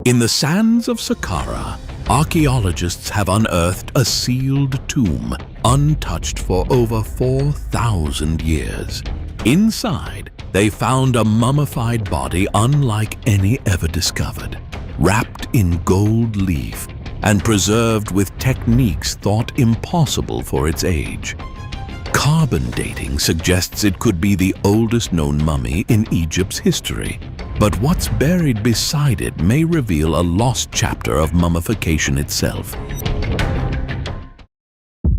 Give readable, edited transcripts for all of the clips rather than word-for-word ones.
In the sands of Saqqara, archaeologists have unearthed a sealed tomb, untouched for over 4,000 years. Inside, they found a mummified body unlike any ever discovered, wrapped in gold leaf and preserved with techniques thought impossible for its age. Carbon dating suggests it could be the oldest known mummy in Egypt's history. But what's buried beside it may reveal a lost chapter of mummification itself.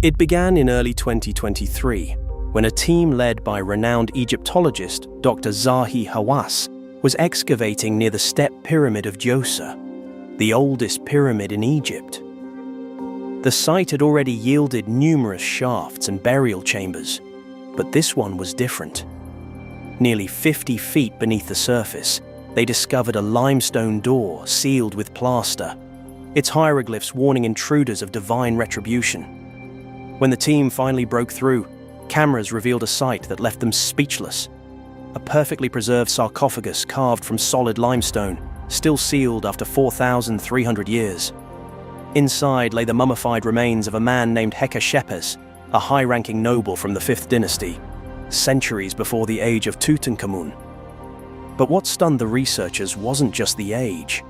It began in early 2023, when a team led by renowned Egyptologist Dr. Zahi Hawass was excavating near the Step Pyramid of Djoser, the oldest pyramid in Egypt. The site had already yielded numerous shafts and burial chambers, but this one was different. Nearly 50 feet beneath the surface, they discovered a limestone door sealed with plaster, its hieroglyphs warning intruders of divine retribution. When the team finally broke through, cameras revealed a sight that left them speechless. A perfectly preserved sarcophagus carved from solid limestone, still sealed after 4,300 years. Inside lay the mummified remains of a man named Hekashepes, a high-ranking noble from the 5th dynasty, centuries before the age of Tutankhamun. But what stunned the researchers wasn't just the age.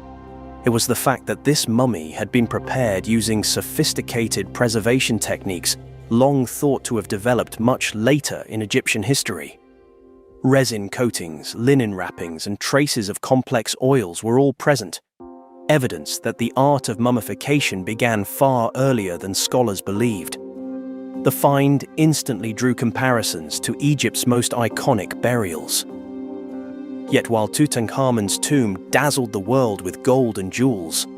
It was the fact that this mummy had been prepared using sophisticated preservation techniques long thought to have developed much later in Egyptian history. Resin coatings, linen wrappings, and traces of complex oils were all present, evidence that the art of mummification began far earlier than scholars believed. The find instantly drew comparisons to Egypt's most iconic burials. Yet while Tutankhamun's tomb dazzled the world with gold and jewels,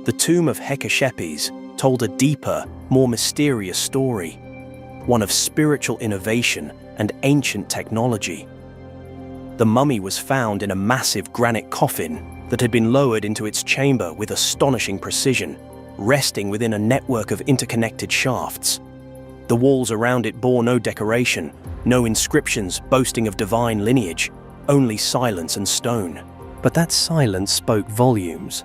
the tomb of Hekashepes told a deeper, more mysterious story, one of spiritual innovation and ancient technology. The mummy was found in a massive granite coffin that had been lowered into its chamber with astonishing precision, resting within a network of interconnected shafts. The walls around it bore no decoration, no inscriptions boasting of divine lineage, only silence and stone. But that silence spoke volumes.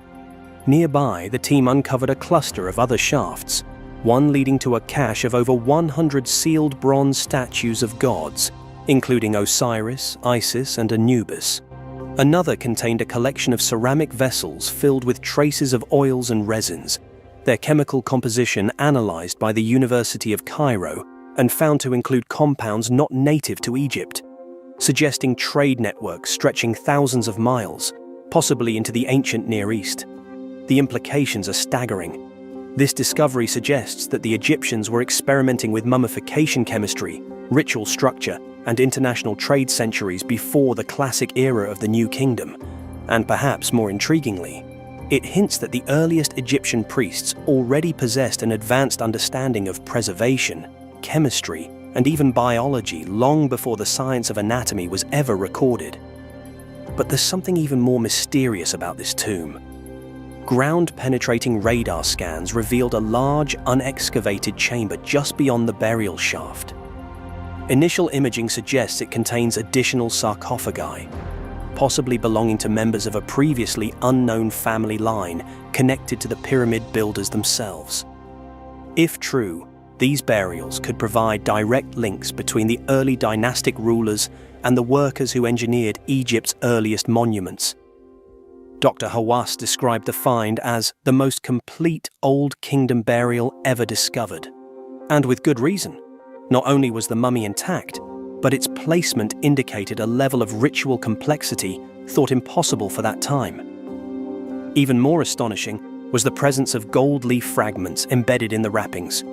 Nearby, the team uncovered a cluster of other shafts, one leading to a cache of over 100 sealed bronze statues of gods, including Osiris, Isis, and Anubis. Another contained a collection of ceramic vessels filled with traces of oils and resins, their chemical composition analyzed by the University of Cairo and found to include compounds not native to Egypt, suggesting trade networks stretching thousands of miles, possibly into the ancient Near East. The implications are staggering. This discovery suggests that the Egyptians were experimenting with mummification chemistry, ritual structure, and international trade centuries before the classic era of the New Kingdom. And perhaps more intriguingly, it hints that the earliest Egyptian priests already possessed an advanced understanding of preservation, chemistry, and even biology long before the science of anatomy was ever recorded. But there's something even more mysterious about this tomb. Ground-penetrating radar scans revealed a large, unexcavated chamber just beyond the burial shaft. Initial imaging suggests it contains additional sarcophagi, possibly belonging to members of a previously unknown family line connected to the pyramid builders themselves. If true, these burials could provide direct links between the early dynastic rulers and the workers who engineered Egypt's earliest monuments. Dr. Hawass described the find as the most complete Old Kingdom burial ever discovered. And with good reason. Not only was the mummy intact, but its placement indicated a level of ritual complexity thought impossible for that time. Even more astonishing was the presence of gold leaf fragments embedded in the wrappings,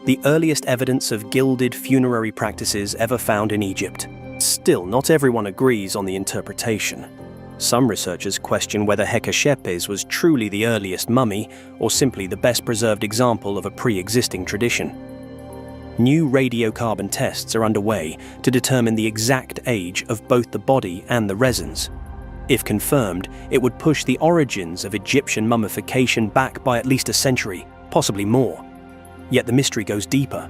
the earliest evidence of gilded funerary practices ever found in Egypt. Still, not everyone agrees on the interpretation. Some researchers question whether Hekashepes was truly the earliest mummy or simply the best preserved example of a pre-existing tradition. New radiocarbon tests are underway to determine the exact age of both the body and the resins. If confirmed, it would push the origins of Egyptian mummification back by at least a century, possibly more. Yet the mystery goes deeper.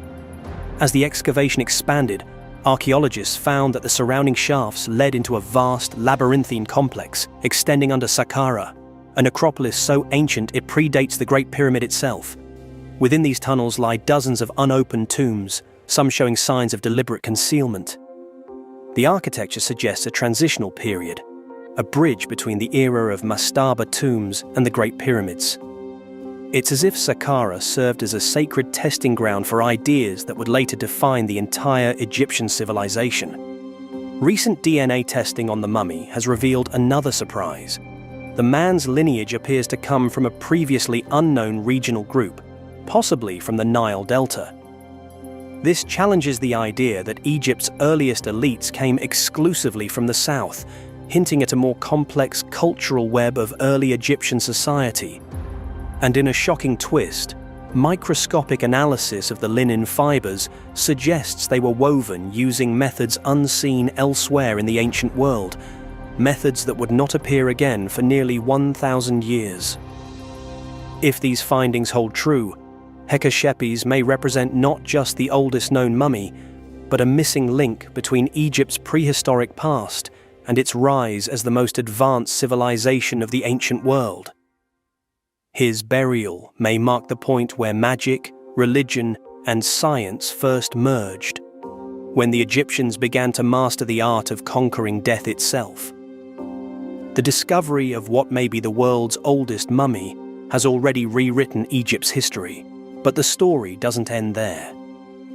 As the excavation expanded, archaeologists found that the surrounding shafts led into a vast labyrinthine complex extending under Saqqara, a necropolis so ancient it predates the Great Pyramid itself. Within these tunnels lie dozens of unopened tombs, some showing signs of deliberate concealment. The architecture suggests a transitional period, a bridge between the era of mastaba tombs and the Great Pyramids. It's as if Saqqara served as a sacred testing ground for ideas that would later define the entire Egyptian civilization. Recent DNA testing on the mummy has revealed another surprise. The man's lineage appears to come from a previously unknown regional group, possibly from the Nile Delta. This challenges the idea that Egypt's earliest elites came exclusively from the south, hinting at a more complex cultural web of early Egyptian society. And in a shocking twist, microscopic analysis of the linen fibers suggests they were woven using methods unseen elsewhere in the ancient world, methods that would not appear again for nearly 1,000 years. If these findings hold true, Hekashepes may represent not just the oldest known mummy, but a missing link between Egypt's prehistoric past and its rise as the most advanced civilization of the ancient world. His burial may mark the point where magic, religion, and science first merged, when the Egyptians began to master the art of conquering death itself. The discovery of what may be the world's oldest mummy has already rewritten Egypt's history, but the story doesn't end there.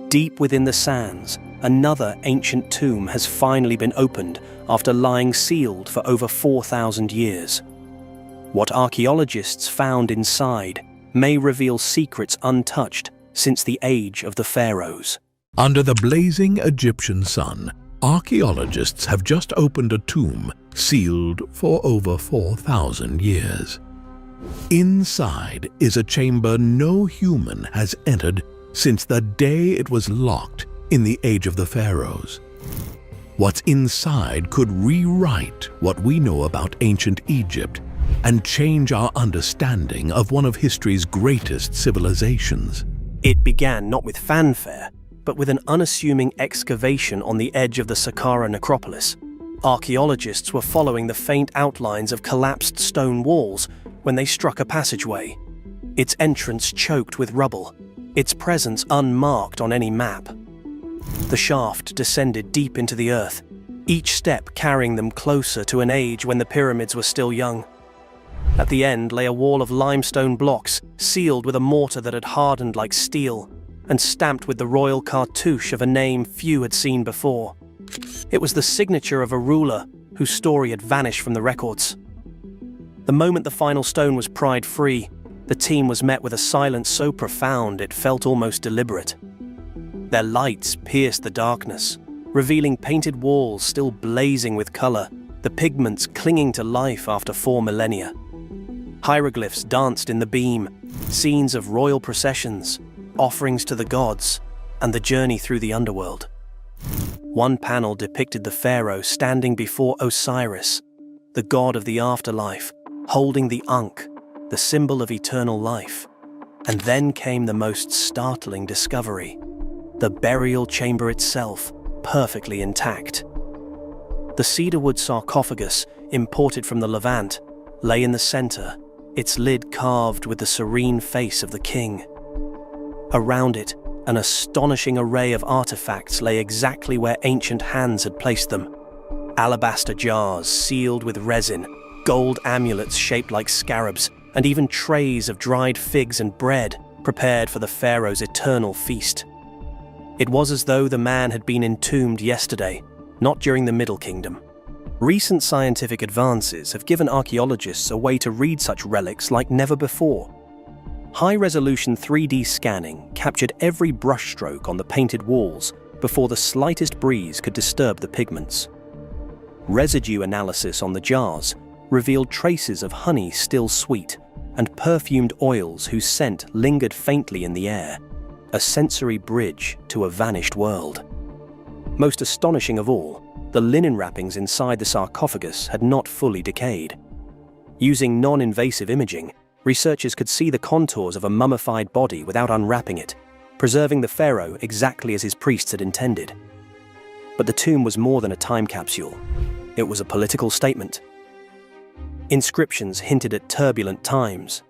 Deep within the sands, another ancient tomb has finally been opened after lying sealed for over 4,000 years. What archaeologists found inside may reveal secrets untouched since the age of the pharaohs. Under the blazing Egyptian sun, archaeologists have just opened a tomb sealed for over 4,000 years. Inside is a chamber no human has entered since the day it was locked in the age of the pharaohs. What's inside could rewrite what we know about ancient Egypt and change our understanding of one of history's greatest civilizations. It began not with fanfare, but with an unassuming excavation on the edge of the Saqqara necropolis. Archaeologists were following the faint outlines of collapsed stone walls when they struck a passageway. Its entrance choked with rubble, its presence unmarked on any map. The shaft descended deep into the earth, each step carrying them closer to an age when the pyramids were still young. At the end lay a wall of limestone blocks, sealed with a mortar that had hardened like steel, and stamped with the royal cartouche of a name few had seen before. It was the signature of a ruler whose story had vanished from the records. The moment the final stone was pried free, the team was met with a silence so profound it felt almost deliberate. Their lights pierced the darkness, revealing painted walls still blazing with color, the pigments clinging to life after 4 millennia. Hieroglyphs danced in the beam, scenes of royal processions, offerings to the gods, and the journey through the underworld. One panel depicted the pharaoh standing before Osiris, the god of the afterlife, holding the Ankh, the symbol of eternal life. And then came the most startling discovery: the burial chamber itself, perfectly intact. The cedarwood sarcophagus, imported from the Levant, lay in the center, its lid carved with the serene face of the king. Around it, an astonishing array of artifacts lay exactly where ancient hands had placed them. Alabaster jars sealed with resin, gold amulets shaped like scarabs, and even trays of dried figs and bread prepared for the pharaoh's eternal feast. It was as though the man had been entombed yesterday, not during the Middle Kingdom. Recent scientific advances have given archaeologists a way to read such relics like never before. High-resolution 3D scanning captured every brushstroke on the painted walls before the slightest breeze could disturb the pigments. Residue analysis on the jars revealed traces of honey still sweet and perfumed oils whose scent lingered faintly in the air, a sensory bridge to a vanished world. Most astonishing of all, the linen wrappings inside the sarcophagus had not fully decayed. Using non-invasive imaging, researchers could see the contours of a mummified body without unwrapping it, preserving the pharaoh exactly as his priests had intended. But the tomb was more than a time capsule. It was a political statement. Inscriptions hinted at turbulent times,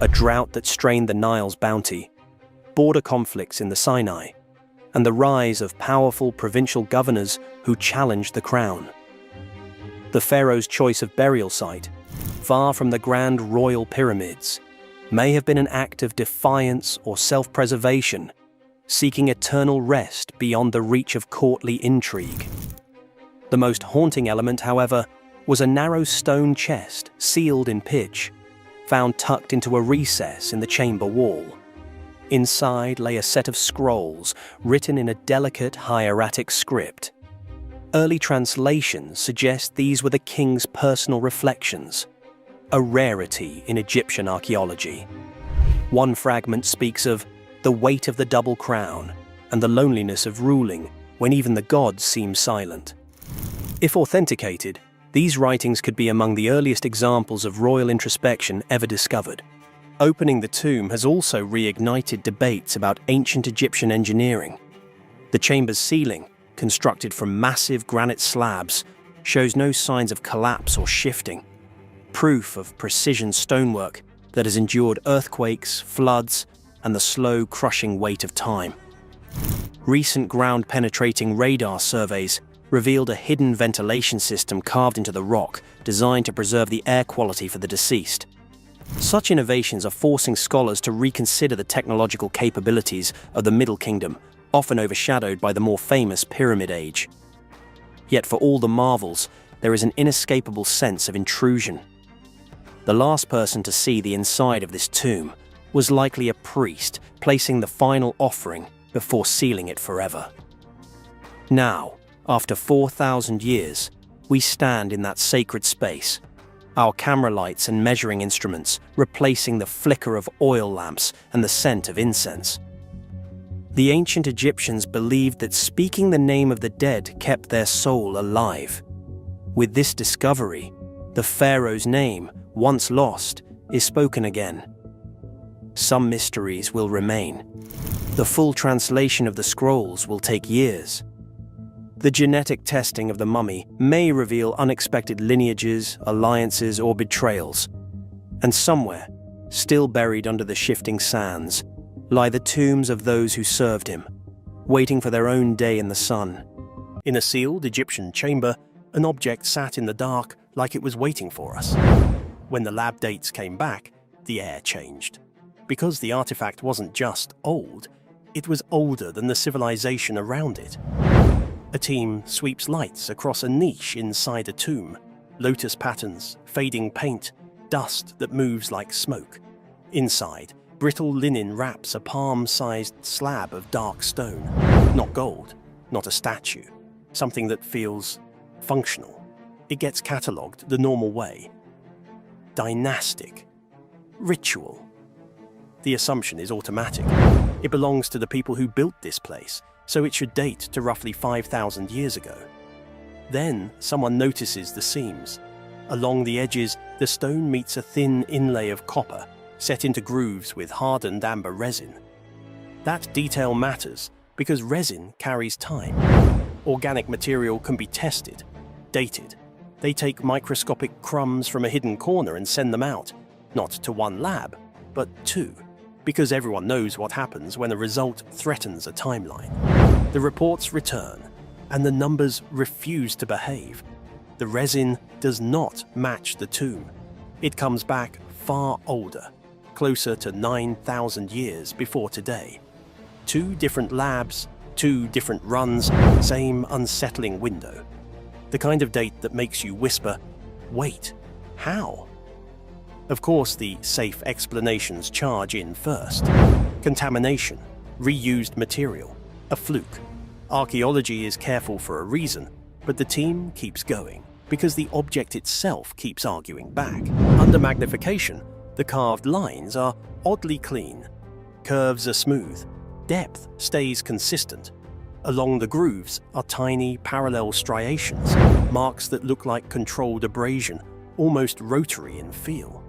a drought that strained the Nile's bounty, border conflicts in the Sinai, and the rise of powerful provincial governors who challenged the crown. The pharaoh's choice of burial site, far from the grand royal pyramids, may have been an act of defiance or self-preservation, seeking eternal rest beyond the reach of courtly intrigue. The most haunting element, however, was a narrow stone chest sealed in pitch, found tucked into a recess in the chamber wall. Inside lay a set of scrolls written in a delicate hieratic script. Early translations suggest these were the king's personal reflections, a rarity in Egyptian archaeology. One fragment speaks of the weight of the double crown and the loneliness of ruling when even the gods seem silent. If authenticated, these writings could be among the earliest examples of royal introspection ever discovered. Opening the tomb has also reignited debates about ancient Egyptian engineering. The chamber's ceiling, constructed from massive granite slabs, shows no signs of collapse or shifting, proof of precision stonework that has endured earthquakes, floods, and the slow, crushing weight of time. Recent ground-penetrating radar surveys revealed a hidden ventilation system carved into the rock designed to preserve the air quality for the deceased. Such innovations are forcing scholars to reconsider the technological capabilities of the Middle Kingdom, often overshadowed by the more famous Pyramid Age. Yet for all the marvels, there is an inescapable sense of intrusion. The last person to see the inside of this tomb was likely a priest placing the final offering before sealing it forever. Now, after 4,000 years, we stand in that sacred space, our camera lights and measuring instruments replacing the flicker of oil lamps and the scent of incense. The ancient Egyptians believed that speaking the name of the dead kept their soul alive. With this discovery, the pharaoh's name, once lost, is spoken again. Some mysteries will remain. The full translation of the scrolls will take years. The genetic testing of the mummy may reveal unexpected lineages, alliances, or betrayals. And somewhere, still buried under the shifting sands, lie the tombs of those who served him, waiting for their own day in the sun. In a sealed Egyptian chamber, an object sat in the dark like it was waiting for us. When the lab dates came back, the air changed. Because the artifact wasn't just old, it was older than the civilization around it. A team sweeps lights across a niche inside a tomb. Lotus patterns, fading paint, dust that moves like smoke. Inside, brittle linen wraps a palm-sized slab of dark stone. Not gold, not a statue. Something that feels functional. It gets catalogued the normal way. Dynastic. Ritual. The assumption is automatic. It belongs to the people who built this place, so it should date to roughly 5,000 years ago. Then someone notices the seams. Along the edges, the stone meets a thin inlay of copper, set into grooves with hardened amber resin. That detail matters because resin carries time. Organic material can be tested, dated. They take microscopic crumbs from a hidden corner and send them out, not to one lab, but two, because everyone knows what happens when a result threatens a timeline. The reports return, and the numbers refuse to behave. The resin does not match the tomb. It comes back far older, closer to 9,000 years before today. 2 different labs, 2 different runs, same unsettling window. The kind of date that makes you whisper, "Wait, how?" Of course, the safe explanations charge in first. Contamination, reused material, a fluke. Archaeology is careful for a reason, but the team keeps going because the object itself keeps arguing back. Under magnification, the carved lines are oddly clean. Curves are smooth. Depth stays consistent. Along the grooves are tiny parallel striations, marks that look like controlled abrasion, almost rotary in feel.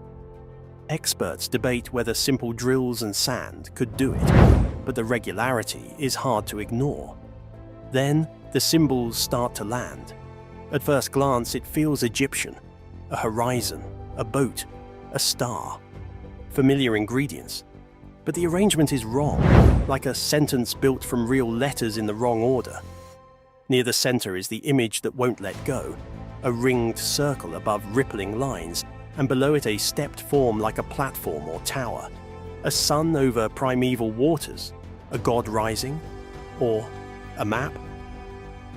Experts debate whether simple drills and sand could do it, but the regularity is hard to ignore. Then, the symbols start to land. At first glance, it feels Egyptian. a horizon, a boat, a star. Familiar ingredients. But the arrangement is wrong, like a sentence built from real letters in the wrong order. Near the center is the image that won't let go, a ringed circle above rippling lines, and below it a stepped form like a platform or tower, a sun over primeval waters, a god rising, or a map.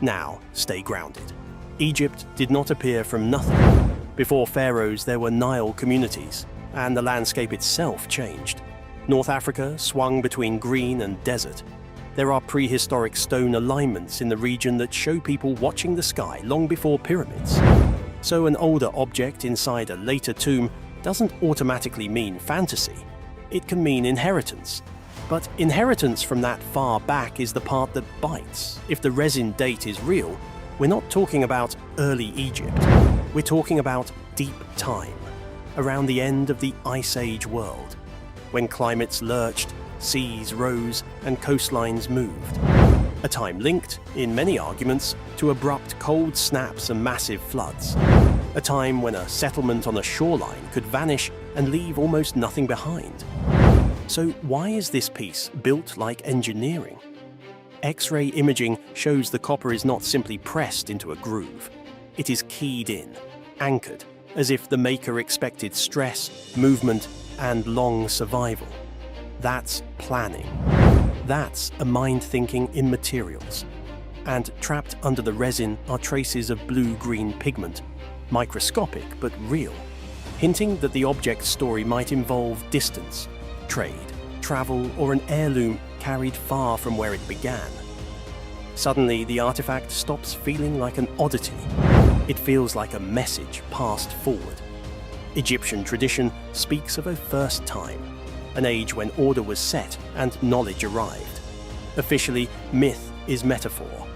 Now, stay grounded. Egypt did not appear from nothing. Before pharaohs, there were Nile communities, and the landscape itself changed. North Africa swung between green and desert. There are prehistoric stone alignments in the region that show people watching the sky long before pyramids. So an older object inside a later tomb doesn't automatically mean fantasy. It can mean inheritance. But inheritance from that far back is the part that bites. If the resin date is real, we're not talking about early Egypt. We're talking about deep time, around the end of the Ice Age world, when climates lurched, seas rose, and coastlines moved. A time linked, in many arguments, to abrupt cold snaps and massive floods. A time when a settlement on a shoreline could vanish and leave almost nothing behind. So why is this piece built like engineering? X-ray imaging shows the copper is not simply pressed into a groove. It is keyed in, anchored, as if the maker expected stress, movement, and long survival. That's planning. That's a mind thinking in materials. And trapped under the resin are traces of blue-green pigment, microscopic but real, hinting that the object's story might involve distance, trade, travel, or an heirloom carried far from where it began. Suddenly, the artifact stops feeling like an oddity. It feels like a message passed forward. Egyptian tradition speaks of a first time, an age when order was set and knowledge arrived. Officially, myth is metaphor,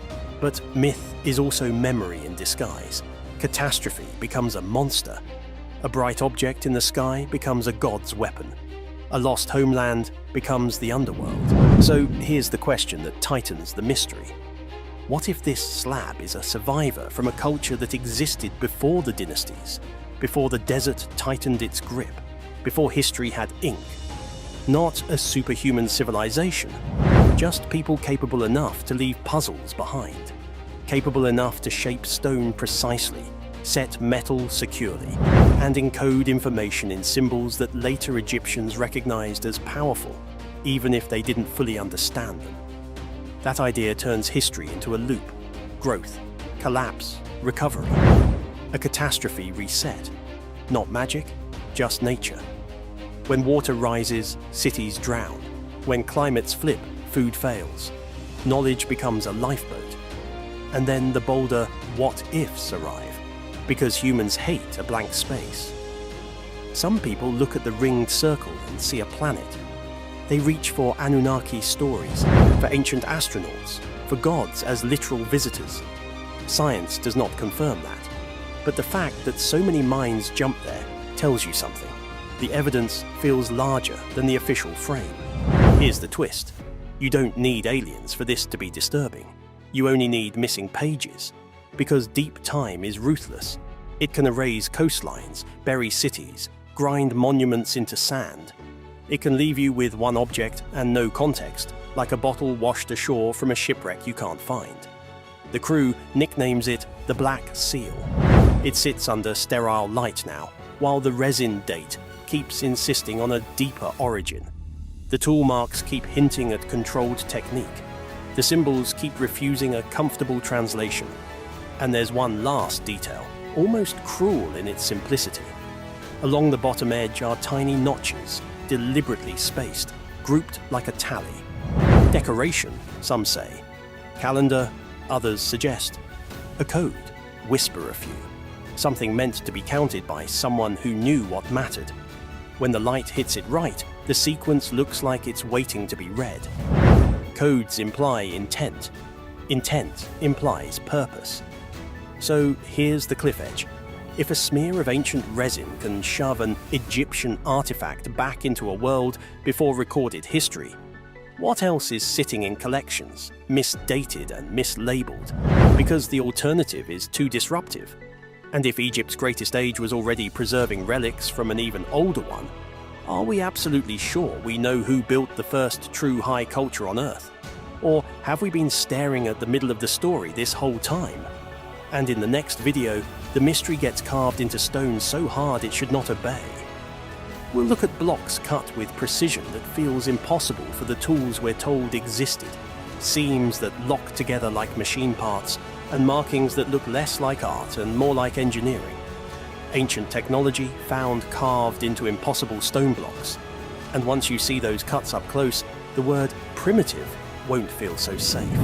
but myth is also memory in disguise. Catastrophe becomes a monster. A bright object in the sky becomes a god's weapon. A lost homeland becomes the underworld. So here's the question that tightens the mystery. What if this slab is a survivor from a culture that existed before the dynasties, before the desert tightened its grip, before history had ink? Not a superhuman civilization, just people capable enough to leave puzzles behind, capable enough to shape stone precisely, set metal securely, and encode information in symbols that later Egyptians recognized as powerful, even if they didn't fully understand them. That idea turns history into a loop: growth, collapse, recovery. A catastrophe reset. Not magic, just nature. When water rises, cities drown. When climates flip, food fails. Knowledge becomes a lifeboat. And then the bolder what-ifs arrive, because humans hate a blank space. Some people look at the ringed circle and see a planet. They reach for Anunnaki stories, for ancient astronauts, for gods as literal visitors. Science does not confirm that. But the fact that so many minds jump there tells you something. The evidence feels larger than the official frame. Here's the twist. You don't need aliens for this to be disturbing. You only need missing pages. Because deep time is ruthless. It can erase coastlines, bury cities, grind monuments into sand. It can leave you with one object and no context, like a bottle washed ashore from a shipwreck you can't find. The crew nicknames it the Black Seal. It sits under sterile light now, while the resin date keeps insisting on a deeper origin. The tool marks keep hinting at controlled technique. The symbols keep refusing a comfortable translation. And there's one last detail, almost cruel in its simplicity. Along the bottom edge are tiny notches, deliberately spaced, grouped like a tally. Decoration, some say. Calendar, others suggest. A code, whisper a few. Something meant to be counted by someone who knew what mattered. When the light hits it right, the sequence looks like it's waiting to be read. Codes imply intent. Intent implies purpose. So here's the cliff edge. If a smear of ancient resin can shove an Egyptian artifact back into a world before recorded history, what else is sitting in collections, misdated and mislabeled, because the alternative is too disruptive? And if Egypt's greatest age was already preserving relics from an even older one, are we absolutely sure we know who built the first true high culture on Earth? Or have we been staring at the middle of the story this whole time? And in the next video, the mystery gets carved into stone so hard it should not obey. We'll look at blocks cut with precision that feels impossible for the tools we're told existed, seams that lock together like machine parts, and markings that look less like art and more like engineering. Ancient technology found carved into impossible stone blocks. And once you see those cuts up close, the word primitive won't feel so safe.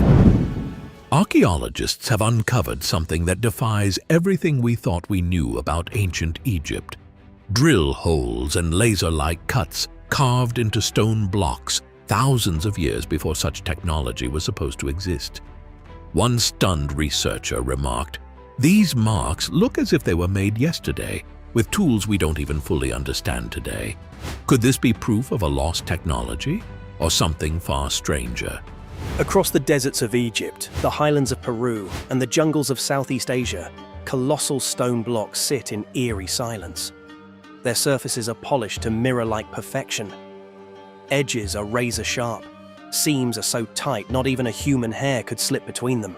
Archaeologists have uncovered something that defies everything we thought we knew about ancient Egypt. Drill holes and laser-like cuts carved into stone blocks thousands of years before such technology was supposed to exist. One stunned researcher remarked, "These marks look as if they were made yesterday, with tools we don't even fully understand today. Could this be proof of a lost technology, or something far stranger?" Across the deserts of Egypt, the highlands of Peru, and the jungles of Southeast Asia, colossal stone blocks sit in eerie silence. Their surfaces are polished to mirror-like perfection. Edges are razor-sharp. Seams are so tight not even a human hair could slip between them.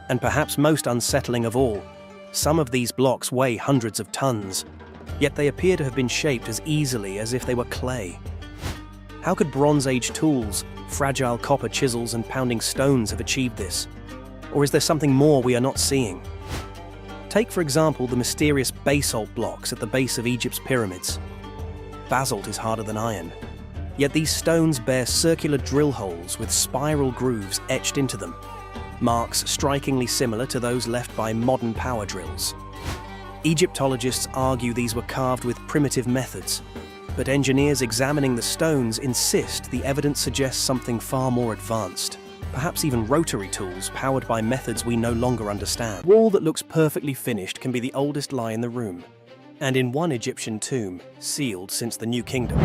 And perhaps most unsettling of all, some of these blocks weigh hundreds of tons, yet they appear to have been shaped as easily as if they were clay. How could Bronze Age tools, fragile copper chisels and pounding stones have achieved this? Or is there something more we are not seeing? Take, for example, the mysterious basalt blocks at the base of Egypt's pyramids. Basalt is harder than iron, yet these stones bear circular drill holes with spiral grooves etched into them, marks strikingly similar to those left by modern power drills. Egyptologists argue these were carved with primitive methods, but engineers examining the stones insist the evidence suggests something far more advanced, perhaps even rotary tools powered by methods we no longer understand. The wall that looks perfectly finished can be the oldest lie in the room, and in one Egyptian tomb, sealed since the New Kingdom,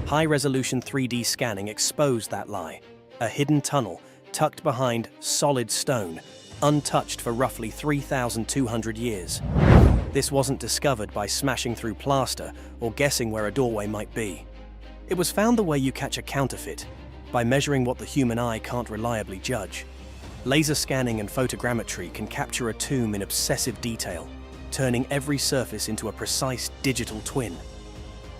high-resolution 3D scanning exposed that lie, a hidden tunnel tucked behind solid stone, untouched for roughly 3,200 years. This wasn't discovered by smashing through plaster or guessing where a doorway might be. It was found the way you catch a counterfeit, by measuring what the human eye can't reliably judge. Laser scanning and photogrammetry can capture a tomb in obsessive detail, turning every surface into a precise digital twin.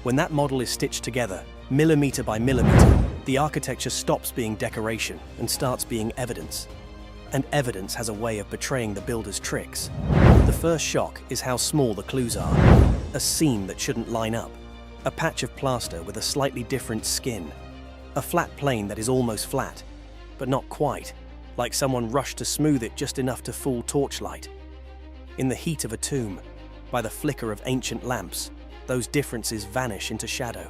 When that model is stitched together, millimeter by millimeter, the architecture stops being decoration and starts being evidence. And evidence has a way of betraying the builder's tricks. The first shock is how small the clues are. A seam that shouldn't line up, a patch of plaster with a slightly different skin, a flat plane that is almost flat, but not quite, like someone rushed to smooth it just enough to fool torchlight. In the heat of a tomb, by the flicker of ancient lamps, those differences vanish into shadow.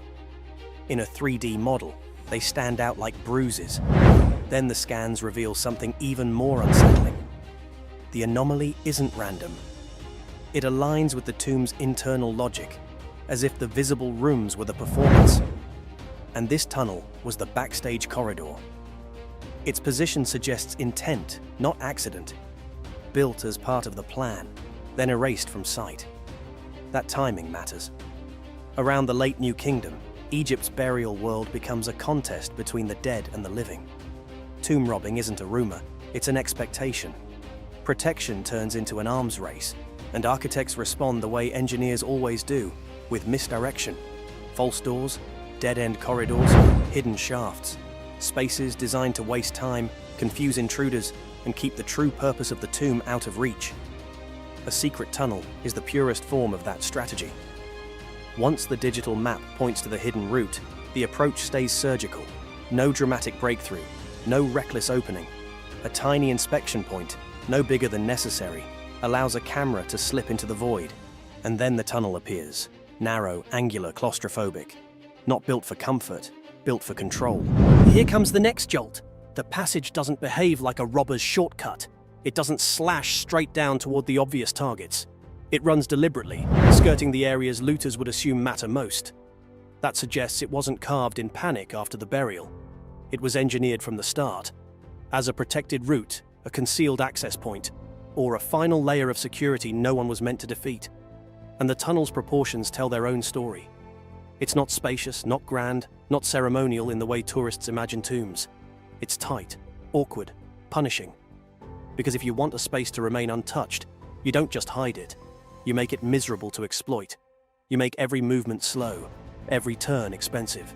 In a 3D model, they stand out like bruises. Then the scans reveal something even more unsettling. The anomaly isn't random. It aligns with the tomb's internal logic, as if the visible rooms were the performance. And this tunnel was the backstage corridor. Its position suggests intent, not accident, built as part of the plan, then erased from sight. That timing matters. Around the late New Kingdom, Egypt's burial world becomes a contest between the dead and the living. Tomb robbing isn't a rumor, it's an expectation. Protection turns into an arms race, and architects respond the way engineers always do, with misdirection. False doors, dead-end corridors, hidden shafts, spaces designed to waste time, confuse intruders, and keep the true purpose of the tomb out of reach. A secret tunnel is the purest form of that strategy. Once the digital map points to the hidden route, the approach stays surgical. No dramatic breakthrough, no reckless opening. A tiny inspection point, no bigger than necessary, allows a camera to slip into the void, and then the tunnel appears. Narrow, angular, claustrophobic. Not built for comfort, built for control. Here comes the next jolt. The passage doesn't behave like a robber's shortcut. It doesn't slash straight down toward the obvious targets. It runs deliberately, skirting the areas looters would assume matter most. That suggests it wasn't carved in panic after the burial. It was engineered from the start. As a protected route, a concealed access point, or a final layer of security no one was meant to defeat. And the tunnel's proportions tell their own story. It's not spacious, not grand, not ceremonial in the way tourists imagine tombs. It's tight, awkward, punishing. Because if you want a space to remain untouched, you don't just hide it. You make it miserable to exploit. You make every movement slow, every turn expensive,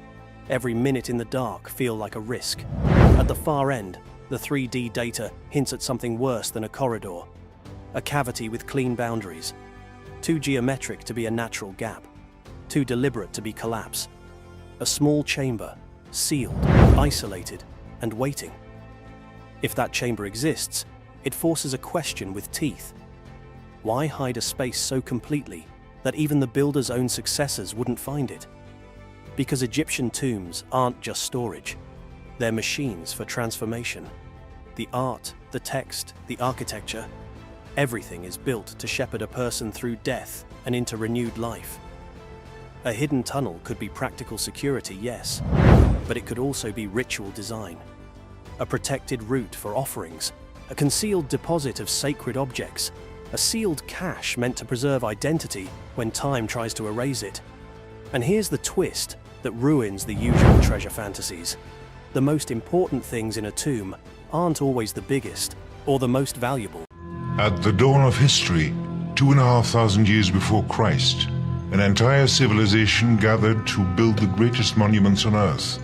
every minute in the dark feel like a risk. At the far end, the 3D data hints at something worse than a corridor. A cavity with clean boundaries. Too geometric to be a natural gap. Too deliberate to be collapse. A small chamber, sealed, isolated, and waiting. If that chamber exists, it forces a question with teeth. Why hide a space so completely that even the builder's own successors wouldn't find it? Because Egyptian tombs aren't just storage. They're machines for transformation. The art, the text, the architecture, everything is built to shepherd a person through death and into renewed life. A hidden tunnel could be practical security, yes, but it could also be ritual design. A protected route for offerings, a concealed deposit of sacred objects, a sealed cache meant to preserve identity when time tries to erase it. And here's the twist that ruins the usual treasure fantasies. The most important things in a tomb aren't always the biggest or the most valuable. At the dawn of history, 2,500 years before Christ, an entire civilization gathered to build the greatest monuments on Earth.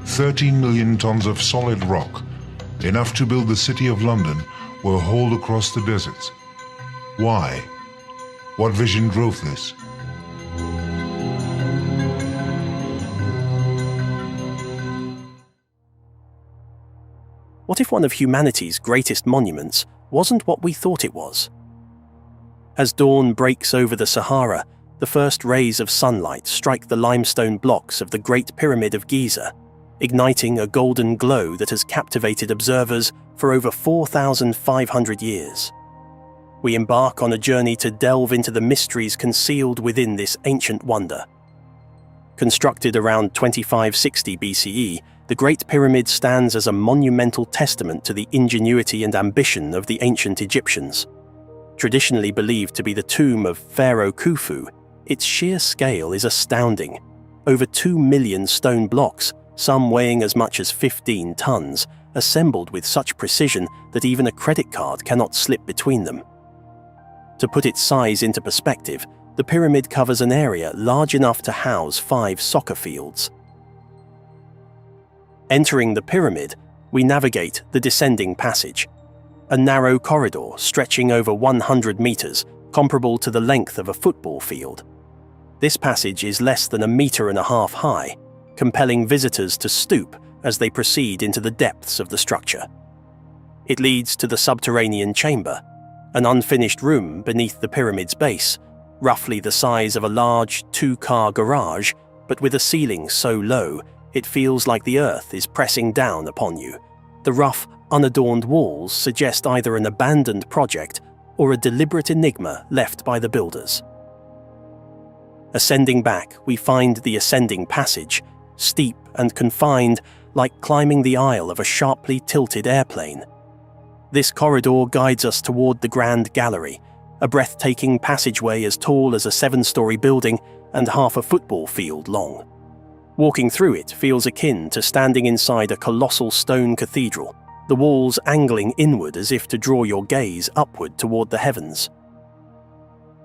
13 million tons of solid rock, enough to build the city of London, were hauled across the deserts. Why? What vision drove this? What if one of humanity's greatest monuments wasn't what we thought it was? As dawn breaks over the Sahara, the first rays of sunlight strike the limestone blocks of the Great Pyramid of Giza, igniting a golden glow that has captivated observers for over 4,500 years. We embark on a journey to delve into the mysteries concealed within this ancient wonder. Constructed around 2560 BCE, the Great Pyramid stands as a monumental testament to the ingenuity and ambition of the ancient Egyptians. Traditionally believed to be the tomb of Pharaoh Khufu, its sheer scale is astounding. Over 2 million stone blocks, some weighing as much as 15 tons, assembled with such precision that even a credit card cannot slip between them. To put its size into perspective, the pyramid covers an area large enough to house 5 soccer fields. Entering the pyramid, we navigate the descending passage, a narrow corridor stretching over 100 meters, comparable to the length of a football field. This passage is less than 1.5 meters high, compelling visitors to stoop as they proceed into the depths of the structure. It leads to the subterranean chamber, an unfinished room beneath the pyramid's base, roughly the size of a large 2-car garage, but with a ceiling so low it feels like the earth is pressing down upon you. The rough, unadorned walls suggest either an abandoned project or a deliberate enigma left by the builders. Ascending back, we find the ascending passage, steep and confined, like climbing the aisle of a sharply tilted airplane. This corridor guides us toward the Grand Gallery, a breathtaking passageway as tall as a 7-story building and half a football field long. Walking through it feels akin to standing inside a colossal stone cathedral, the walls angling inward as if to draw your gaze upward toward the heavens.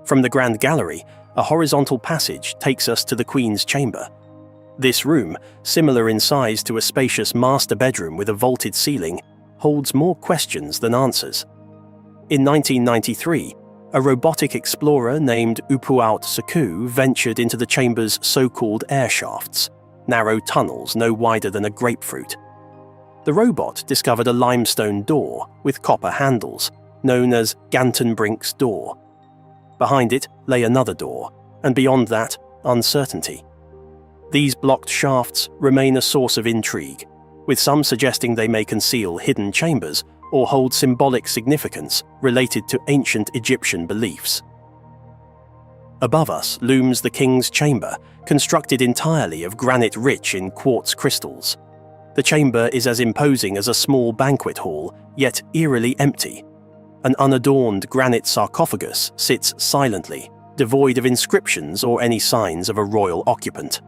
From the Grand Gallery, a horizontal passage takes us to the Queen's Chamber. This room, similar in size to a spacious master bedroom with a vaulted ceiling, holds more questions than answers. In 1993, a robotic explorer named Upuaut Sekou ventured into the chamber's so-called air shafts, narrow tunnels no wider than a grapefruit. The robot discovered a limestone door with copper handles, known as Gantenbrink's door. Behind it lay another door, and beyond that, uncertainty. These blocked shafts remain a source of intrigue, with some suggesting they may conceal hidden chambers or hold symbolic significance related to ancient Egyptian beliefs. Above us looms the King's Chamber, constructed entirely of granite rich in quartz crystals. The chamber is as imposing as a small banquet hall, yet eerily empty. An unadorned granite sarcophagus sits silently, devoid of inscriptions or any signs of a royal occupant.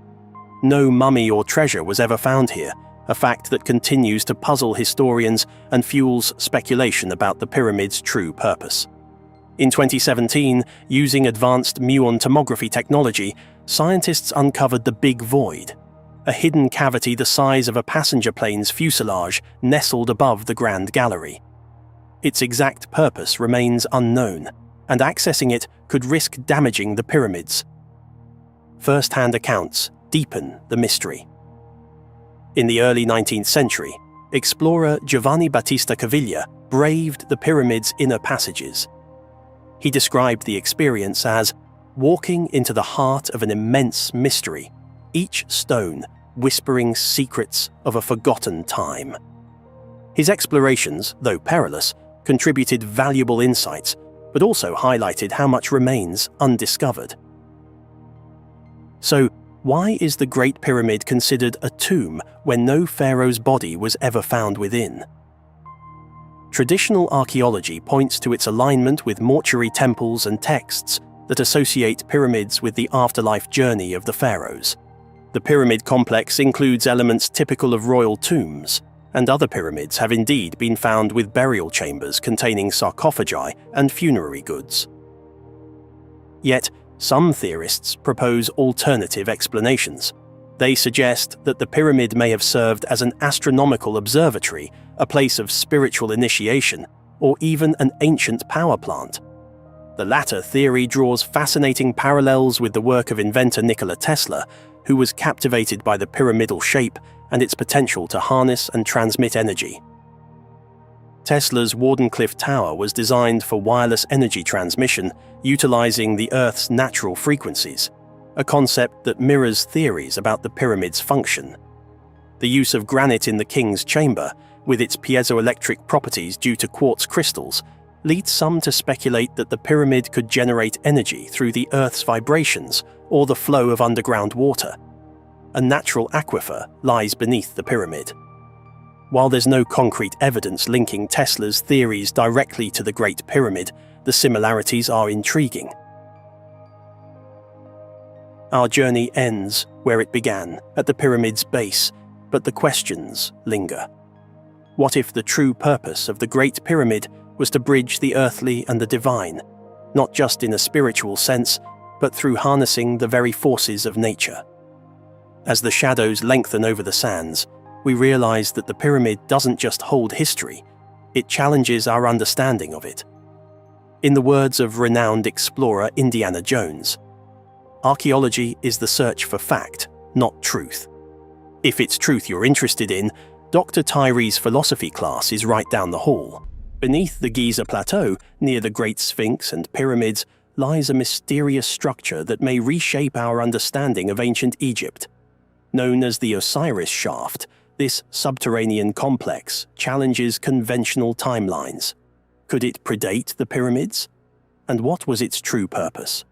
No mummy or treasure was ever found here, a fact that continues to puzzle historians and fuels speculation about the pyramid's true purpose. In 2017, using advanced muon tomography technology, scientists uncovered the Big Void, a hidden cavity the size of a passenger plane's fuselage nestled above the Grand Gallery. Its exact purpose remains unknown, and accessing it could risk damaging the pyramids. First-hand accounts deepen the mystery. In the early 19th century, explorer Giovanni Battista Caviglia braved the pyramid's inner passages. He described the experience as walking into the heart of an immense mystery, each stone whispering secrets of a forgotten time. His explorations, though perilous, contributed valuable insights, but also highlighted how much remains undiscovered. So, why is the Great Pyramid considered a tomb when no pharaoh's body was ever found within? Traditional archaeology points to its alignment with mortuary temples and texts that associate pyramids with the afterlife journey of the pharaohs. The pyramid complex includes elements typical of royal tombs, and other pyramids have indeed been found with burial chambers containing sarcophagi and funerary goods. Yet, some theorists propose alternative explanations. They suggest that the pyramid may have served as an astronomical observatory, a place of spiritual initiation, or even an ancient power plant. The latter theory draws fascinating parallels with the work of inventor Nikola Tesla, who was captivated by the pyramidal shape and its potential to harness and transmit energy. Tesla's Wardenclyffe Tower was designed for wireless energy transmission, utilizing the Earth's natural frequencies, a concept that mirrors theories about the pyramid's function. The use of granite in the king's chamber, with its piezoelectric properties due to quartz crystals, leads some to speculate that the pyramid could generate energy through the Earth's vibrations or the flow of underground water. A natural aquifer lies beneath the pyramid. While there's no concrete evidence linking Tesla's theories directly to the Great Pyramid, the similarities are intriguing. Our journey ends where it began, at the pyramid's base, but the questions linger. What if the true purpose of the Great Pyramid was to bridge the earthly and the divine, not just in a spiritual sense, but through harnessing the very forces of nature? As the shadows lengthen over the sands, we realize that the pyramid doesn't just hold history, it challenges our understanding of it. In the words of renowned explorer Indiana Jones, archaeology is the search for fact, not truth. If it's truth you're interested in, Dr. Tyree's philosophy class is right down the hall. Beneath the Giza Plateau, near the Great Sphinx and pyramids, lies a mysterious structure that may reshape our understanding of ancient Egypt. Known as the Osiris Shaft, this subterranean complex challenges conventional timelines. Could it predate the pyramids? And what was its true purpose?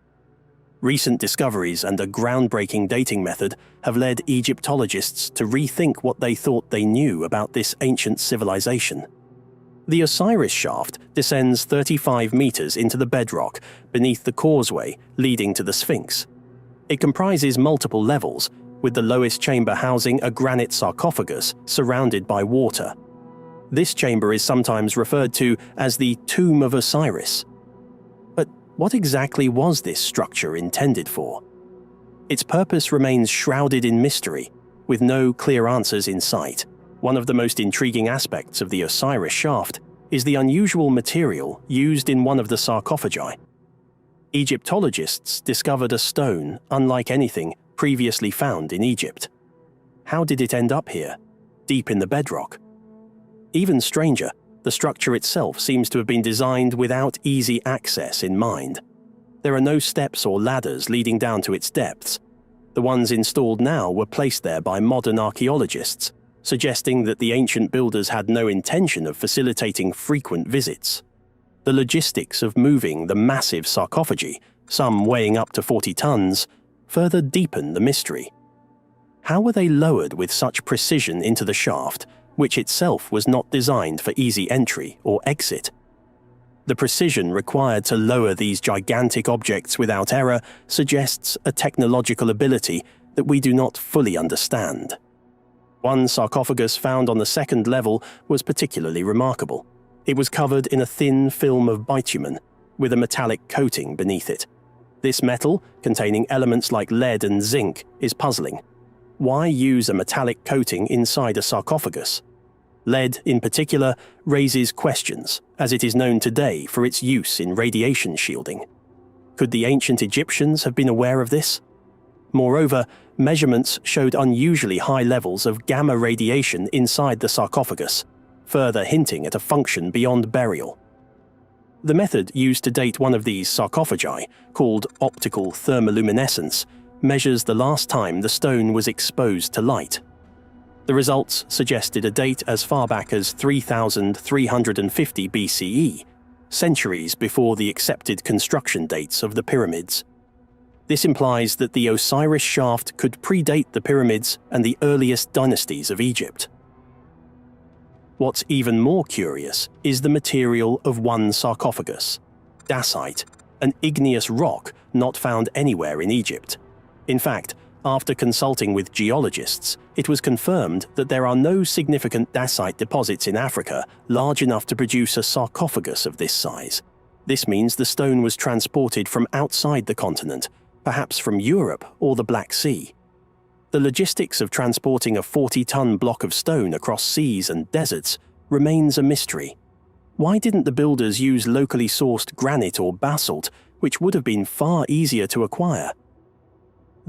Recent discoveries and a groundbreaking dating method have led Egyptologists to rethink what they thought they knew about this ancient civilization. The Osiris Shaft descends 35 meters into the bedrock beneath the causeway leading to the Sphinx. It comprises multiple levels, with the lowest chamber housing a granite sarcophagus surrounded by water. This chamber is sometimes referred to as the Tomb of Osiris. But what exactly was this structure intended for? Its purpose remains shrouded in mystery, with no clear answers in sight. One of the most intriguing aspects of the Osiris Shaft is the unusual material used in one of the sarcophagi. Egyptologists discovered a stone unlike anything previously found in Egypt. How did it end up here, deep in the bedrock? Even stranger, the structure itself seems to have been designed without easy access in mind. There are no steps or ladders leading down to its depths. The ones installed now were placed there by modern archaeologists, suggesting that the ancient builders had no intention of facilitating frequent visits. The logistics of moving the massive sarcophagi, some weighing up to 40 tons, further deepen the mystery. How were they lowered with such precision into the shaft, which itself was not designed for easy entry or exit? The precision required to lower these gigantic objects without error suggests a technological ability that we do not fully understand. One sarcophagus found on the second level was particularly remarkable. It was covered in a thin film of bitumen, with a metallic coating beneath it. This metal, containing elements like lead and zinc, is puzzling. Why use a metallic coating inside a sarcophagus? Lead, in particular, raises questions, as it is known today for its use in radiation shielding. Could the ancient Egyptians have been aware of this? Moreover, measurements showed unusually high levels of gamma radiation inside the sarcophagus, further hinting at a function beyond burial. The method used to date one of these sarcophagi, called optical thermoluminescence, measures the last time the stone was exposed to light. The results suggested a date as far back as 3,350 BCE, centuries before the accepted construction dates of the pyramids. This implies that the Osiris shaft could predate the pyramids and the earliest dynasties of Egypt. What's even more curious is the material of one sarcophagus, dacite, an igneous rock not found anywhere in Egypt. In fact, after consulting with geologists, it was confirmed that there are no significant dacite deposits in Africa large enough to produce a sarcophagus of this size. This means the stone was transported from outside the continent, perhaps from Europe or the Black Sea. The logistics of transporting a 40-ton block of stone across seas and deserts remains a mystery. Why didn't the builders use locally sourced granite or basalt, which would have been far easier to acquire?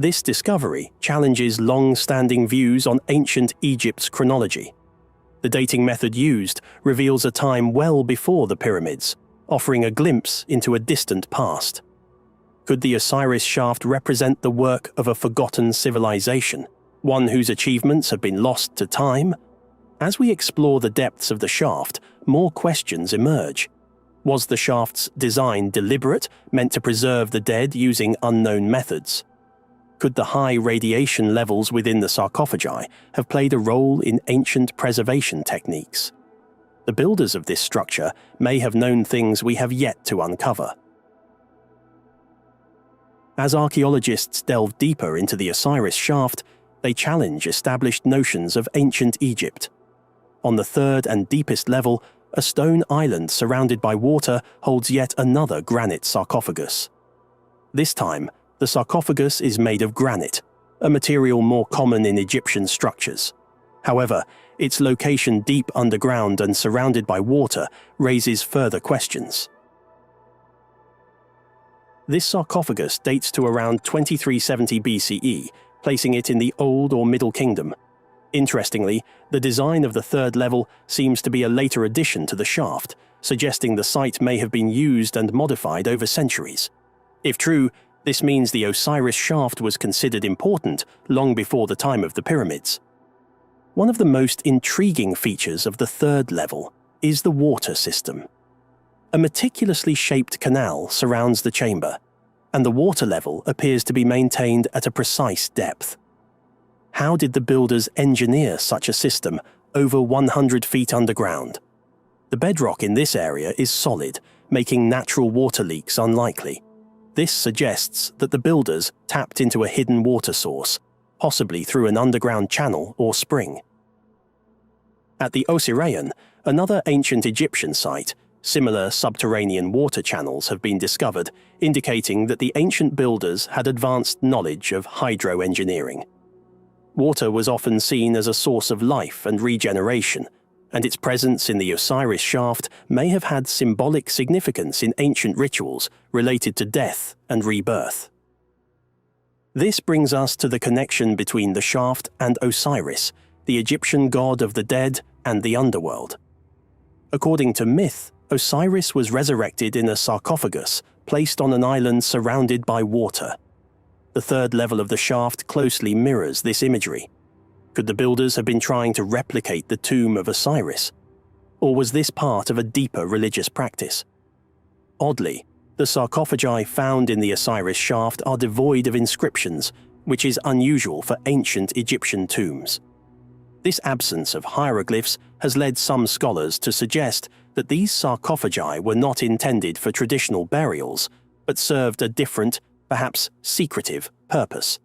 This discovery challenges long-standing views on ancient Egypt's chronology. The dating method used reveals a time well before the pyramids, offering a glimpse into a distant past. Could the Osiris shaft represent the work of a forgotten civilization, one whose achievements have been lost to time? As we explore the depths of the shaft, more questions emerge. Was the shaft's design deliberate, meant to preserve the dead using unknown methods? Could the high radiation levels within the sarcophagi have played a role in ancient preservation techniques? The builders of this structure may have known things we have yet to uncover. As archaeologists delve deeper into the Osiris shaft, they challenge established notions of ancient Egypt. On the third and deepest level, a stone island surrounded by water holds yet another granite sarcophagus. This time, the sarcophagus is made of granite, a material more common in Egyptian structures. However, its location deep underground and surrounded by water raises further questions. This sarcophagus dates to around 2370 BCE, placing it in the Old or Middle Kingdom. Interestingly, the design of the third level seems to be a later addition to the shaft, suggesting the site may have been used and modified over centuries. If true, this means the Osiris shaft was considered important long before the time of the pyramids. One of the most intriguing features of the third level is the water system. A meticulously shaped canal surrounds the chamber, and the water level appears to be maintained at a precise depth. How did the builders engineer such a system over 100 feet underground? The bedrock in this area is solid, making natural water leaks unlikely. This suggests that the builders tapped into a hidden water source, possibly through an underground channel or spring. At the Osirian, another ancient Egyptian site, similar subterranean water channels have been discovered, indicating that the ancient builders had advanced knowledge of hydroengineering. Water was often seen as a source of life and regeneration, and its presence in the Osiris shaft may have had symbolic significance in ancient rituals related to death and rebirth. This brings us to the connection between the shaft and Osiris, the Egyptian god of the dead and the underworld. According to myth, Osiris was resurrected in a sarcophagus placed on an island surrounded by water. The third level of the shaft closely mirrors this imagery. Could the builders have been trying to replicate the tomb of Osiris? Or was this part of a deeper religious practice? Oddly, the sarcophagi found in the Osiris shaft are devoid of inscriptions, which is unusual for ancient Egyptian tombs. This absence of hieroglyphs has led some scholars to suggest that these sarcophagi were not intended for traditional burials, but served a different, perhaps secretive, purpose.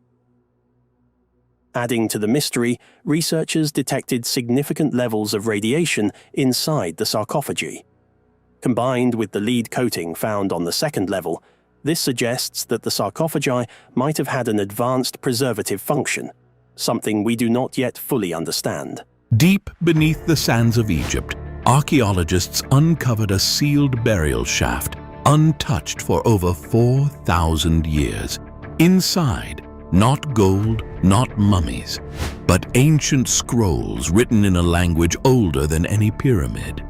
Adding to the mystery, researchers detected significant levels of radiation inside the sarcophagi. Combined with the lead coating found on the second level, this suggests that the sarcophagi might have had an advanced preservative function, something we do not yet fully understand. Deep beneath the sands of Egypt, archaeologists uncovered a sealed burial shaft, untouched for over 4,000 years. Inside, not gold, not mummies, but ancient scrolls written in a language older than any pyramid.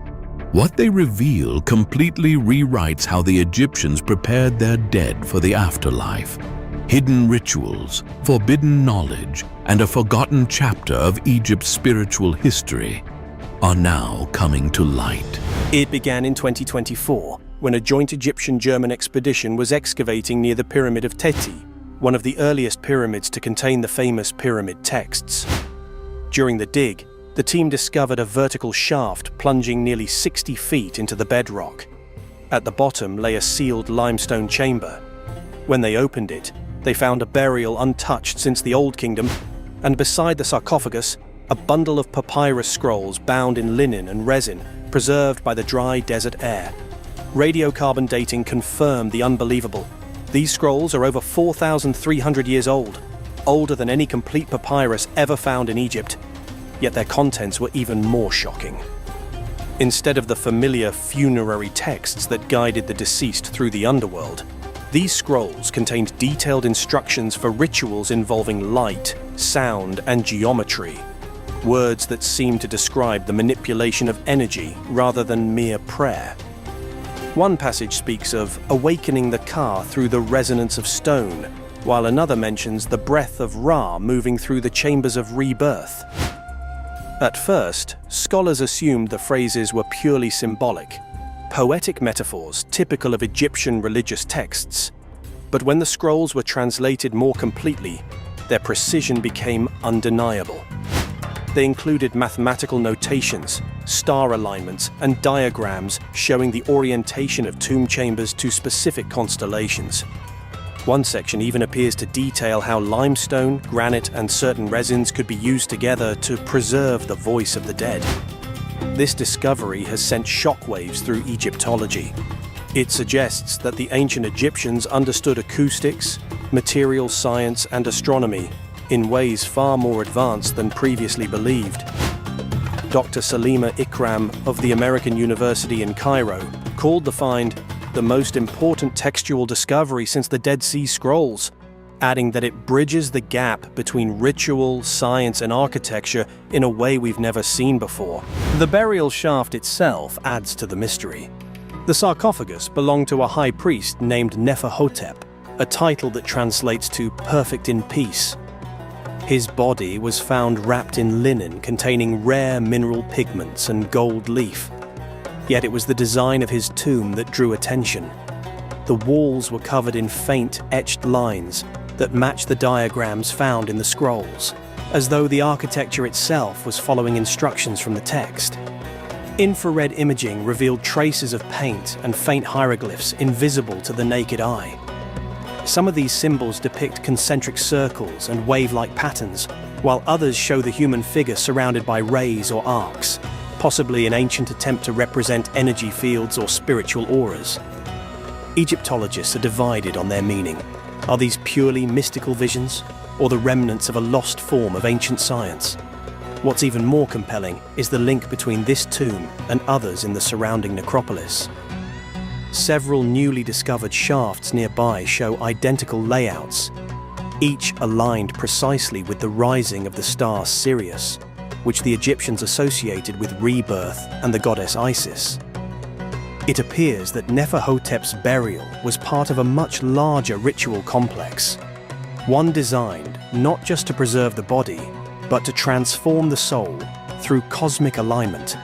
What they reveal completely rewrites how the Egyptians prepared their dead for the afterlife. Hidden rituals, forbidden knowledge, and a forgotten chapter of Egypt's spiritual history are now coming to light. It began in 2024, when a joint Egyptian-German expedition was excavating near the Pyramid of Teti, one of the earliest pyramids to contain the famous pyramid texts. During the dig, the team discovered a vertical shaft plunging nearly 60 feet into the bedrock. At the bottom lay a sealed limestone chamber. When they opened it, they found a burial untouched since the Old Kingdom, and beside the sarcophagus, a bundle of papyrus scrolls bound in linen and resin, preserved by the dry desert air. Radiocarbon dating confirmed the unbelievable. These scrolls are over 4,300 years old, older than any complete papyrus ever found in Egypt. Yet their contents were even more shocking. Instead of the familiar funerary texts that guided the deceased through the underworld, these scrolls contained detailed instructions for rituals involving light, sound, and geometry, words that seemed to describe the manipulation of energy rather than mere prayer. One passage speaks of awakening the Ka through the resonance of stone, while another mentions the breath of Ra moving through the chambers of rebirth. At first, scholars assumed the phrases were purely symbolic, poetic metaphors typical of Egyptian religious texts. But when the scrolls were translated more completely, their precision became undeniable. They included mathematical notations, star alignments, and diagrams showing the orientation of tomb chambers to specific constellations. One section even appears to detail how limestone, granite, and certain resins could be used together to preserve the voice of the dead. This discovery has sent shockwaves through Egyptology. It suggests that the ancient Egyptians understood acoustics, material science, and astronomy in ways far more advanced than previously believed. Dr. Salima Ikram of the American University in Cairo called the find the most important textual discovery since the Dead Sea Scrolls, adding that it bridges the gap between ritual, science, and architecture in a way we've never seen before. The burial shaft itself adds to the mystery. The sarcophagus belonged to a high priest named Neferhotep, a title that translates to perfect in peace. His body was found wrapped in linen containing rare mineral pigments and gold leaf. Yet it was the design of his tomb that drew attention. The walls were covered in faint, etched lines that matched the diagrams found in the scrolls, as though the architecture itself was following instructions from the text. Infrared imaging revealed traces of paint and faint hieroglyphs invisible to the naked eye. Some of these symbols depict concentric circles and wave-like patterns, while others show the human figure surrounded by rays or arcs, possibly an ancient attempt to represent energy fields or spiritual auras. Egyptologists are divided on their meaning. Are these purely mystical visions, or the remnants of a lost form of ancient science? What's even more compelling is the link between this tomb and others in the surrounding necropolis. Several newly discovered shafts nearby show identical layouts, each aligned precisely with the rising of the star Sirius, which the Egyptians associated with rebirth and the goddess Isis. It appears that Neferhotep's burial was part of a much larger ritual complex, one designed not just to preserve the body, but to transform the soul through cosmic alignment.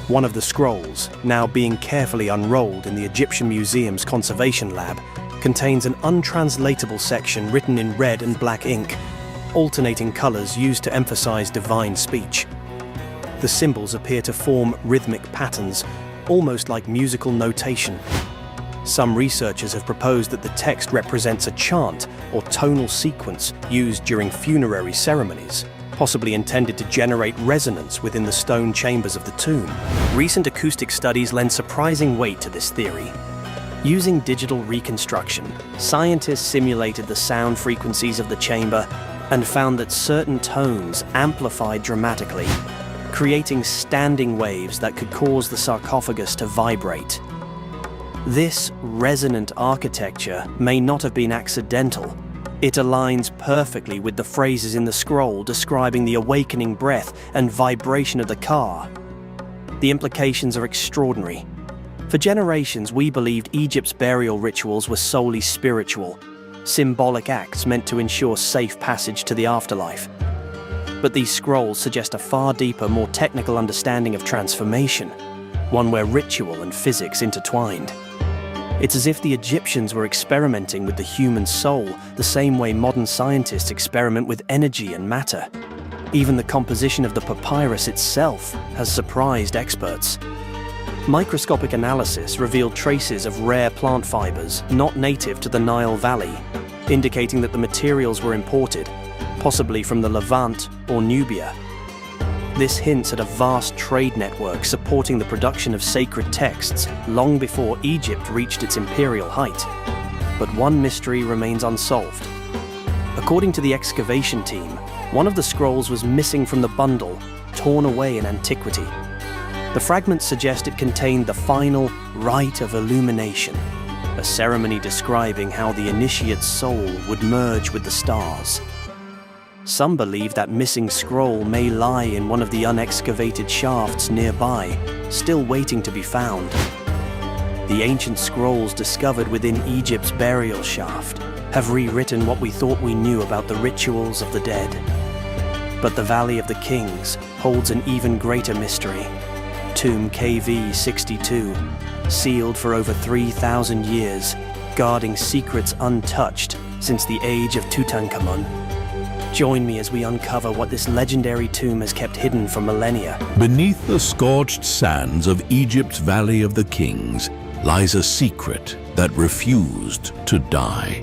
One of the scrolls, now being carefully unrolled in the Egyptian Museum's conservation lab, contains an untranslatable section written in red and black ink. alternating colors used to emphasize divine speech. The symbols appear to form rhythmic patterns, almost like musical notation. Some researchers have proposed that the text represents a chant or tonal sequence used during funerary ceremonies, possibly intended to generate resonance within the stone chambers of the tomb. Recent acoustic studies lend surprising weight to this theory. Using digital reconstruction, scientists simulated the sound frequencies of the chamber and found that certain tones amplified dramatically, creating standing waves that could cause the sarcophagus to vibrate. This resonant architecture may not have been accidental. It aligns perfectly with the phrases in the scroll describing the awakening breath and vibration of the car. The implications are extraordinary. For generations, we believed Egypt's burial rituals were solely spiritual, symbolic acts meant to ensure safe passage to the afterlife. But these scrolls suggest a far deeper, more technical understanding of transformation, one where ritual and physics intertwined. It's as if the Egyptians were experimenting with the human soul the same way modern scientists experiment with energy and matter. Even the composition of the papyrus itself has surprised experts. Microscopic analysis revealed traces of rare plant fibers not native to the Nile Valley, indicating that the materials were imported, possibly from the Levant or Nubia. This hints at a vast trade network supporting the production of sacred texts long before Egypt reached its imperial height. But one mystery remains unsolved. According to the excavation team, one of the scrolls was missing from the bundle, torn away in antiquity. The fragments suggest it contained the final rite of illumination, a ceremony describing how the initiate's soul would merge with the stars. Some believe that missing scroll may lie in one of the unexcavated shafts nearby, still waiting to be found. The ancient scrolls discovered within Egypt's burial shaft have rewritten what we thought we knew about the rituals of the dead. But the Valley of the Kings holds an even greater mystery. Tomb KV62, sealed for over 3,000 years, guarding secrets untouched since the age of Tutankhamun. Join me as we uncover what this legendary tomb has kept hidden for millennia. Beneath the scorched sands of Egypt's Valley of the Kings lies a secret that refused to die.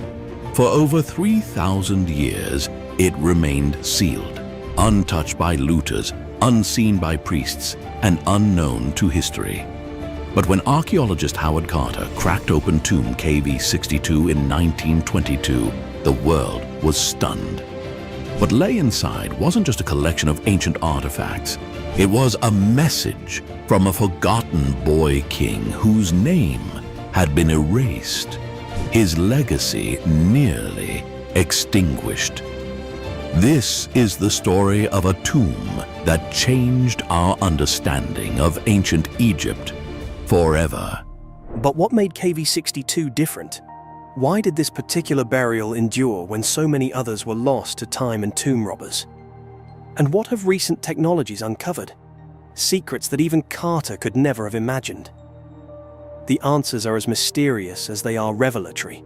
For over 3,000 years, it remained sealed, untouched by looters, unseen by priests, and unknown to history. But when archaeologist Howard Carter cracked open tomb KV62 in 1922, the world was stunned. What lay inside wasn't just a collection of ancient artifacts. It was a message from a forgotten boy king whose name had been erased, his legacy nearly extinguished. This is the story of a tomb that changed our understanding of ancient Egypt forever. But what made KV62 different? Why did this particular burial endure when so many others were lost to time and tomb robbers? And what have recent technologies uncovered? Secrets that even Carter could never have imagined. The answers are as mysterious as they are revelatory.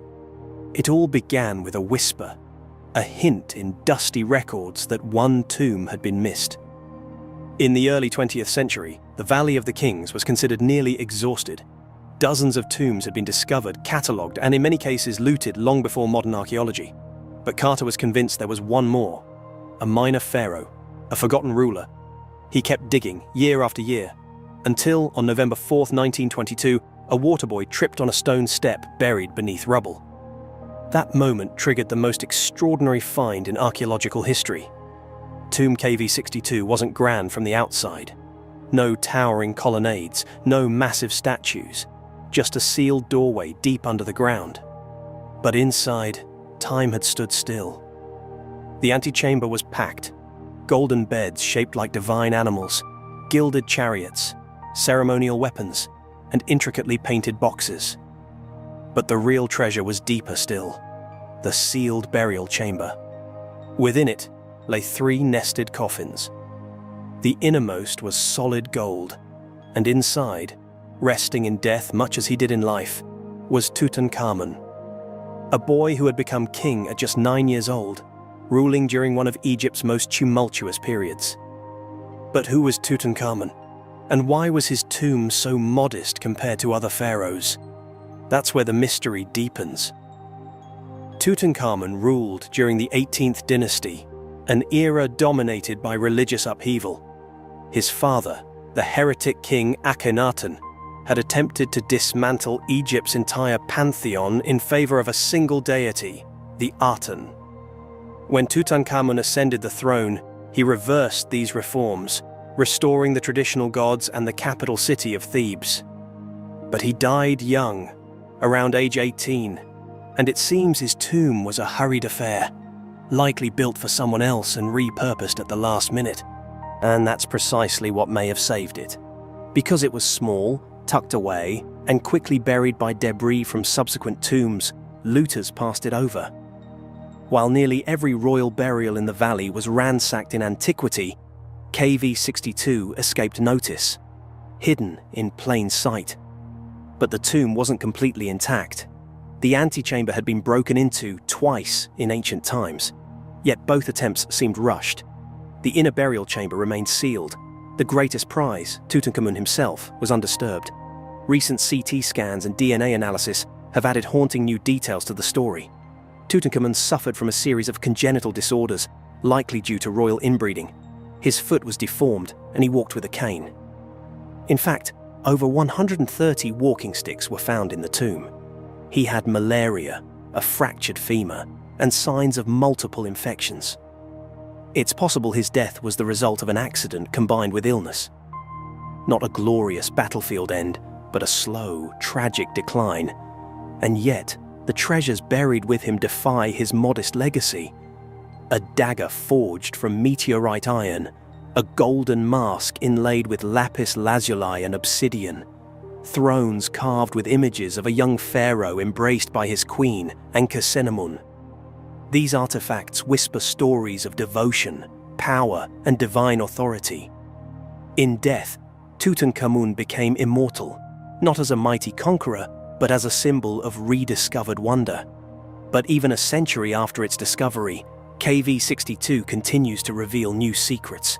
It all began with a whisper, a hint in dusty records that one tomb had been missed. In the early 20th century, the Valley of the Kings was considered nearly exhausted. Dozens of tombs had been discovered, catalogued, and in many cases looted long before modern archaeology. But Carter was convinced there was one more, a minor pharaoh, a forgotten ruler. He kept digging year after year, until on November 4th, 1922, a water boy tripped on a stone step buried beneath rubble. That moment triggered the most extraordinary find in archaeological history. Tomb KV62 wasn't grand from the outside. No towering colonnades, no massive statues. Just a sealed doorway deep under the ground. But inside, time had stood still. The antechamber was packed. Golden beds shaped like divine animals, gilded chariots, ceremonial weapons, and intricately painted boxes. But the real treasure was deeper still, the sealed burial chamber. Within it lay 3 nested coffins. The innermost was solid gold, and inside, resting in death much as he did in life, was Tutankhamun. A boy who had become king at just 9 years old, ruling during one of Egypt's most tumultuous periods. But who was Tutankhamun? And why was his tomb so modest compared to other pharaohs? That's where the mystery deepens. Tutankhamun ruled during the 18th dynasty, an era dominated by religious upheaval. His father, the heretic king Akhenaten, had attempted to dismantle Egypt's entire pantheon in favor of a single deity, the Aten. When Tutankhamun ascended the throne, he reversed these reforms, restoring the traditional gods and the capital city of Thebes. But he died young, around age 18, and it seems his tomb was a hurried affair, likely built for someone else and repurposed at the last minute. And that's precisely what may have saved it. Because it was small, tucked away, and quickly buried by debris from subsequent tombs, looters passed it over. While nearly every royal burial in the valley was ransacked in antiquity, KV62 escaped notice, hidden in plain sight. But the tomb wasn't completely intact. The antechamber had been broken into twice in ancient times, yet both attempts seemed rushed. The inner burial chamber remained sealed. The greatest prize, Tutankhamun himself, was undisturbed. Recent CT scans and DNA analysis have added haunting new details to the story. Tutankhamun suffered from a series of congenital disorders, likely due to royal inbreeding. His foot was deformed and he walked with a cane. In fact, over 130 walking sticks were found in the tomb. He had malaria, a fractured femur, and signs of multiple infections. It's possible his death was the result of an accident combined with illness. Not a glorious battlefield end, but a slow, tragic decline. And yet, the treasures buried with him defy his modest legacy. A dagger forged from meteorite iron, a golden mask inlaid with lapis lazuli and obsidian, thrones carved with images of a young pharaoh embraced by his queen, Ankhesenamun. These artifacts whisper stories of devotion, power, and divine authority. In death, Tutankhamun became immortal, not as a mighty conqueror, but as a symbol of rediscovered wonder. But even a century after its discovery, KV62 continues to reveal new secrets.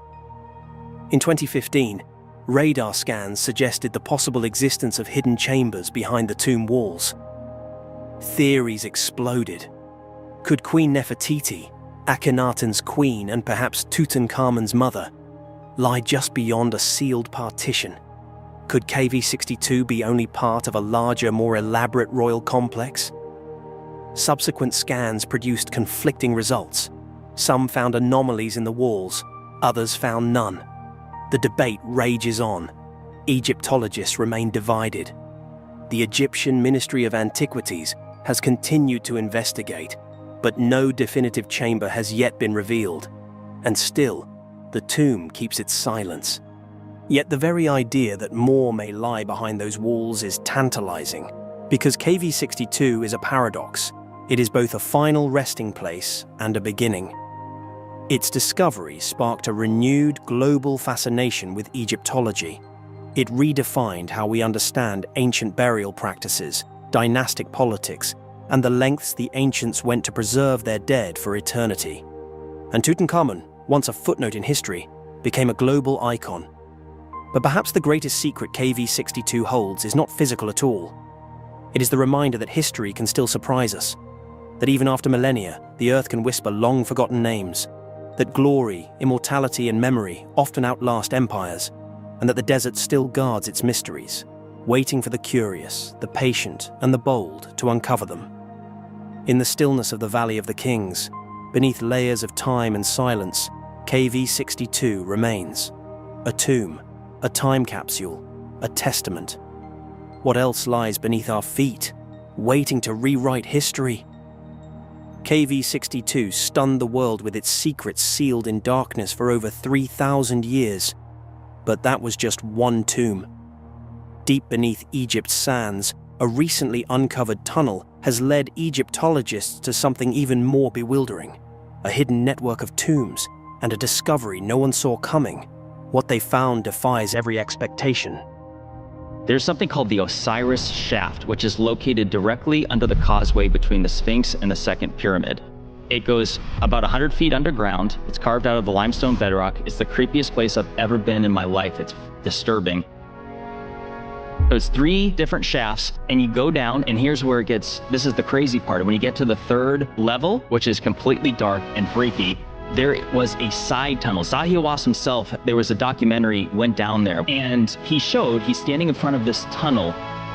In 2015, radar scans suggested the possible existence of hidden chambers behind the tomb walls. Theories exploded. Could Queen Nefertiti, Akhenaten's queen and perhaps Tutankhamun's mother, lie just beyond a sealed partition? Could KV62 be only part of a larger, more elaborate royal complex? Subsequent scans produced conflicting results. Some found anomalies in the walls, others found none. The debate rages on. Egyptologists remain divided. The Egyptian Ministry of Antiquities has continued to investigate, but no definitive chamber has yet been revealed. And still, the tomb keeps its silence. Yet the very idea that more may lie behind those walls is tantalizing, because KV62 is a paradox. It is both a final resting place and a beginning. Its discovery sparked a renewed global fascination with Egyptology. It redefined how we understand ancient burial practices, dynastic politics, and the lengths the ancients went to preserve their dead for eternity. And Tutankhamun, once a footnote in history, became a global icon. But perhaps the greatest secret KV62 holds is not physical at all. It is the reminder that history can still surprise us, that even after millennia, the earth can whisper long-forgotten names, that glory, immortality, and memory often outlast empires, and that the desert still guards its mysteries, waiting for the curious, the patient, and the bold to uncover them. In the stillness of the Valley of the Kings, beneath layers of time and silence, KV62 remains. A tomb, a time capsule, a testament. What else lies beneath our feet, waiting to rewrite history? KV62 stunned the world with its secrets sealed in darkness for over 3,000 years. But that was just one tomb. Deep beneath Egypt's sands, a recently uncovered tunnel has led Egyptologists to something even more bewildering. A hidden network of tombs, and a discovery no one saw coming. What they found defies every expectation. There's something called the Osiris Shaft, which is located directly under the causeway between the Sphinx and the Second Pyramid. It goes about 100 feet underground. It's carved out of the limestone bedrock. It's the creepiest place I've ever been in my life. It's disturbing. There's 3 different shafts, and you go down, and here's where it gets, this is the crazy part. When you get to the 3rd level, which is completely dark and freaky, there was a side tunnel. Zahi Hawass himself, there was a documentary, went down there, and he's standing in front of this tunnel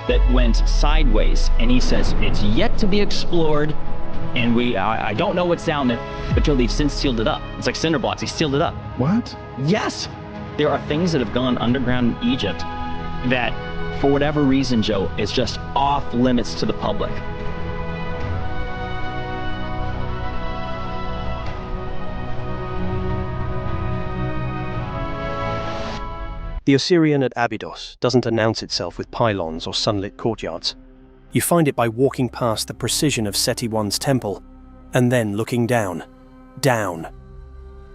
that went sideways, and he says, it's yet to be explored, and I don't know what's down there, but Joe, they've since sealed it up. It's like cinder blocks, he sealed it up. What? Yes! There are things that have gone underground in Egypt that, for whatever reason, Joe, is just off limits to the public. The Osirion at Abydos doesn't announce itself with pylons or sunlit courtyards. You find it by walking past the precision of Seti I's temple, and then looking down.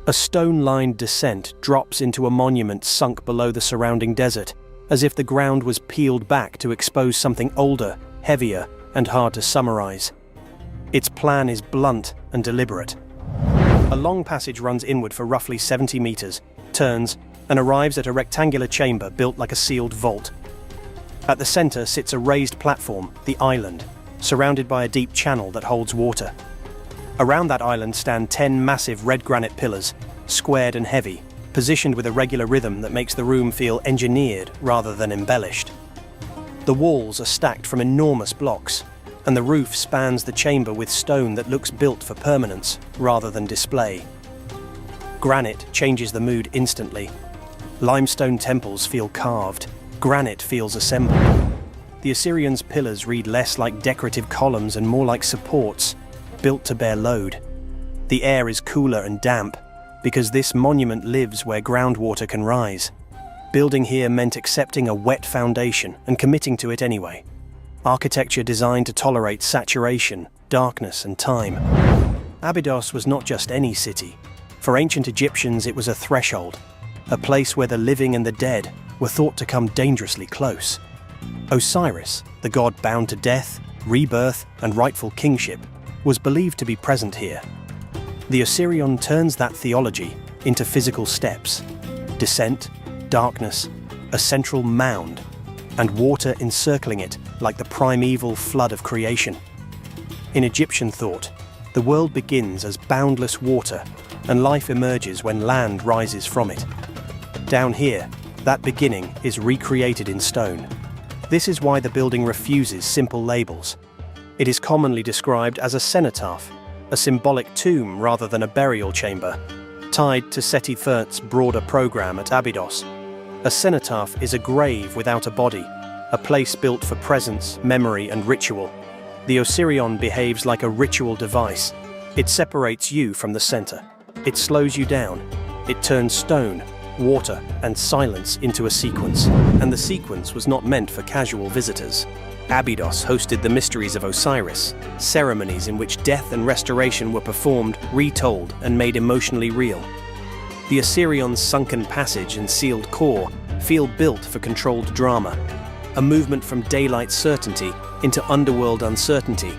A stone-lined descent drops into a monument sunk below the surrounding desert, as if the ground was peeled back to expose something older, heavier, and hard to summarize. Its plan is blunt and deliberate. A long passage runs inward for roughly 70 meters, turns, and arrives at a rectangular chamber built like a sealed vault. At the center sits a raised platform, the island, surrounded by a deep channel that holds water. Around that island stand 10 massive red granite pillars, squared and heavy, positioned with a regular rhythm that makes the room feel engineered rather than embellished. The walls are stacked from enormous blocks, and the roof spans the chamber with stone that looks built for permanence rather than display. Granite changes the mood instantly. Limestone temples feel carved. Granite feels assembled. The Osirion's pillars read less like decorative columns and more like supports, built to bear load. The air is cooler and damp, because this monument lives where groundwater can rise. Building here meant accepting a wet foundation and committing to it anyway. Architecture designed to tolerate saturation, darkness, and time. Abydos was not just any city. For ancient Egyptians, it was a threshold, a place where the living and the dead were thought to come dangerously close. Osiris, the god bound to death, rebirth, and rightful kingship, was believed to be present here. The Osirion turns that theology into physical steps: descent, darkness, a central mound, and water encircling it like the primeval flood of creation. In Egyptian thought, the world begins as boundless water, and life emerges when land rises from it. Down here, that beginning is recreated in stone. This is why the building refuses simple labels. It is commonly described as a cenotaph, a symbolic tomb rather than a burial chamber, tied to Seti I's broader program at Abydos. A cenotaph is a grave without a body, a place built for presence, memory, and ritual. The Osirion behaves like a ritual device. It separates you from the center. It slows you down. It turns stone, water, and silence into a sequence. And the sequence was not meant for casual visitors. Abydos hosted the mysteries of Osiris, ceremonies in which death and restoration were performed, retold, and made emotionally real. The Osirion's sunken passage and sealed core feel built for controlled drama, a movement from daylight certainty into underworld uncertainty,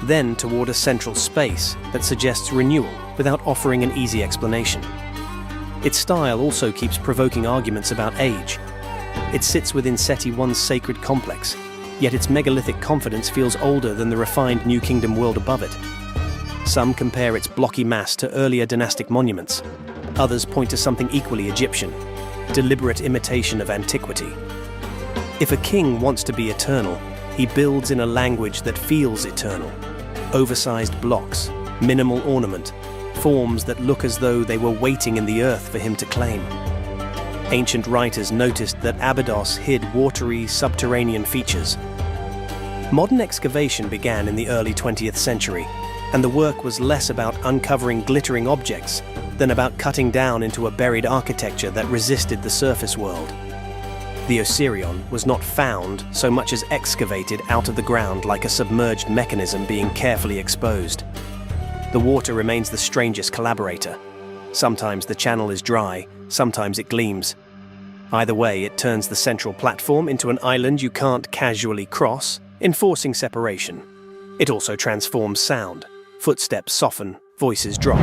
then toward a central space that suggests renewal without offering an easy explanation. Its style also keeps provoking arguments about age. It sits within Seti I's sacred complex, yet its megalithic confidence feels older than the refined New Kingdom world above it. Some compare its blocky mass to earlier dynastic monuments. Others point to something equally Egyptian, deliberate imitation of antiquity. If a king wants to be eternal, he builds in a language that feels eternal. Oversized blocks, minimal ornament, forms that look as though they were waiting in the earth for him to claim. Ancient writers noticed that Abydos hid watery, subterranean features. Modern excavation began in the early 20th century, and the work was less about uncovering glittering objects than about cutting down into a buried architecture that resisted the surface world. The Osirion was not found so much as excavated out of the ground like a submerged mechanism being carefully exposed. The water remains the strangest collaborator. Sometimes the channel is dry, sometimes it gleams. Either way, it turns the central platform into an island you can't casually cross, enforcing separation. It also transforms sound. Footsteps soften, Voices drop.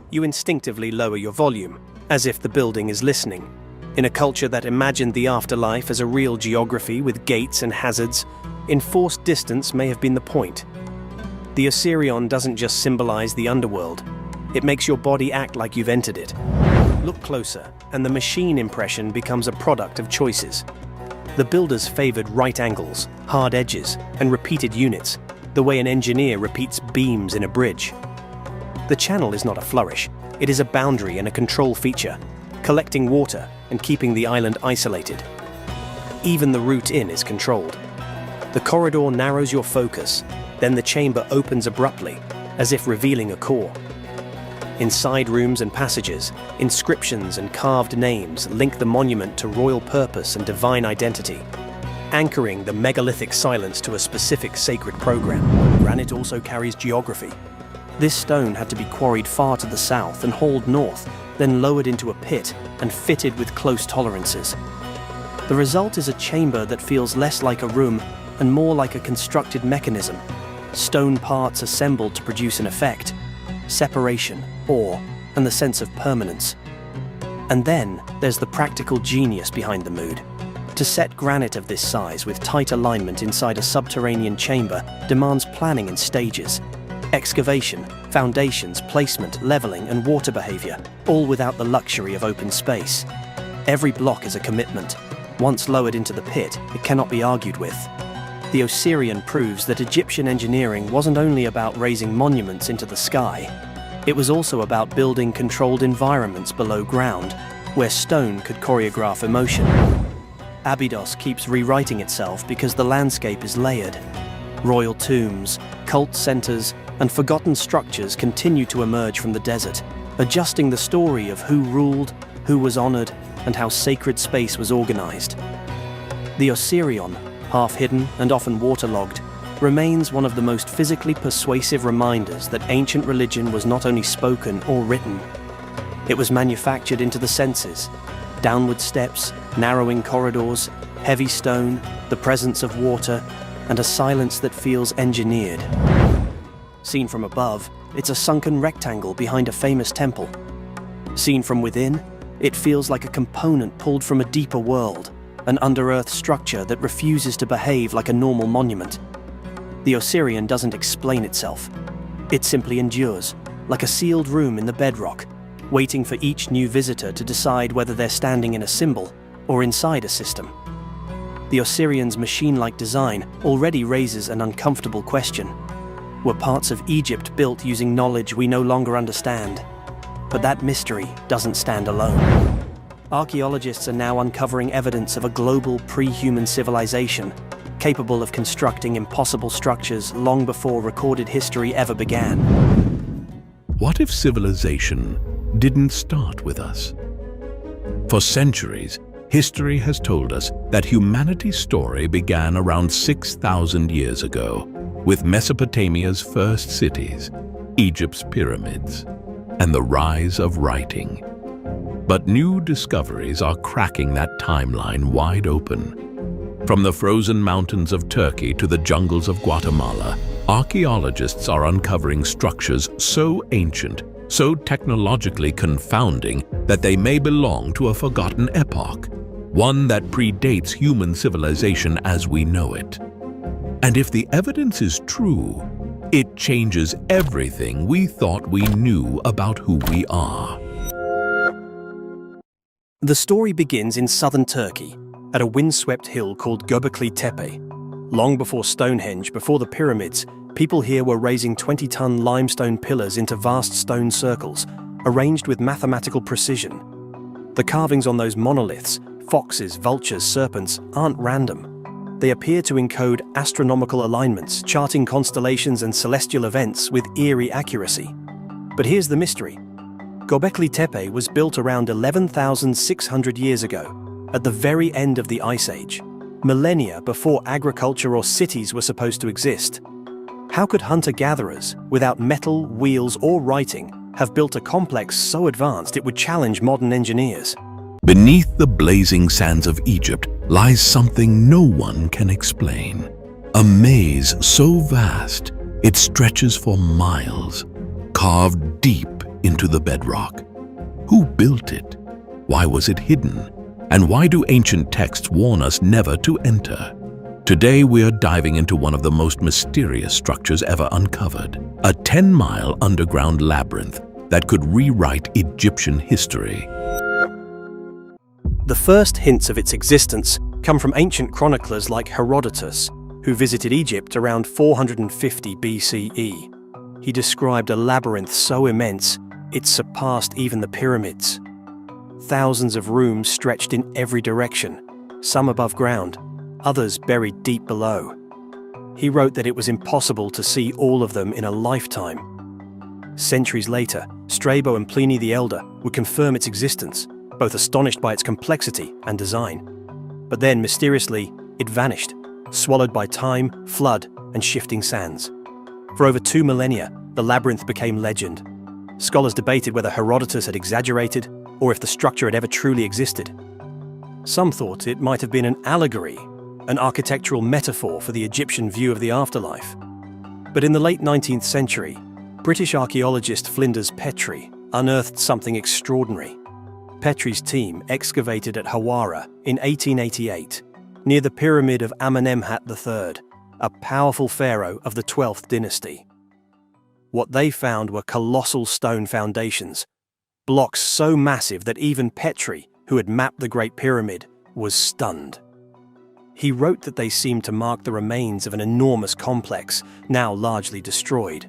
You instinctively lower your volume, as if the building is listening. In a culture that imagined the afterlife as a real geography with gates and hazards, enforced distance may have been the point. The Osirion doesn't just symbolize the underworld. It makes your body act like you've entered it. Look closer, and the machine impression becomes a product of choices. The builders favored right angles, hard edges, and repeated units, the way an engineer repeats beams in a bridge. The channel is not a flourish. It is a boundary and a control feature, collecting water and keeping the island isolated. Even the route in is controlled. The corridor narrows your focus, then the chamber opens abruptly, as if revealing a core. In side rooms and passages, inscriptions and carved names link the monument to royal purpose and divine identity, anchoring the megalithic silence to a specific sacred program. Granite also carries geography. This stone had to be quarried far to the south and hauled north, then lowered into a pit and fitted with close tolerances. The result is a chamber that feels less like a room and more like a constructed mechanism. Stone parts assembled to produce an effect, separation, awe, and the sense of permanence. And then there's the practical genius behind the mood. To set granite of this size with tight alignment inside a subterranean chamber demands planning in stages. Excavation, foundations, placement, leveling, and water behavior, all without the luxury of open space. Every block is a commitment. Once lowered into the pit, it cannot be argued with. The Osirion proves that Egyptian engineering wasn't only about raising monuments into the sky, it was also about building controlled environments below ground, where stone could choreograph emotion. Abydos keeps rewriting itself because the landscape is layered. Royal tombs, cult centers, and forgotten structures continue to emerge from the desert, adjusting the story of who ruled, who was honored, and how sacred space was organized. The Osirion, half hidden and often waterlogged, remains one of the most physically persuasive reminders that ancient religion was not only spoken or written. It was manufactured into the senses. Downward steps, narrowing corridors, heavy stone, the presence of water, and a silence that feels engineered. Seen from above, it's a sunken rectangle behind a famous temple. Seen from within, it feels like a component pulled from a deeper world, an under-earth structure that refuses to behave like a normal monument. The Osirion doesn't explain itself. It simply endures, like a sealed room in the bedrock, waiting for each new visitor to decide whether they're standing in a symbol or inside a system. The Osirion's machine-like design already raises an uncomfortable question. Were parts of Egypt built using knowledge we no longer understand? But that mystery doesn't stand alone. Archaeologists are now uncovering evidence of a global pre-human civilization, capable of constructing impossible structures long before recorded history ever began. What if civilization didn't start with us? For centuries, history has told us that humanity's story began around 6,000 years ago, with Mesopotamia's first cities, Egypt's pyramids, and the rise of writing. But new discoveries are cracking that timeline wide open. From the frozen mountains of Turkey to the jungles of Guatemala, archaeologists are uncovering structures so ancient, so technologically confounding that they may belong to a forgotten epoch, one that predates human civilization as we know it. And if the evidence is true, it changes everything we thought we knew about who we are. The story begins in southern Turkey, at a windswept hill called Göbekli Tepe. Long before Stonehenge, before the pyramids, people here were raising 20-ton limestone pillars into vast stone circles, arranged with mathematical precision. The carvings on those monoliths, foxes, vultures, serpents, aren't random. They appear to encode astronomical alignments, charting constellations and celestial events with eerie accuracy. But here's the mystery. Göbekli Tepe was built around 11,600 years ago, at the very end of the Ice Age, millennia before agriculture or cities were supposed to exist. How could hunter-gatherers, without metal, wheels, or writing, have built a complex so advanced it would challenge modern engineers? Beneath the blazing sands of Egypt lies something no one can explain. A maze so vast, it stretches for miles, carved deep into the bedrock. Who built it? Why was it hidden? And why do ancient texts warn us never to enter? Today we are diving into one of the most mysterious structures ever uncovered, a 10-mile underground labyrinth that could rewrite Egyptian history. The first hints of its existence come from ancient chroniclers like Herodotus, who visited Egypt around 450 BCE. He described a labyrinth so immense it surpassed even the pyramids. Thousands of rooms stretched in every direction, some above ground, others buried deep below. He wrote that it was impossible to see all of them in a lifetime. Centuries later, Strabo and Pliny the Elder would confirm its existence, both astonished by its complexity and design. But then, mysteriously, it vanished, swallowed by time, flood, and shifting sands. For over 2 millennia, the labyrinth became legend. Scholars debated whether Herodotus had exaggerated or if the structure had ever truly existed. Some thought it might have been an allegory, an architectural metaphor for the Egyptian view of the afterlife. But in the late 19th century, British archaeologist Flinders Petrie unearthed something extraordinary. Petrie's team excavated at Hawara in 1888, near the pyramid of Amenemhat III, a powerful pharaoh of the 12th dynasty. What they found were colossal stone foundations, blocks so massive that even Petrie, who had mapped the Great Pyramid, was stunned. He wrote that they seemed to mark the remains of an enormous complex, now largely destroyed.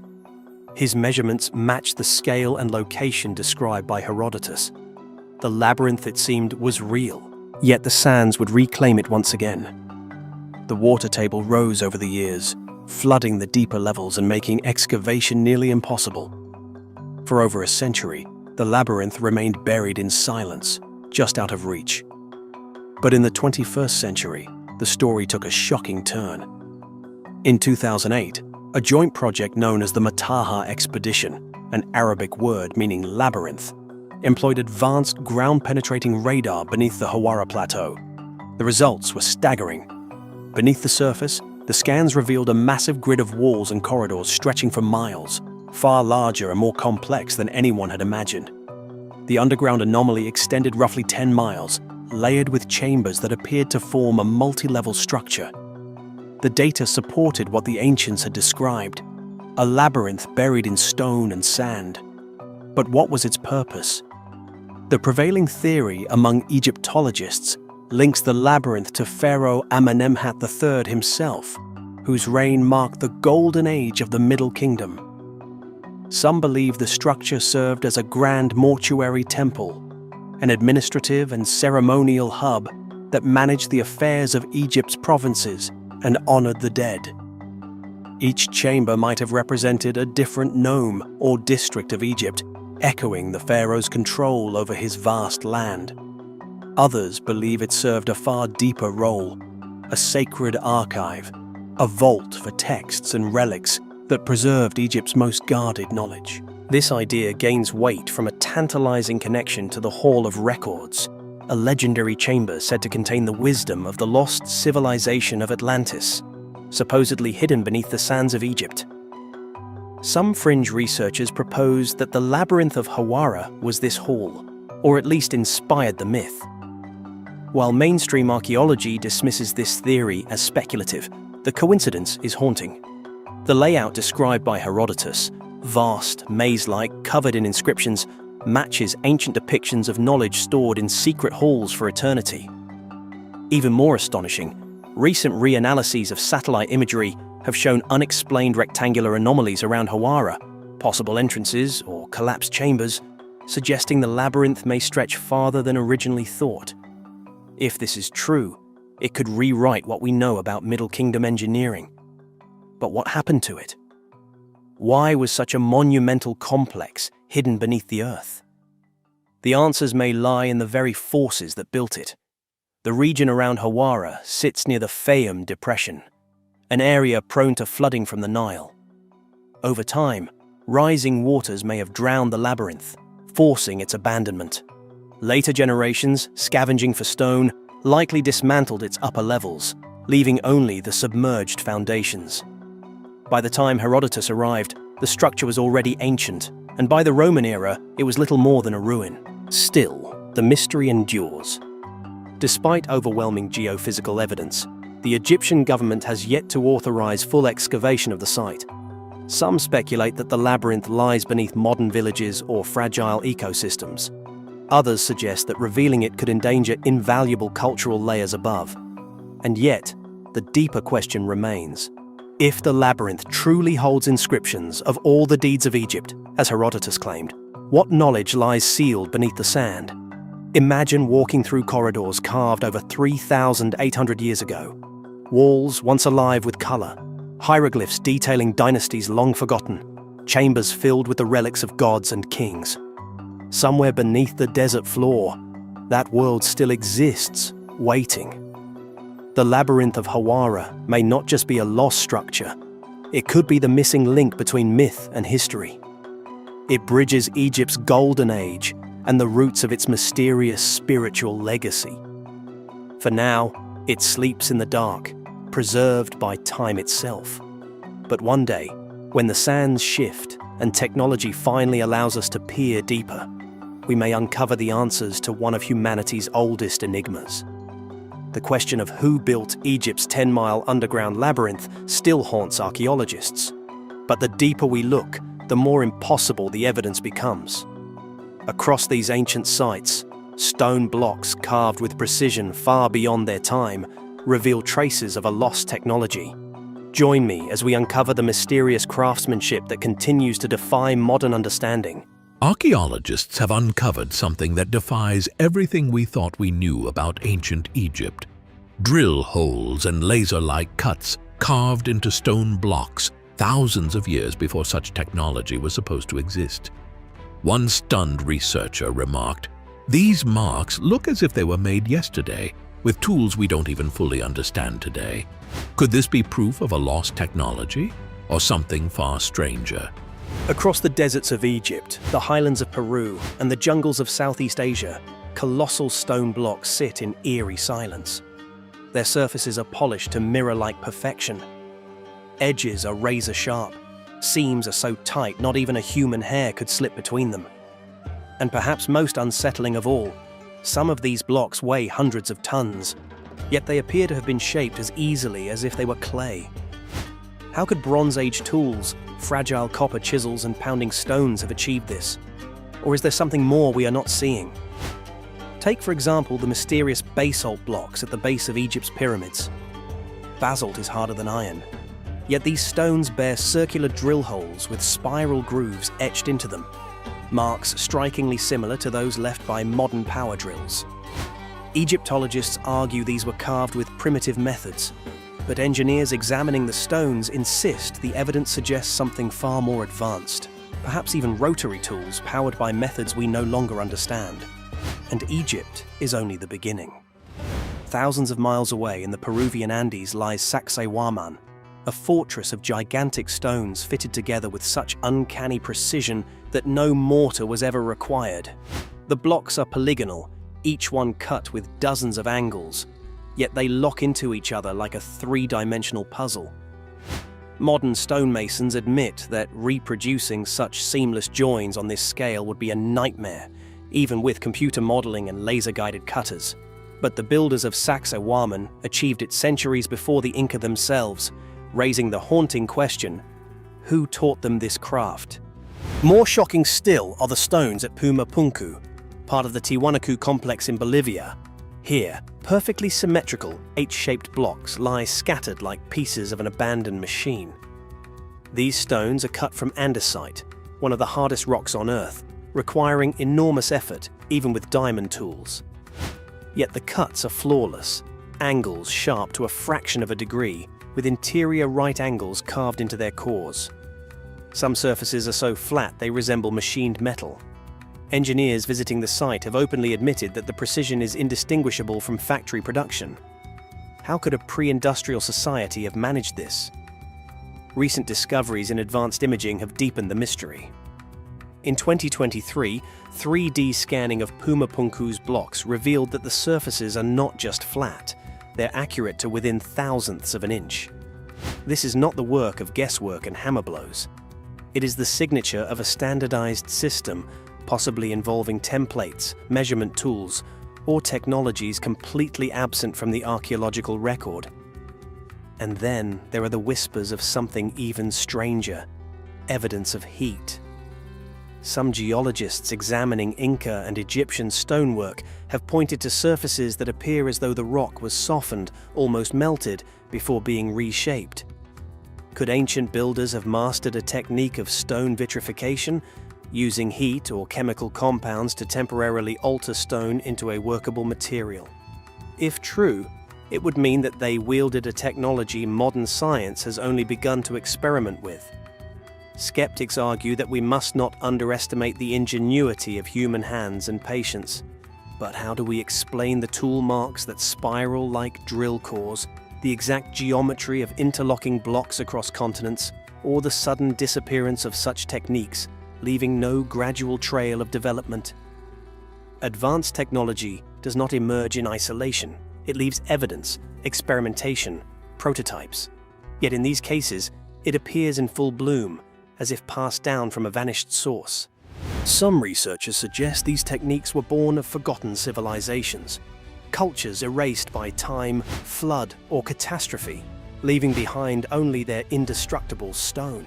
His measurements matched the scale and location described by Herodotus. The labyrinth, it seemed, was real, yet the sands would reclaim it once again. The water table rose over the years, flooding the deeper levels and making excavation nearly impossible. For over a century, the labyrinth remained buried in silence, just out of reach. But in the 21st century, the story took a shocking turn. In 2008, a joint project known as the Mataha Expedition, an Arabic word meaning labyrinth, employed advanced ground-penetrating radar beneath the Hawara Plateau. The results were staggering. Beneath the surface, the scans revealed a massive grid of walls and corridors stretching for miles, far larger and more complex than anyone had imagined. The underground anomaly extended roughly 10 miles, layered with chambers that appeared to form a multi-level structure. The data supported what the ancients had described, a labyrinth buried in stone and sand. But what was its purpose? The prevailing theory among Egyptologists links the labyrinth to Pharaoh Amenemhat III himself, whose reign marked the golden age of the Middle Kingdom. Some believe the structure served as a grand mortuary temple, an administrative and ceremonial hub that managed the affairs of Egypt's provinces and honored the dead. Each chamber might have represented a different nome or district of Egypt, echoing the pharaoh's control over his vast land. Others believe it served a far deeper role, a sacred archive, a vault for texts and relics that preserved Egypt's most guarded knowledge. This idea gains weight from a tantalizing connection to the Hall of Records, a legendary chamber said to contain the wisdom of the lost civilization of Atlantis, supposedly hidden beneath the sands of Egypt. Some fringe researchers propose that the labyrinth of Hawara was this hall, or at least inspired the myth. While mainstream archaeology dismisses this theory as speculative, the coincidence is haunting. The layout described by Herodotus, vast, maze-like, covered in inscriptions, matches ancient depictions of knowledge stored in secret halls for eternity. Even more astonishing, recent reanalyses of satellite imagery have shown unexplained rectangular anomalies around Hawara, possible entrances or collapsed chambers, suggesting the labyrinth may stretch farther than originally thought. If this is true, it could rewrite what we know about Middle Kingdom engineering. But what happened to it? Why was such a monumental complex hidden beneath the earth? The answers may lie in the very forces that built it. The region around Hawara sits near the Fayum Depression, an area prone to flooding from the Nile. Over time, rising waters may have drowned the labyrinth, forcing its abandonment. Later generations, scavenging for stone, likely dismantled its upper levels, leaving only the submerged foundations. By the time Herodotus arrived, the structure was already ancient, and by the Roman era, it was little more than a ruin. Still, the mystery endures. Despite overwhelming geophysical evidence, the Egyptian government has yet to authorize full excavation of the site. Some speculate that the labyrinth lies beneath modern villages or fragile ecosystems. Others suggest that revealing it could endanger invaluable cultural layers above. And yet, the deeper question remains. If the labyrinth truly holds inscriptions of all the deeds of Egypt, as Herodotus claimed, what knowledge lies sealed beneath the sand? Imagine walking through corridors carved over 3,800 years ago. Walls once alive with color, hieroglyphs detailing dynasties long forgotten, chambers filled with the relics of gods and kings. Somewhere beneath the desert floor, that world still exists, waiting. The labyrinth of Hawara may not just be a lost structure, it could be the missing link between myth and history. It bridges Egypt's golden age and the roots of its mysterious spiritual legacy. For now, it sleeps in the dark, preserved by time itself. But one day, when the sands shift and technology finally allows us to peer deeper, we may uncover the answers to one of humanity's oldest enigmas. The question of who built Egypt's 10-mile underground labyrinth still haunts archaeologists. But the deeper we look, the more impossible the evidence becomes. Across these ancient sites, stone blocks carved with precision far beyond their time reveal traces of a lost technology. Join me as we uncover the mysterious craftsmanship that continues to defy modern understanding. Archaeologists have uncovered something that defies everything we thought we knew about ancient Egypt. Drill holes and laser-like cuts carved into stone blocks thousands of years before such technology was supposed to exist. One stunned researcher remarked, "These marks look as if they were made yesterday, with tools we don't even fully understand today. Could this be proof of a lost technology, or something far stranger?" Across the deserts of Egypt, the highlands of Peru, and the jungles of Southeast Asia, colossal stone blocks sit in eerie silence. Their surfaces are polished to mirror-like perfection. Edges are razor-sharp. Seams are so tight not even a human hair could slip between them. And perhaps most unsettling of all, some of these blocks weigh hundreds of tons, yet they appear to have been shaped as easily as if they were clay. How could Bronze Age tools, fragile copper chisels and pounding stones have achieved this? Or is there something more we are not seeing? Take, for example, the mysterious basalt blocks at the base of Egypt's pyramids. Basalt is harder than iron, yet these stones bear circular drill holes with spiral grooves etched into them, marks strikingly similar to those left by modern power drills. Egyptologists argue these were carved with primitive methods, but engineers examining the stones insist the evidence suggests something far more advanced, perhaps even rotary tools powered by methods we no longer understand. And Egypt is only the beginning. Thousands of miles away in the Peruvian Andes lies Sacsayhuaman, a fortress of gigantic stones fitted together with such uncanny precision that no mortar was ever required. The blocks are polygonal, each one cut with dozens of angles, yet they lock into each other like a three-dimensional puzzle. Modern stonemasons admit that reproducing such seamless joins on this scale would be a nightmare, even with computer modeling and laser-guided cutters. But the builders of Sacsayhuaman achieved it centuries before the Inca themselves, raising the haunting question, who taught them this craft? More shocking still are the stones at Pumapunku, part of the Tiwanaku complex in Bolivia. Here, perfectly symmetrical, H-shaped blocks lie scattered like pieces of an abandoned machine. These stones are cut from andesite, one of the hardest rocks on Earth, requiring enormous effort, even with diamond tools. Yet the cuts are flawless, angles sharp to a fraction of a degree, with interior right angles carved into their cores. Some surfaces are so flat they resemble machined metal. Engineers visiting the site have openly admitted that the precision is indistinguishable from factory production. How could a pre-industrial society have managed this? Recent discoveries in advanced imaging have deepened the mystery. In 2023, 3D scanning of Pumapunku's blocks revealed that the surfaces are not just flat, they're accurate to within thousandths of an inch. This is not the work of guesswork and hammer blows. It is the signature of a standardized system, possibly involving templates, measurement tools, or technologies completely absent from the archaeological record. And then there are the whispers of something even stranger, evidence of heat. Some geologists examining Inca and Egyptian stonework have pointed to surfaces that appear as though the rock was softened, almost melted, before being reshaped. Could ancient builders have mastered a technique of stone vitrification, using heat or chemical compounds to temporarily alter stone into a workable material? If true, it would mean that they wielded a technology modern science has only begun to experiment with. Skeptics argue that we must not underestimate the ingenuity of human hands and patience. But how do we explain the tool marks that spiral like drill cores, the exact geometry of interlocking blocks across continents, or the sudden disappearance of such techniques, leaving no gradual trail of development? Advanced technology does not emerge in isolation. It leaves evidence, experimentation, prototypes. Yet in these cases, it appears in full bloom, as if passed down from a vanished source. Some researchers suggest these techniques were born of forgotten civilizations, cultures erased by time, flood, or catastrophe, leaving behind only their indestructible stone.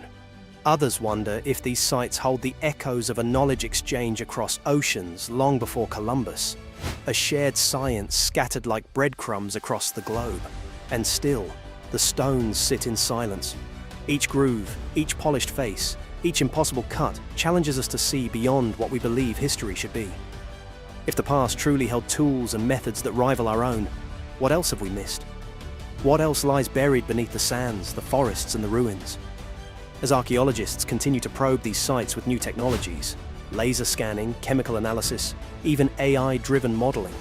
Others wonder if these sites hold the echoes of a knowledge exchange across oceans long before Columbus, a shared science scattered like breadcrumbs across the globe. And still, the stones sit in silence. Each groove, each polished face, each impossible cut challenges us to see beyond what we believe history should be. If the past truly held tools and methods that rival our own, what else have we missed? What else lies buried beneath the sands, the forests, and the ruins? As archaeologists continue to probe these sites with new technologies, laser scanning, chemical analysis, even AI-driven modeling,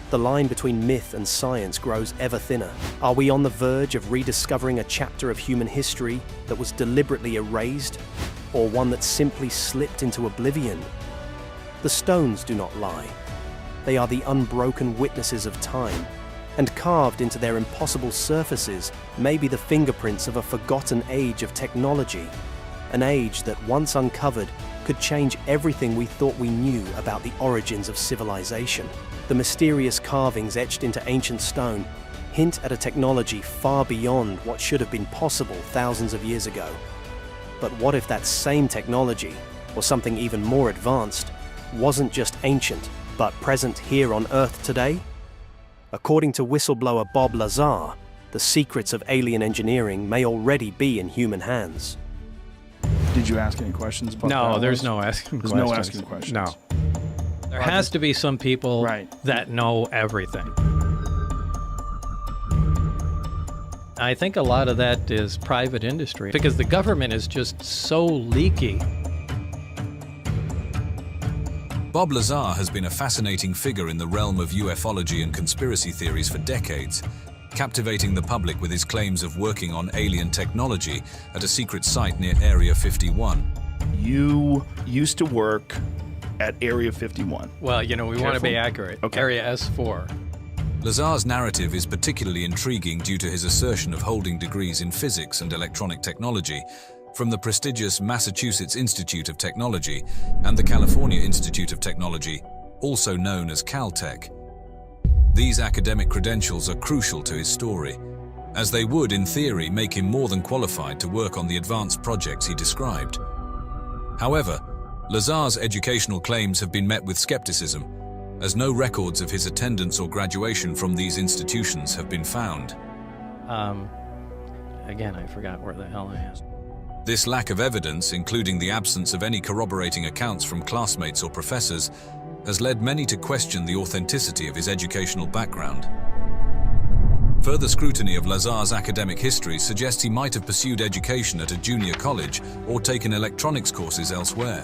the line between myth and science grows ever thinner. Are we on the verge of rediscovering a chapter of human history that was deliberately erased, or one that simply slipped into oblivion? The stones do not lie. They are the unbroken witnesses of time, and carved into their impossible surfaces may be the fingerprints of a forgotten age of technology, an age that, once uncovered, could change everything we thought we knew about the origins of civilization. The mysterious carvings etched into ancient stone hint at a technology far beyond what should have been possible thousands of years ago. But what if that same technology, or something even more advanced, wasn't just ancient, but present here on Earth today? According to whistleblower Bob Lazar, the secrets of alien engineering may already be in human hands. Did you ask any questions about No, that? there's no asking questions. There's no asking questions. No. There has to be some people Right. that know everything. I think a lot of that is private industry because the government is just so leaky. Bob Lazar has been a fascinating figure in the realm of ufology and conspiracy theories for decades, captivating the public with his claims of working on alien technology at a secret site near Area 51. You used to work at Area 51. Well, you know, we want to be Careful. accurate. Okay. Area S4. Lazar's narrative is particularly intriguing due to his assertion of holding degrees in physics and electronic technology from the prestigious Massachusetts Institute of Technology and the California Institute of Technology, also known as Caltech. These academic credentials are crucial to his story, as they would, in theory, make him more than qualified to work on the advanced projects he described. However, Lazar's educational claims have been met with skepticism, as no records of his attendance or graduation from these institutions have been found. Again, I forgot where the hell I am. This lack of evidence, including the absence of any corroborating accounts from classmates or professors, has led many to question the authenticity of his educational background. Further scrutiny of Lazar's academic history suggests he might have pursued education at a junior college or taken electronics courses elsewhere.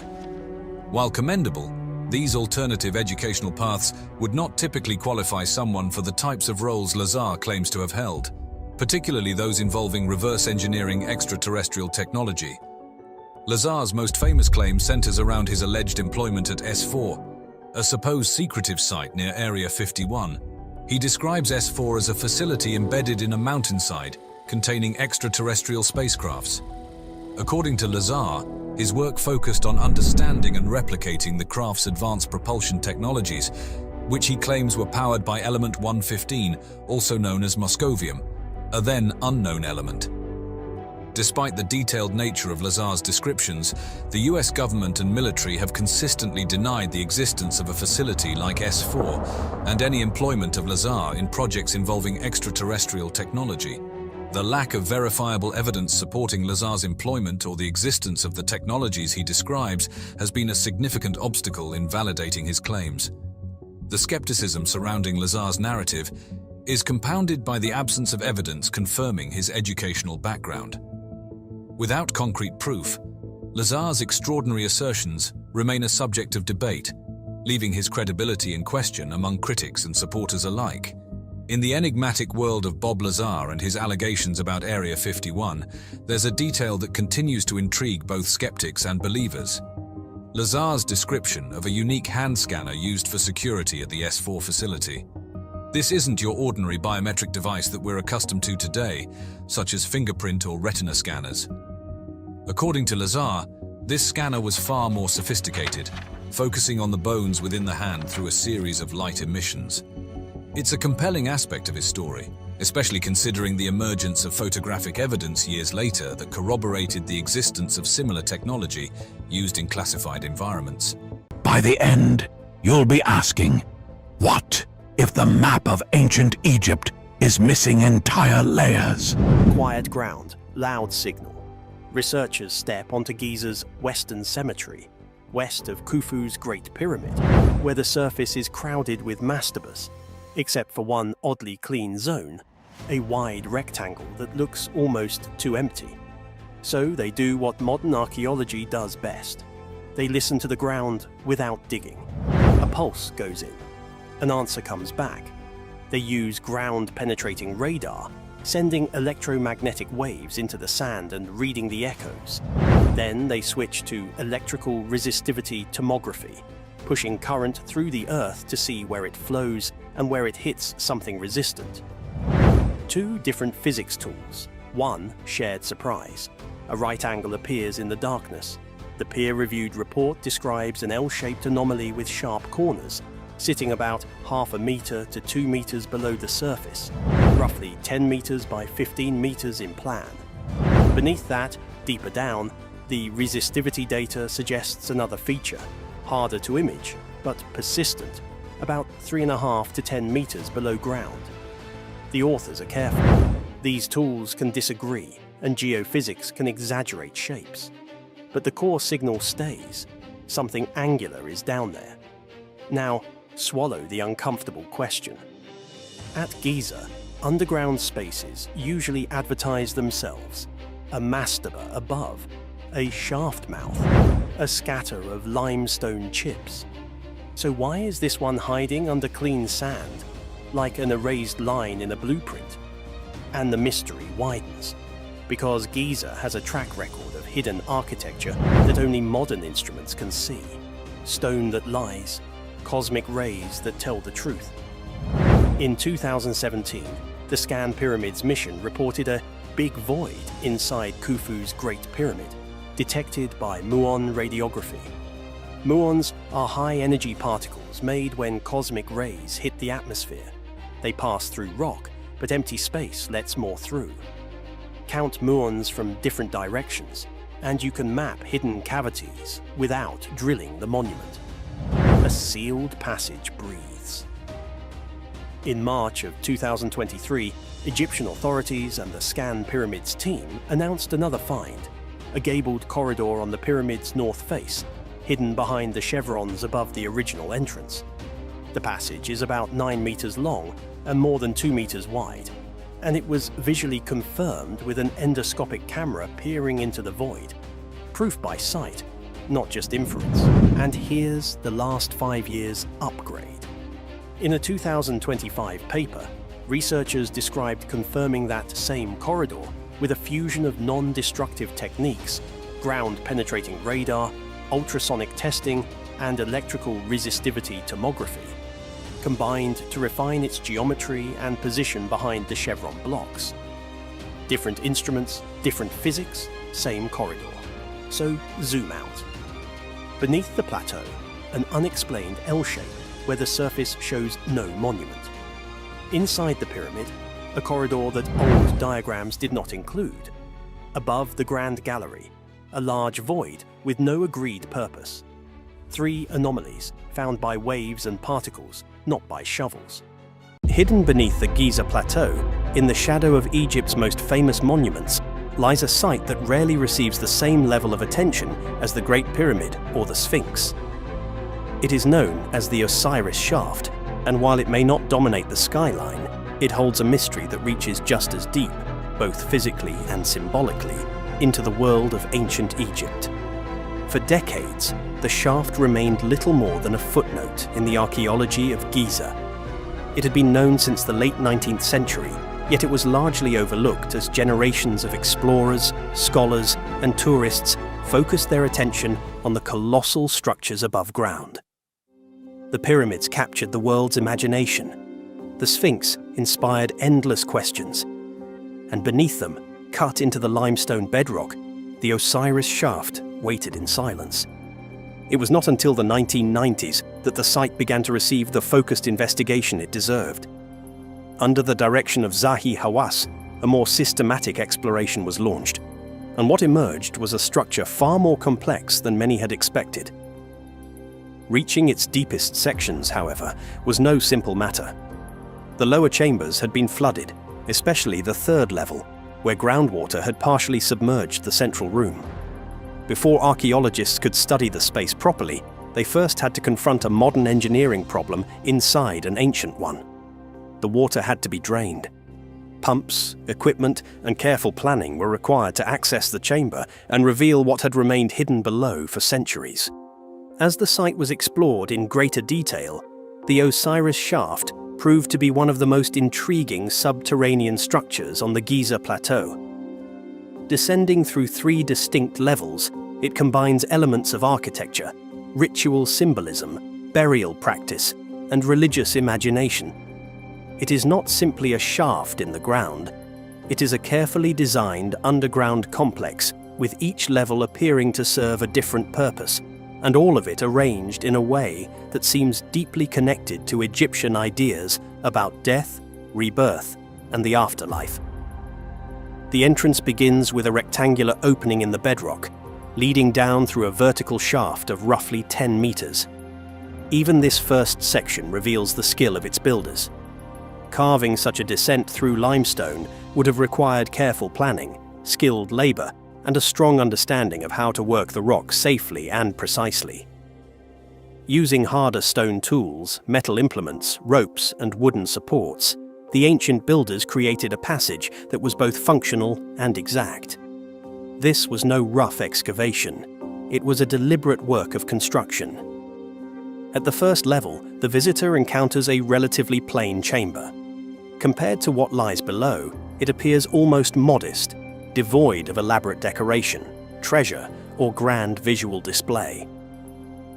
While commendable, these alternative educational paths would not typically qualify someone for the types of roles Lazar claims to have held, particularly those involving reverse engineering extraterrestrial technology. Lazar's most famous claim centers around his alleged employment at S4, a supposed secretive site near Area 51. He describes S4 as a facility embedded in a mountainside containing extraterrestrial spacecrafts. According to Lazar, His work focused on understanding and replicating the craft's advanced propulsion technologies, which he claims were powered by element 115, also known as moscovium, a then unknown element. Despite the detailed nature of Lazar's descriptions, the US government and military have consistently denied the existence of a facility like S4 and any employment of Lazar in projects involving extraterrestrial technology. The lack of verifiable evidence supporting Lazar's employment or the existence of the technologies he describes has been a significant obstacle in validating his claims. The skepticism surrounding Lazar's narrative is compounded by the absence of evidence confirming his educational background. Without concrete proof, Lazar's extraordinary assertions remain a subject of debate, leaving his credibility in question among critics and supporters alike. In the enigmatic world of Bob Lazar and his allegations about Area 51, there's a detail that continues to intrigue both skeptics and believers. Lazar's description of a unique hand scanner used for security at the S4 facility. This isn't your ordinary biometric device that we're accustomed to today, such as fingerprint or retina scanners. According to Lazar, this scanner was far more sophisticated, focusing on the bones within the hand through a series of light emissions. It's a compelling aspect of his story, especially considering the emergence of photographic evidence years later that corroborated the existence of similar technology used in classified environments. By the end, you'll be asking, what if the map of ancient Egypt is missing entire layers? Quiet ground, loud signal. Researchers step onto Giza's Western Cemetery, west of Khufu's Great Pyramid, where the surface is crowded with mastabas, except for one oddly clean zone, a wide rectangle that looks almost too empty. So they do what modern archaeology does best. They listen to the ground without digging. A pulse goes in. An answer comes back. They use ground-penetrating radar, sending electromagnetic waves into the sand and reading the echoes. Then they switch to electrical resistivity tomography, pushing current through the earth to see where it flows and where it hits something resistant. Two different physics tools. One, shared surprise. A right angle appears in the darkness. The peer-reviewed report describes an L-shaped anomaly with sharp corners, sitting about 0.5 meter to 2 meters below the surface, roughly 10 meters by 15 meters in plan. Beneath that, deeper down, the resistivity data suggests another feature, harder to image, but persistent, about 3.5 to 10 meters below ground. The authors are careful. These tools can disagree, and geophysics can exaggerate shapes. But the core signal stays. Something angular is down there. Now, swallow the uncomfortable question. At Giza, underground spaces usually advertise themselves. A mastaba above, a shaft mouth, a scatter of limestone chips. So why is this one hiding under clean sand, like an erased line in a blueprint? And the mystery widens, because Giza has a track record of hidden architecture that only modern instruments can see. Stone that lies, cosmic rays that tell the truth. In 2017, the Scan Pyramids mission reported a big void inside Khufu's Great Pyramid, detected by muon radiography. Muons are high-energy particles made when cosmic rays hit the atmosphere. They pass through rock, but empty space lets more through. Count muons from different directions, and you can map hidden cavities without drilling the monument. A sealed passage breathes. In March of 2023, Egyptian authorities and the Scan Pyramids team announced another find, a gabled corridor on the pyramid's north face, hidden behind the chevrons above the original entrance. The passage is about 9 meters long and more than 2 meters wide, and it was visually confirmed with an endoscopic camera peering into the void. Proof by sight, not just inference. And here's the last 5 years upgrade. In a 2025 paper, researchers described confirming that same corridor with a fusion of non-destructive techniques, ground-penetrating radar, ultrasonic testing, and electrical resistivity tomography, combined to refine its geometry and position behind the chevron blocks. Different instruments, different physics, same corridor. So zoom out. Beneath the plateau, an unexplained L shape where the surface shows no monument. Inside the pyramid, a corridor that old diagrams did not include. Above the Grand Gallery, a large void with no agreed purpose. 3 anomalies found by waves and particles, not by shovels. Hidden beneath the Giza Plateau, in the shadow of Egypt's most famous monuments, lies a site that rarely receives the same level of attention as the Great Pyramid or the Sphinx. It is known as the Osiris Shaft, and while it may not dominate the skyline, it holds a mystery that reaches just as deep, both physically and symbolically, into the world of ancient Egypt. For decades, the shaft remained little more than a footnote in the archaeology of Giza. It had been known since the late 19th century, yet it was largely overlooked as generations of explorers, scholars, and tourists focused their attention on the colossal structures above ground. The pyramids captured the world's imagination. The Sphinx inspired endless questions. And beneath them, cut into the limestone bedrock, the Osiris Shaft waited in silence. It was not until the 1990s that the site began to receive the focused investigation it deserved. Under the direction of Zahi Hawass, a more systematic exploration was launched, and what emerged was a structure far more complex than many had expected. Reaching its deepest sections, however, was no simple matter. The lower chambers had been flooded, especially the 3rd level, where groundwater had partially submerged the central room. Before archaeologists could study the space properly, they first had to confront a modern engineering problem inside an ancient one. The water had to be drained. Pumps, equipment, and careful planning were required to access the chamber and reveal what had remained hidden below for centuries. As the site was explored in greater detail, the Osiris Shaft proved to be one of the most intriguing subterranean structures on the Giza Plateau. Descending through 3 distinct levels, it combines elements of architecture, ritual symbolism, burial practice, and religious imagination. It is not simply a shaft in the ground. It is a carefully designed underground complex with each level appearing to serve a different purpose, and all of it arranged in a way that seems deeply connected to Egyptian ideas about death, rebirth, and the afterlife. The entrance begins with a rectangular opening in the bedrock, leading down through a vertical shaft of roughly 10 meters. Even this first section reveals the skill of its builders. Carving such a descent through limestone would have required careful planning, skilled labor, and a strong understanding of how to work the rock safely and precisely. Using harder stone tools, metal implements, ropes, and wooden supports, the ancient builders created a passage that was both functional and exact. This was no rough excavation. It was a deliberate work of construction. At the first level, the visitor encounters a relatively plain chamber. Compared to what lies below, it appears almost modest, devoid of elaborate decoration, treasure, or grand visual display.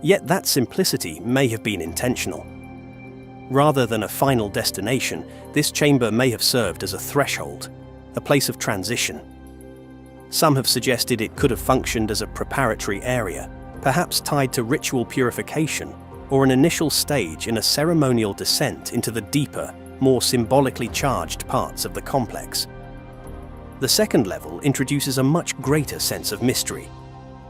Yet that simplicity may have been intentional. Rather than a final destination, this chamber may have served as a threshold, a place of transition. Some have suggested it could have functioned as a preparatory area, perhaps tied to ritual purification or an initial stage in a ceremonial descent into the deeper, more symbolically charged parts of the complex. The second level introduces a much greater sense of mystery.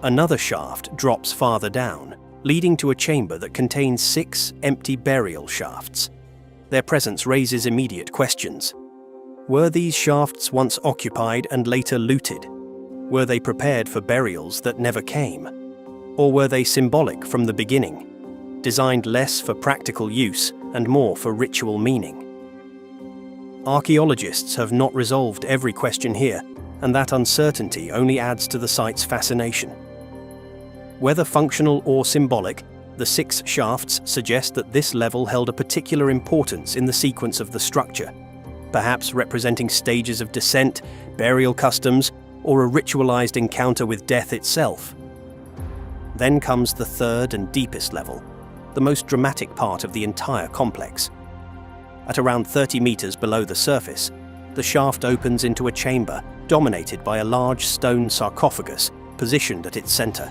Another shaft drops farther down, leading to a chamber that contains 6 empty burial shafts. Their presence raises immediate questions. Were these shafts once occupied and later looted? Were they prepared for burials that never came? Or were they symbolic from the beginning, designed less for practical use and more for ritual meaning? Archaeologists have not resolved every question here, and that uncertainty only adds to the site's fascination. Whether functional or symbolic, the 6 shafts suggest that this level held a particular importance in the sequence of the structure, perhaps representing stages of descent, burial customs, or a ritualized encounter with death itself. Then comes the third and deepest level, the most dramatic part of the entire complex. At around 30 meters below the surface, the shaft opens into a chamber dominated by a large stone sarcophagus positioned at its center.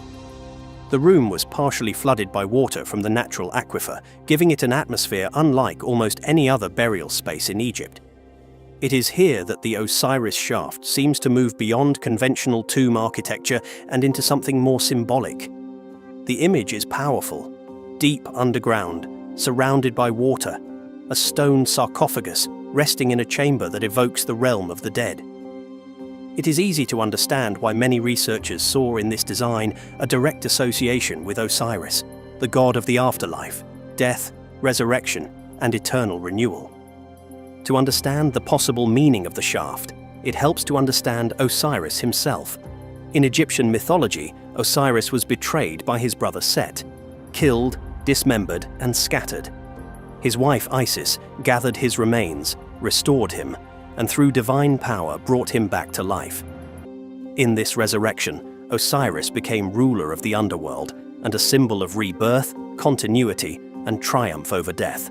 The room was partially flooded by water from the natural aquifer, giving it an atmosphere unlike almost any other burial space in Egypt. It is here that the Osiris shaft seems to move beyond conventional tomb architecture and into something more symbolic. The image is powerful, deep underground, surrounded by water, a stone sarcophagus resting in a chamber that evokes the realm of the dead. It is easy to understand why many researchers saw in this design a direct association with Osiris, the god of the afterlife, death, resurrection, and eternal renewal. To understand the possible meaning of the shaft, it helps to understand Osiris himself. In Egyptian mythology, Osiris was betrayed by his brother Set, killed, dismembered, and scattered. His wife Isis gathered his remains, restored him, and through divine power brought him back to life. In this resurrection, Osiris became ruler of the underworld and a symbol of rebirth, continuity, and triumph over death.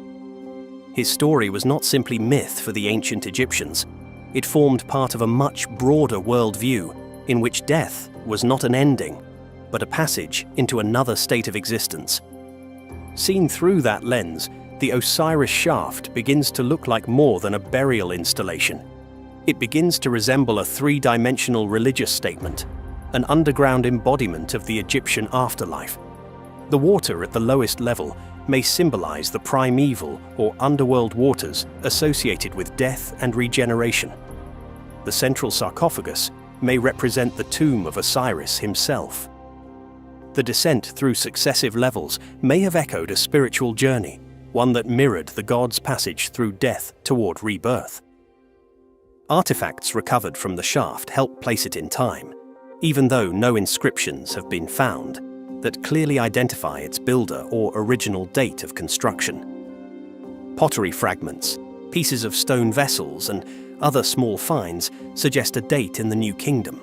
His story was not simply myth for the ancient Egyptians. It formed part of a much broader worldview in which death was not an ending, but a passage into another state of existence. Seen through that lens, the Osiris shaft begins to look like more than a burial installation. It begins to resemble a three-dimensional religious statement, an underground embodiment of the Egyptian afterlife. The water at the lowest level may symbolize the primeval or underworld waters associated with death and regeneration. The central sarcophagus may represent the tomb of Osiris himself. The descent through successive levels may have echoed a spiritual journey, one that mirrored the god's passage through death toward rebirth. Artifacts recovered from the shaft help place it in time, even though no inscriptions have been found that clearly identify its builder or original date of construction. Pottery fragments, pieces of stone vessels, and other small finds suggest a date in the New Kingdom,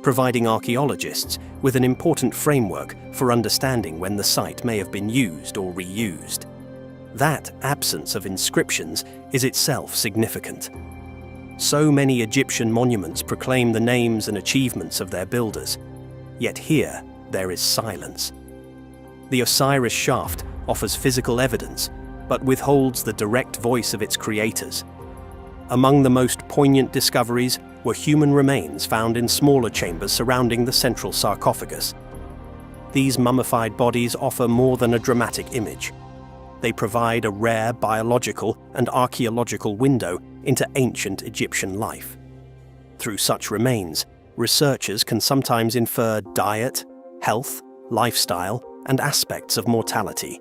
providing archaeologists with an important framework for understanding when the site may have been used or reused. That absence of inscriptions is itself significant. So many Egyptian monuments proclaim the names and achievements of their builders, yet here there is silence. The Osiris shaft offers physical evidence, but withholds the direct voice of its creators. Among the most poignant discoveries were human remains found in smaller chambers surrounding the central sarcophagus. These mummified bodies offer more than a dramatic image. They provide a rare biological and archaeological window into ancient Egyptian life. Through such remains, researchers can sometimes infer diet, health, lifestyle, and aspects of mortality.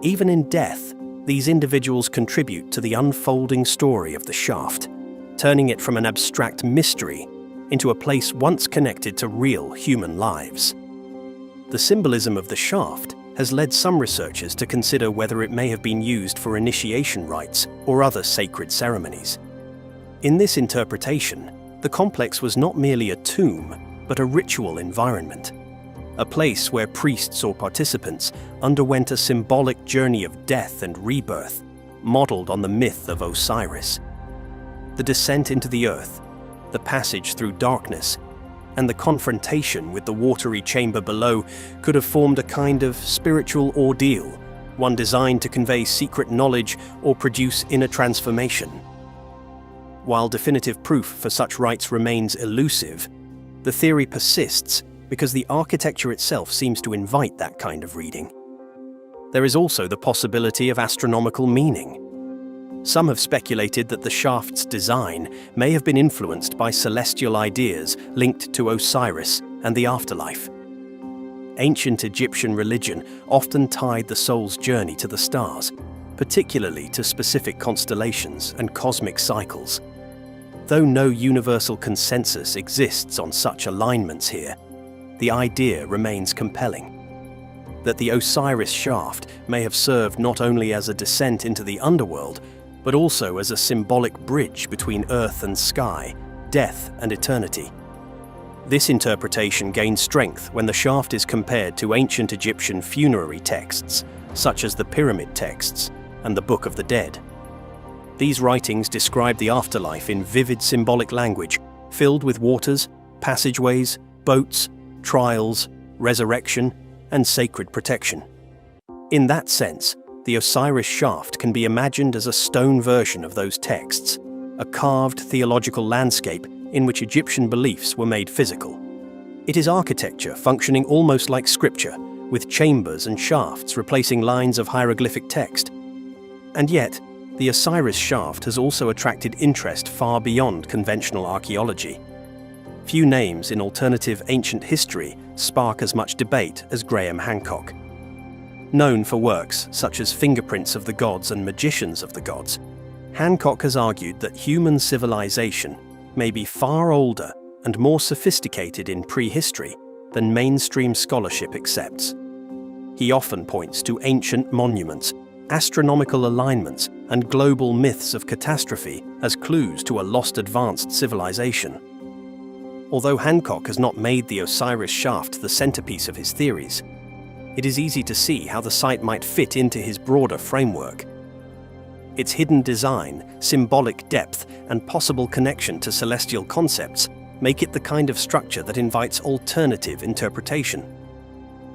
Even in death, these individuals contribute to the unfolding story of the shaft, turning it from an abstract mystery into a place once connected to real human lives. The symbolism of the shaft has led some researchers to consider whether it may have been used for initiation rites or other sacred ceremonies. In this interpretation, the complex was not merely a tomb, but a ritual environment, a place where priests or participants underwent a symbolic journey of death and rebirth, modeled on the myth of Osiris. The descent into the earth, the passage through darkness, and the confrontation with the watery chamber below could have formed a kind of spiritual ordeal, one designed to convey secret knowledge or produce inner transformation. While definitive proof for such rites remains elusive, the theory persists because the architecture itself seems to invite that kind of reading. There is also the possibility of astronomical meaning. Some have speculated that the shaft's design may have been influenced by celestial ideas linked to Osiris and the afterlife. Ancient Egyptian religion often tied the soul's journey to the stars, particularly to specific constellations and cosmic cycles. Though no universal consensus exists on such alignments here, the idea remains compelling. That the Osiris shaft may have served not only as a descent into the underworld, but also as a symbolic bridge between earth and sky, death and eternity. This interpretation gains strength when the shaft is compared to ancient Egyptian funerary texts, such as the pyramid texts and the Book of the Dead. These writings describe the afterlife in vivid symbolic language, filled with waters, passageways, boats, trials, resurrection, and sacred protection. In that sense, the Osiris shaft can be imagined as a stone version of those texts, a carved theological landscape in which Egyptian beliefs were made physical. It is architecture functioning almost like scripture, with chambers and shafts replacing lines of hieroglyphic text. And yet, the Osiris shaft has also attracted interest far beyond conventional archaeology. Few names in alternative ancient history spark as much debate as Graham Hancock. Known for works such as Fingerprints of the Gods and Magicians of the Gods, Hancock has argued that human civilization may be far older and more sophisticated in prehistory than mainstream scholarship accepts. He often points to ancient monuments, astronomical alignments, and global myths of catastrophe as clues to a lost advanced civilization. Although Hancock has not made the Osiris shaft the centerpiece of his theories, it is easy to see how the site might fit into his broader framework. Its hidden design, symbolic depth, and possible connection to celestial concepts make it the kind of structure that invites alternative interpretation.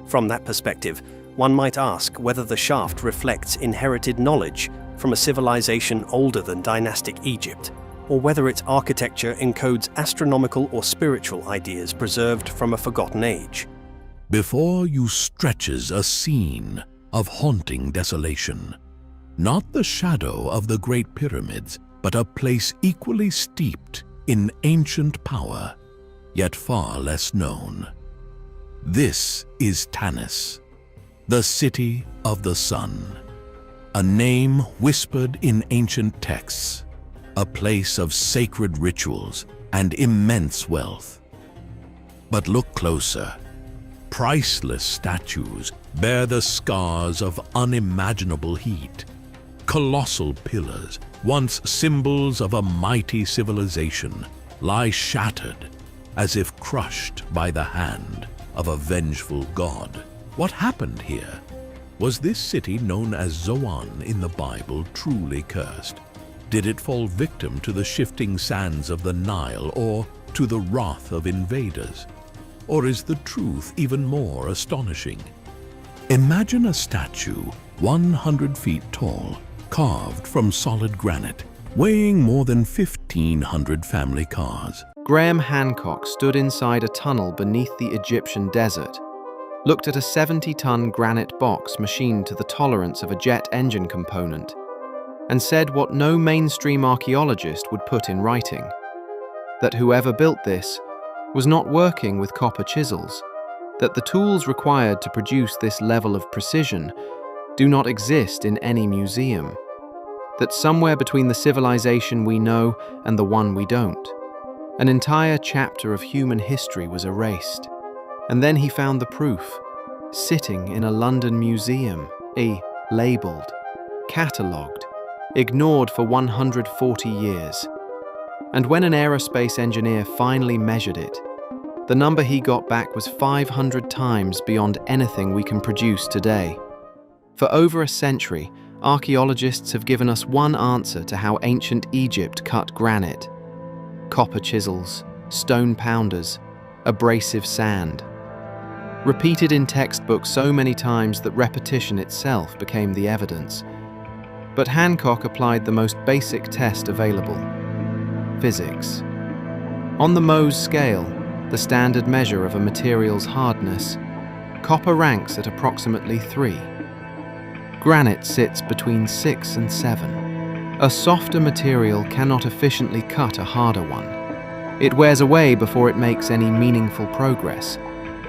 From that perspective, one might ask whether the shaft reflects inherited knowledge from a civilization older than dynastic Egypt, or whether its architecture encodes astronomical or spiritual ideas preserved from a forgotten age. Before you stretches a scene of haunting desolation, not the shadow of the Great Pyramids, but a place equally steeped in ancient power, yet far less known. This is Tanis, the city of the sun, a name whispered in ancient texts, a place of sacred rituals and immense wealth. But look closer. Priceless statues bear the scars of unimaginable heat. Colossal pillars, once symbols of a mighty civilization, lie shattered as if crushed by the hand of a vengeful god. What happened here? Was this city known as Zoan in the Bible truly cursed? Did it fall victim to the shifting sands of the Nile or to the wrath of invaders? Or is the truth even more astonishing? Imagine a statue 100 feet tall, carved from solid granite, weighing more than 1,500 family cars. Graham Hancock stood inside a tunnel beneath the Egyptian desert, looked at a 70-ton granite box machined to the tolerance of a jet engine component, and said what no mainstream archaeologist would put in writing, that whoever built this was not working with copper chisels, that the tools required to produce this level of precision do not exist in any museum, that somewhere between the civilization we know and the one we don't, an entire chapter of human history was erased. And then he found the proof, sitting in a London museum, labelled, catalogued, ignored for 140 years. And when an aerospace engineer finally measured it, the number he got back was 500 times beyond anything we can produce today. For over a century, archaeologists have given us one answer to how ancient Egypt cut granite: copper chisels, stone pounders, abrasive sand. Repeated in textbooks so many times that repetition itself became the evidence. But Hancock applied the most basic test available: physics. On the Mohs scale, the standard measure of a material's hardness, copper ranks at approximately 3. Granite sits between 6 and 7. A softer material cannot efficiently cut a harder one. It wears away before it makes any meaningful progress.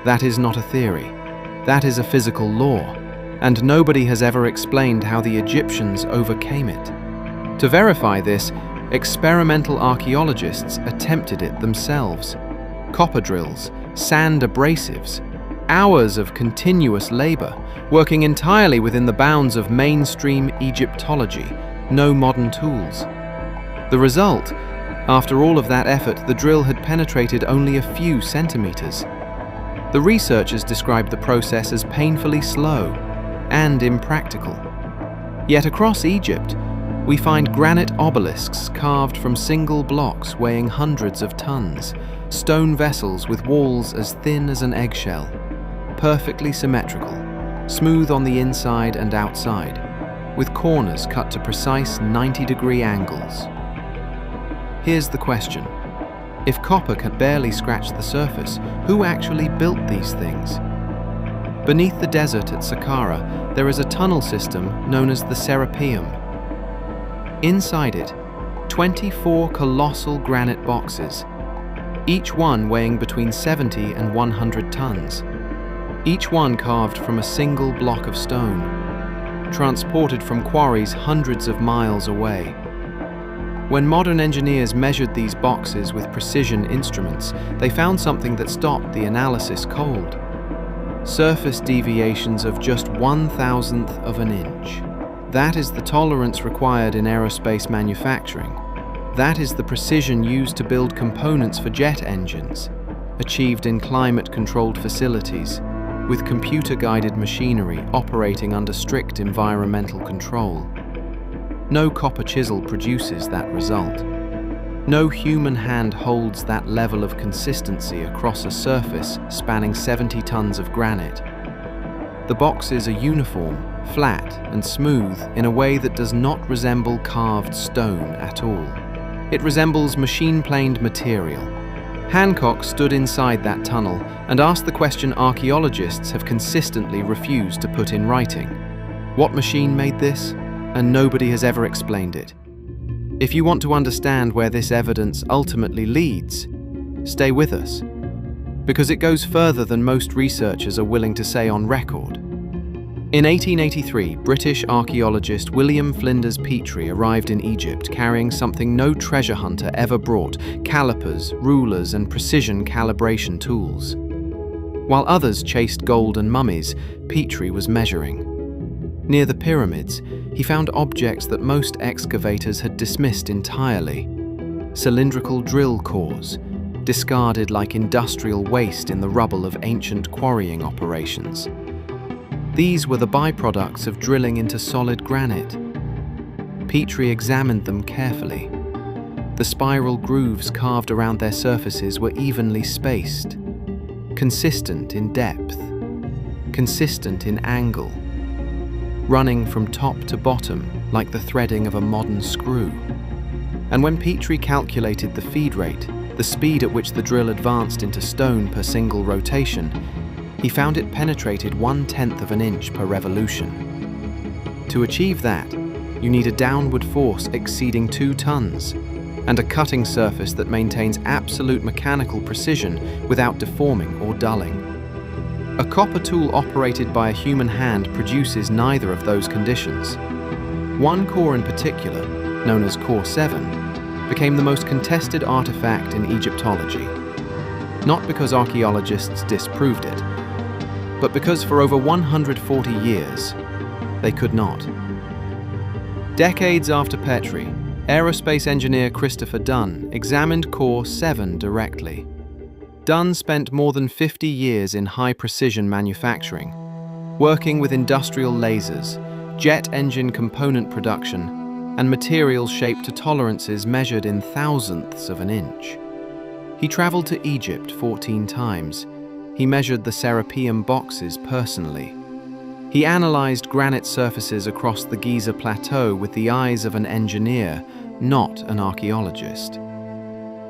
That is not a theory. That is a physical law, and nobody has ever explained how the Egyptians overcame it. To verify this, experimental archaeologists attempted it themselves. Copper drills, sand abrasives, hours of continuous labor, working entirely within the bounds of mainstream Egyptology, no modern tools. The result? After all of that effort, the drill had penetrated only a few centimeters. The researchers described the process as painfully slow and impractical. Yet across Egypt, We find granite obelisks carved from single blocks weighing hundreds of tons, stone vessels with walls as thin as an eggshell, perfectly symmetrical, smooth on the inside and outside, with corners cut to precise 90-degree angles. Here's the question. If copper can barely scratch the surface, who actually built these things? Beneath the desert at Saqqara, there is a tunnel system known as the Serapeum. Inside it, 24 colossal granite boxes, each one weighing between 70 and 100 tons, each one carved from a single block of stone, transported from quarries hundreds of miles away. When modern engineers measured these boxes with precision instruments, they found something that stopped the analysis cold. Surface deviations of just 1/1000th of an inch. That is the tolerance required in aerospace manufacturing. That is the precision used to build components for jet engines, achieved in climate-controlled facilities, with computer-guided machinery operating under strict environmental control. No copper chisel produces that result. No human hand holds that level of consistency across a surface spanning 70 tons of granite. The boxes are uniform, flat and smooth in a way that does not resemble carved stone at all. It resembles machine-planed material. Hancock stood inside that tunnel and asked the question archaeologists have consistently refused to put in writing. What machine made this? And nobody has ever explained it. If you want to understand where this evidence ultimately leads, stay with us, because it goes further than most researchers are willing to say on record. In 1883, British archaeologist William Flinders Petrie arrived in Egypt carrying something no treasure hunter ever brought: calipers, rulers, and precision calibration tools. While others chased gold and mummies, Petrie was measuring. Near the pyramids, he found objects that most excavators had dismissed entirely: cylindrical drill cores, discarded like industrial waste in the rubble of ancient quarrying operations. These were the byproducts of drilling into solid granite. Petrie examined them carefully. The spiral grooves carved around their surfaces were evenly spaced, consistent in depth, consistent in angle, running from top to bottom like the threading of a modern screw. And when Petrie calculated the feed rate, the speed at which the drill advanced into stone per single rotation, he found it penetrated 1/10 of an inch per revolution. To achieve that, you need a downward force exceeding 2 tons and a cutting surface that maintains absolute mechanical precision without deforming or dulling. A copper tool operated by a human hand produces neither of those conditions. One core in particular, known as Core 7, became the most contested artifact in Egyptology. Not because archaeologists disproved it, but because for over 140 years, they could not. Decades after Petrie, aerospace engineer Christopher Dunn examined Core 7 directly. Dunn spent more than 50 years in high-precision manufacturing, working with industrial lasers, jet engine component production, and materials shaped to tolerances measured in thousandths of an inch. He traveled to Egypt 14 times. He measured the Serapeum boxes personally. He analyzed granite surfaces across the Giza Plateau with the eyes of an engineer, not an archaeologist.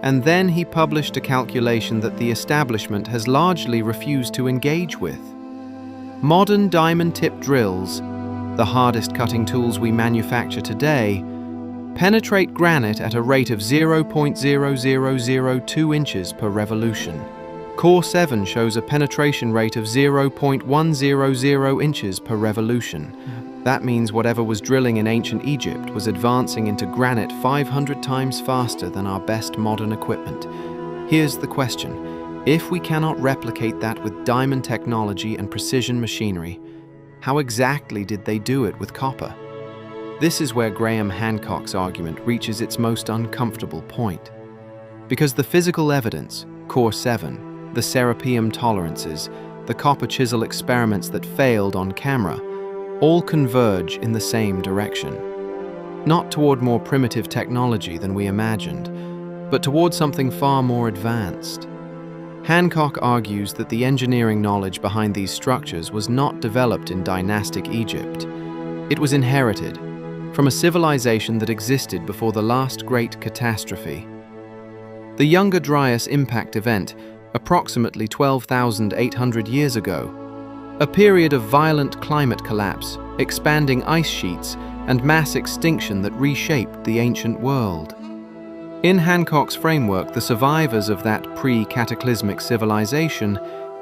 And then he published a calculation that the establishment has largely refused to engage with. Modern diamond-tipped drills, the hardest cutting tools we manufacture today, penetrate granite at a rate of 0.0002 inches per revolution. Core 7 shows a penetration rate of 0.100 inches per revolution. That means whatever was drilling in ancient Egypt was advancing into granite 500 times faster than our best modern equipment. Here's the question. If we cannot replicate that with diamond technology and precision machinery, how exactly did they do it with copper? This is where Graham Hancock's argument reaches its most uncomfortable point. Because the physical evidence, Core 7, the Serapeum tolerances, the copper chisel experiments that failed on camera, all converge in the same direction. not toward more primitive technology than we imagined, but toward something far more advanced. Hancock argues that the engineering knowledge behind these structures was not developed in dynastic Egypt. It was inherited from a civilization that existed before the last great catastrophe. The Younger Dryas impact event, approximately 12,800 years ago, a period of violent climate collapse, expanding ice sheets, and mass extinction that reshaped the ancient world. In Hancock's framework, the survivors of that pre-cataclysmic civilization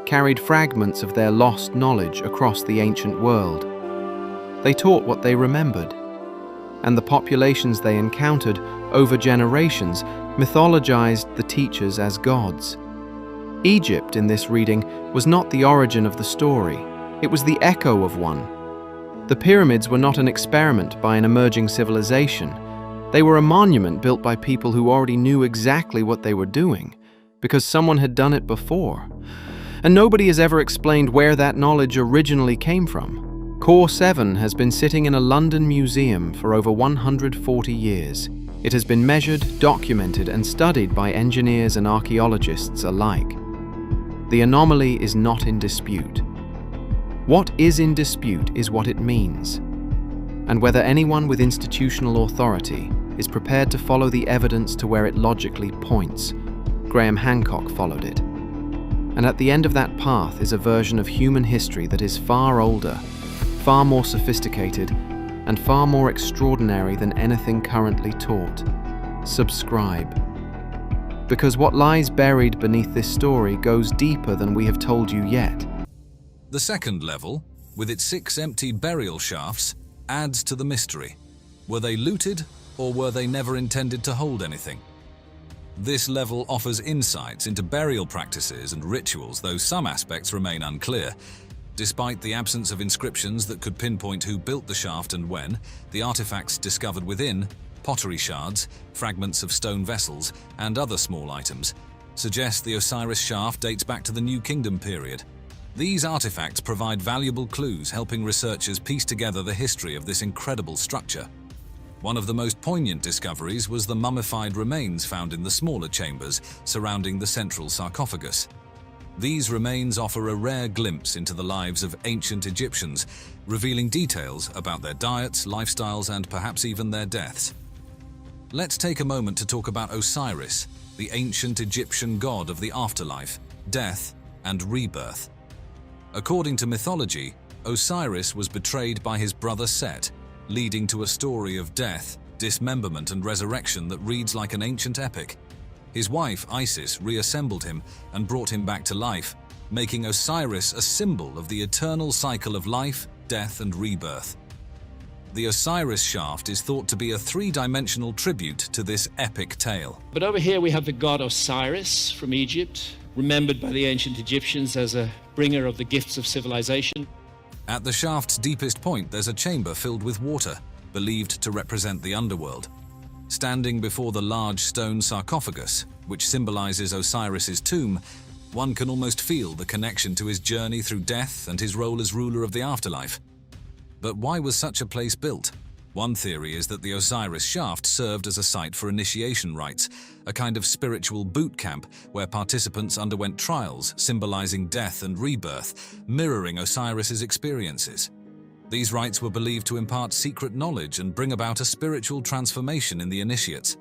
carried fragments of their lost knowledge across the ancient world. They taught what they remembered, and the populations they encountered over generations mythologized the teachers as gods. Egypt, in this reading, was not the origin of the story, it was the echo of one. The pyramids were not an experiment by an emerging civilization. They were a monument built by people who already knew exactly what they were doing, because someone had done it before. And nobody has ever explained where that knowledge originally came from. Core 7 has been sitting in a London museum for over 140 years. It has been measured, documented, and studied by engineers and archaeologists alike. The anomaly is not in dispute. What is in dispute is what it means, and whether anyone with institutional authority is prepared to follow the evidence to where it logically points. Graham Hancock followed it. And at the end of that path is a version of human history that is far older, far more sophisticated, and far more extraordinary than anything currently taught. Subscribe. Because what lies buried beneath this story goes deeper than we have told you yet. The second level, with its 6 empty burial shafts, adds to the mystery. Were they looted, or were they never intended to hold anything? This level offers insights into burial practices and rituals, though some aspects remain unclear. Despite the absence of inscriptions that could pinpoint who built the shaft and when, the artifacts discovered within, pottery shards, fragments of stone vessels, and other small items, suggest the Osiris shaft dates back to the New Kingdom period. These artifacts provide valuable clues, helping researchers piece together the history of this incredible structure. One of the most poignant discoveries was the mummified remains found in the smaller chambers surrounding the central sarcophagus. These remains offer a rare glimpse into the lives of ancient Egyptians, revealing details about their diets, lifestyles, and perhaps even their deaths. Let's take a moment to talk about Osiris, the ancient Egyptian god of the afterlife, death, and rebirth. According to mythology, Osiris was betrayed by his brother Set, leading to a story of death, dismemberment, and resurrection that reads like an ancient epic. His wife, Isis, reassembled him and brought him back to life, making Osiris a symbol of the eternal cycle of life, death, and rebirth. The Osiris shaft is thought to be a 3-dimensional tribute to this epic tale. But over here we have the god Osiris from Egypt, remembered by the ancient Egyptians as a bringer of the gifts of civilization. At the shaft's deepest point, there's a chamber filled with water, believed to represent the underworld. Standing before the large stone sarcophagus, which symbolizes Osiris's tomb, one can almost feel the connection to his journey through death and his role as ruler of the afterlife. But why was such a place built? One theory is that the Osiris shaft served as a site for initiation rites, a kind of spiritual boot camp where participants underwent trials symbolizing death and rebirth, mirroring Osiris's experiences. These rites were believed to impart secret knowledge and bring about a spiritual transformation in the initiates.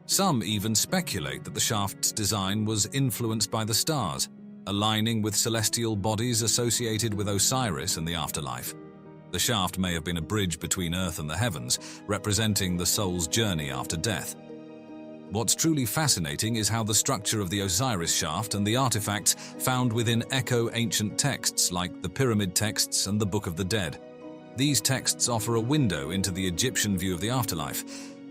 Some even speculate that the shaft's design was influenced by the stars, aligning with celestial bodies associated with Osiris and the afterlife. The shaft may have been a bridge between Earth and the heavens, representing the soul's journey after death. What's truly fascinating is how the structure of the Osiris shaft and the artifacts found within echo ancient texts like the Pyramid texts and the Book of the Dead. These texts offer a window into the Egyptian view of the afterlife,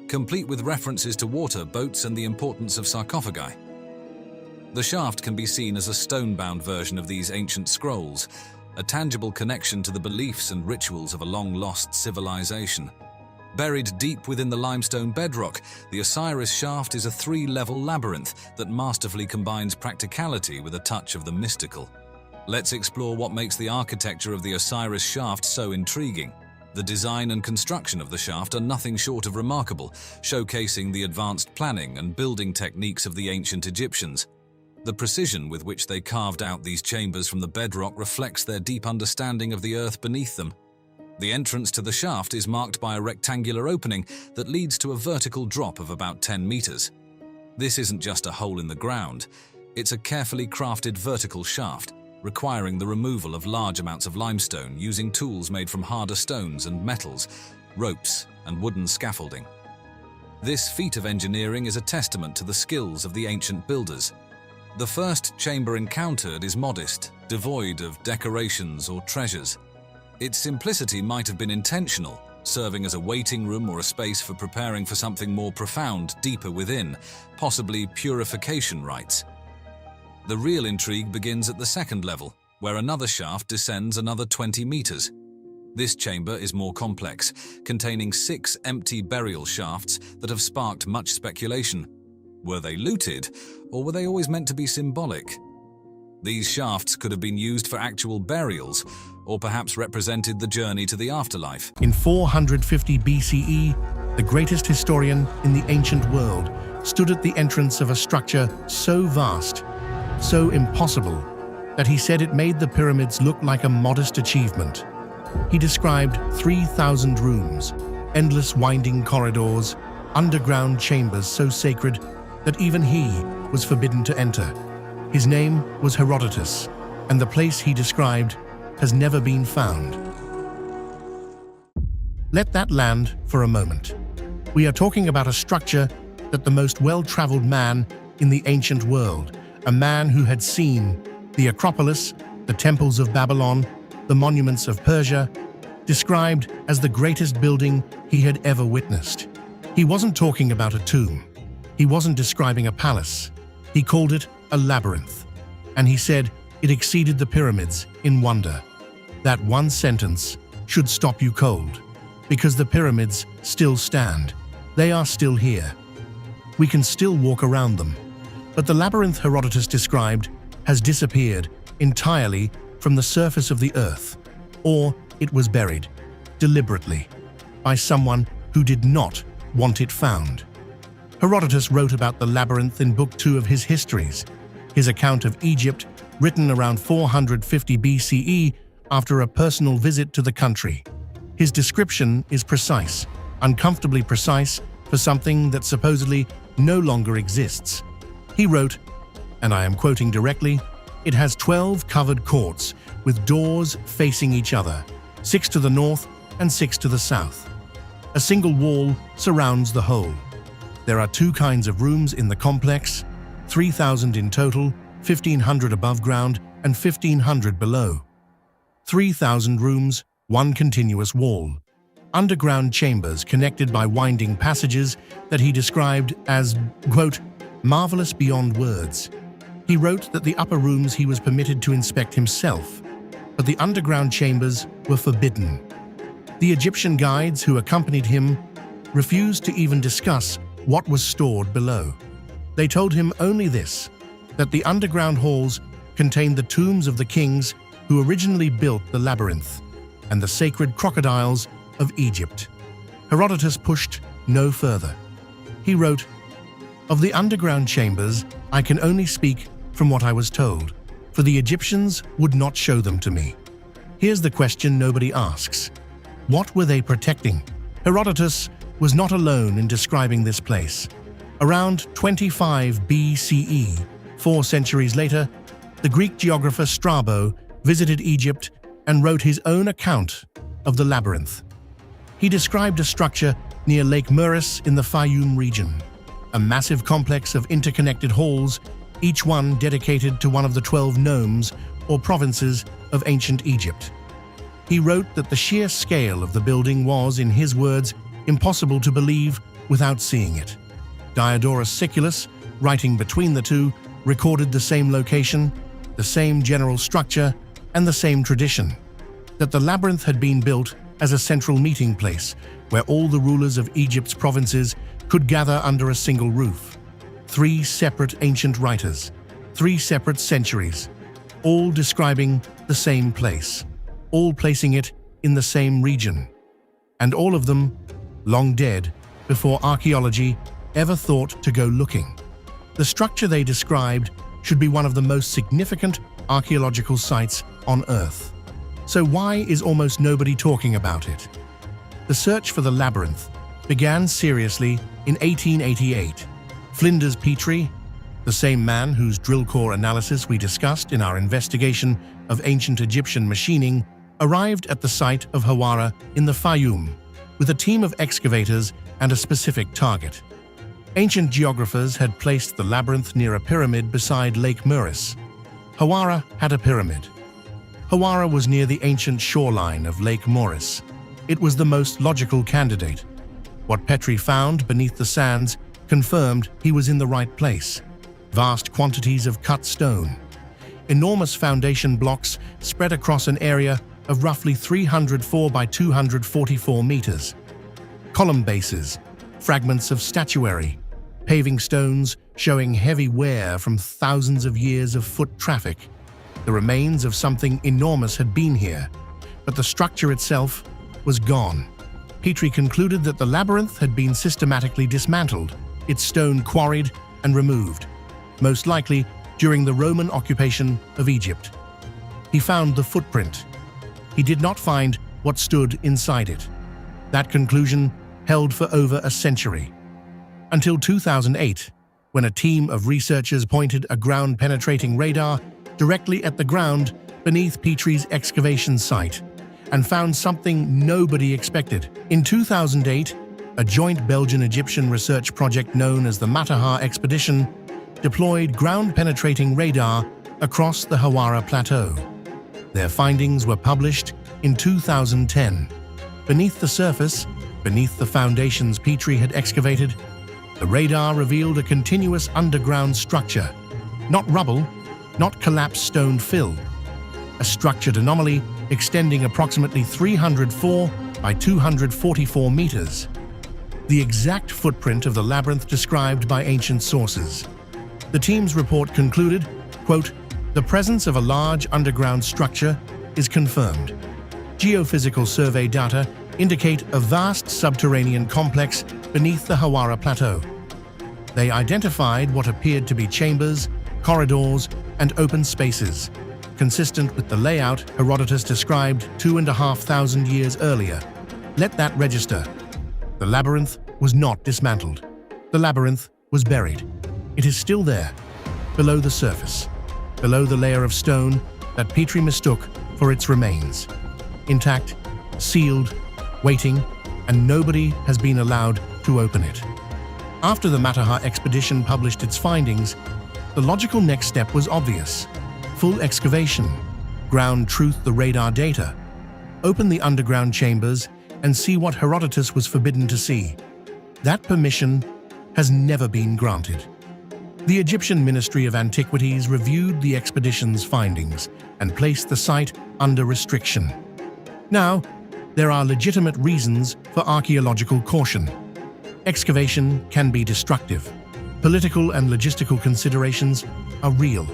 complete with references to water, boats, and the importance of sarcophagi. The shaft can be seen as a stone-bound version of these ancient scrolls, a tangible connection to the beliefs and rituals of a long-lost civilization. Buried deep within the limestone bedrock, the Osiris shaft is a 3-level labyrinth that masterfully combines practicality with a touch of the mystical. Let's explore what makes the architecture of the Osiris shaft so intriguing. The design and construction of the shaft are nothing short of remarkable, showcasing the advanced planning and building techniques of the ancient Egyptians. The precision with which they carved out these chambers from the bedrock reflects their deep understanding of the earth beneath them. The entrance to the shaft is marked by a rectangular opening that leads to a vertical drop of about 10 meters. This isn't just a hole in the ground, it's a carefully crafted vertical shaft, requiring the removal of large amounts of limestone using tools made from harder stones and metals, ropes, and wooden scaffolding. This feat of engineering is a testament to the skills of the ancient builders. The first chamber encountered is modest, devoid of decorations or treasures. Its simplicity might have been intentional, serving as a waiting room or a space for preparing for something more profound deeper within, possibly purification rites. The real intrigue begins at the second level, where another shaft descends another 20 meters. This chamber is more complex, containing 6 empty burial shafts that have sparked much speculation. Were they looted, or were they always meant to be symbolic? These shafts could have been used for actual burials, or perhaps represented the journey to the afterlife. In 450 BCE, the greatest historian in the ancient world stood at the entrance of a structure so vast, so impossible, that he said it made the pyramids look like a modest achievement. He described 3,000 rooms, endless winding corridors, underground chambers so sacred that even he was forbidden to enter. His name was Herodotus, and the place he described has never been found. Let that land for a moment. We are talking about a structure that the most well-traveled man in the ancient world, a man who had seen the Acropolis, the temples of Babylon, the monuments of Persia, described as the greatest building he had ever witnessed. He wasn't talking about a tomb. He wasn't describing a palace. He called it a labyrinth, and he said it exceeded the pyramids in wonder. That one sentence should stop you cold, because the pyramids still stand. They are still here. We can still walk around them. But the labyrinth Herodotus described has disappeared entirely from the surface of the earth, or it was buried, deliberately, by someone who did not want it found. Herodotus wrote about the labyrinth in Book 2 of his Histories, his account of Egypt, written around 450 BCE after a personal visit to the country. His description is precise, uncomfortably precise for something that supposedly no longer exists. He wrote, and I am quoting directly, "It has 12 covered courts with doors facing each other, 6 to the north and 6 to the south. A single wall surrounds the whole. There are 2 kinds of rooms in the complex, 3,000 in total, 1,500 above ground and 1,500 below. 3,000 rooms, 1 continuous wall. Underground chambers connected by winding passages that he described as, quote, marvelous beyond words. He wrote that the upper rooms he was permitted to inspect himself, but the underground chambers were forbidden. The Egyptian guides who accompanied him refused to even discuss what was stored below. They told him only this, that the underground halls contained the tombs of the kings who originally built the labyrinth and the sacred crocodiles of Egypt. Herodotus pushed no further. He wrote, "Of the underground chambers, I can only speak from what I was told, for the Egyptians would not show them to me." Here's the question nobody asks. What were they protecting? Herodotus was not alone in describing this place. Around 25 BCE, 4 centuries later, the Greek geographer Strabo visited Egypt and wrote his own account of the labyrinth. He described a structure near Lake Muris in the Fayum region, a massive complex of interconnected halls, each one dedicated to one of the 12 nomes or provinces of ancient Egypt. He wrote that the sheer scale of the building was, in his words, impossible to believe without seeing it. Diodorus Siculus, writing between the two, recorded the same location, the same general structure, and the same tradition, that the labyrinth had been built as a central meeting place where all the rulers of Egypt's provinces could gather under a single roof. 3 separate ancient writers, 3 separate centuries, all describing the same place, all placing it in the same region. and all of them long dead before archaeology ever thought to go looking. The structure they described should be one of the most significant archaeological sites on Earth. So why is almost nobody talking about it? The search for the labyrinth began seriously in 1888. Flinders Petrie, the same man whose drill core analysis we discussed in our investigation of ancient Egyptian machining, arrived at the site of Hawara in the Fayum with a team of excavators and a specific target. Ancient geographers had placed the labyrinth near a pyramid beside Lake Moeris. Hawara had a pyramid. Hawara was near the ancient shoreline of Lake Moeris. It was the most logical candidate. What Petrie found beneath the sands confirmed he was in the right place. Vast quantities of cut stone. Enormous foundation blocks spread across an area of roughly 304 by 244 meters. Column bases, fragments of statuary, paving stones showing heavy wear from thousands of years of foot traffic. The remains of something enormous had been here, but the structure itself was gone. Petrie concluded that the labyrinth had been systematically dismantled, its stone quarried and removed, most likely during the Roman occupation of Egypt. He found the footprint. He did not find what stood inside it. That conclusion held for over a century. Until 2008, when a team of researchers pointed a ground-penetrating radar directly at the ground beneath Petrie's excavation site and found something nobody expected. In 2008, a joint Belgian-Egyptian research project known as the Matterhorn Expedition deployed ground-penetrating radar across the Hawara Plateau. Their findings were published in 2010. Beneath the surface, beneath the foundations Petrie had excavated, the radar revealed a continuous underground structure. Not rubble, not collapsed stone fill. A structured anomaly extending approximately 304 by 244 meters. The exact footprint of the labyrinth described by ancient sources. The team's report concluded, quote, "The presence of a large underground structure is confirmed. Geophysical survey data indicate a vast subterranean complex beneath the Hawara Plateau. They identified what appeared to be chambers, corridors, and open spaces, consistent with the layout Herodotus described 2,500 years earlier. Let that register. The labyrinth was not dismantled. The labyrinth was buried. It is still there, below the surface, below the layer of stone that Petrie mistook for its remains. Intact, sealed, waiting, and nobody has been allowed to open it." After the Matterhorn expedition published its findings, the logical next step was obvious. Full excavation, ground truth the radar data, open the underground chambers, and see what Herodotus was forbidden to see. That permission has never been granted. The Egyptian Ministry of Antiquities reviewed the expedition's findings and placed the site under restriction. Now, there are legitimate reasons for archaeological caution. Excavation can be destructive. Political and logistical considerations are real,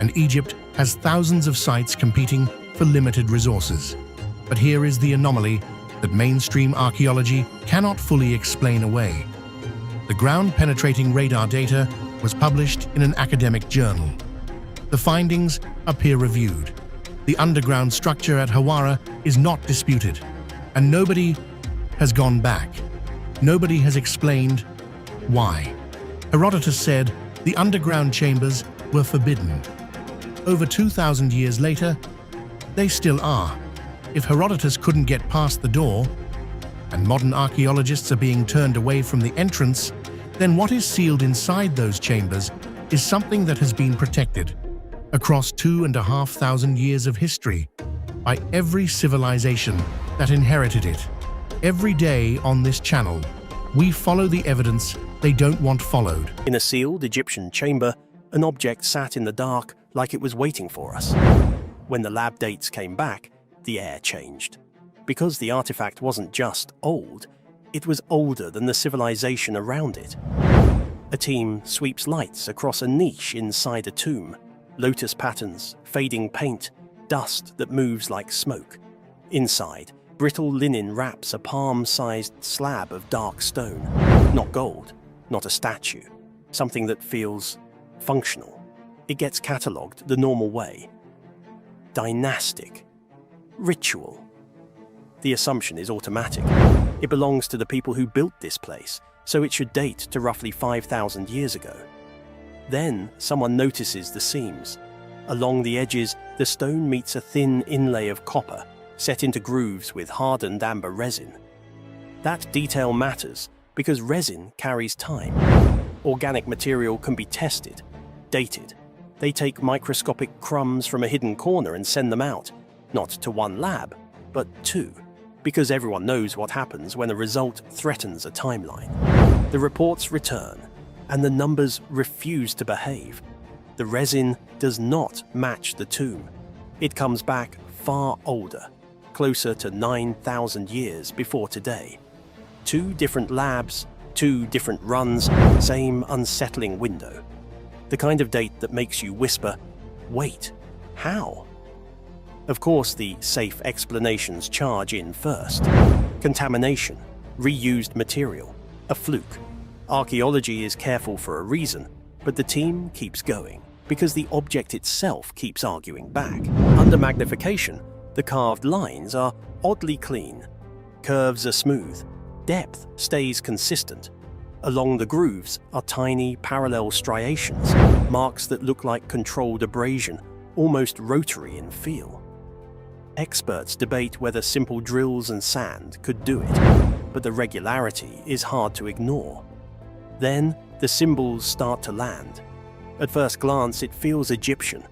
and Egypt has thousands of sites competing for limited resources. But here is the anomaly that mainstream archaeology cannot fully explain away. The ground-penetrating radar data was published in an academic journal. The findings are peer-reviewed. The underground structure at Hawara is not disputed, and nobody has gone back. Nobody has explained why. Herodotus said the underground chambers were forbidden. Over 2,000 years later, they still are. If Herodotus couldn't get past the door, and modern archaeologists are being turned away from the entrance, then what is sealed inside those chambers is something that has been protected across 2,500 years of history by every civilization that inherited it. Every day on this channel, we follow the evidence they don't want followed. In a sealed Egyptian chamber, an object sat in the dark like it was waiting for us. When the lab dates came back, the air changed. Because the artifact wasn't just old, it was older than the civilization around it. A team sweeps lights across a niche inside a tomb. Lotus patterns, fading paint, dust that moves like smoke. Inside, Brittle linen wraps a palm-sized slab of dark stone. Not gold, not a statue. Something that feels functional. It gets catalogued the normal way. Dynastic. Ritual. The assumption is automatic. It belongs to the people who built this place, so it should date to roughly 5,000 years ago. Then someone notices the seams. Along the edges, the stone meets a thin inlay of copper, set into grooves with hardened amber resin. That detail matters because resin carries time. Organic material can be tested, dated. They take microscopic crumbs from a hidden corner and send them out, not to one lab, but two, because everyone knows what happens when a result threatens a timeline. The reports return, and the numbers refuse to behave. The resin does not match the tomb. It comes back far older, closer to 9,000 years before today. Two different labs, two different runs, same unsettling window. The kind of date that makes you whisper, "Wait, how?" Of course, the safe explanations charge in first. Contamination, reused material, a fluke. Archaeology is careful for a reason, but the team keeps going because the object itself keeps arguing back. Under magnification, the carved lines are oddly clean. Curves are smooth. Depth stays consistent. Along the grooves are tiny parallel striations, marks that look like controlled abrasion, almost rotary in feel. Experts debate whether simple drills and sand could do it, but the regularity is hard to ignore. Then the symbols start to land. At first glance, it feels Egyptian.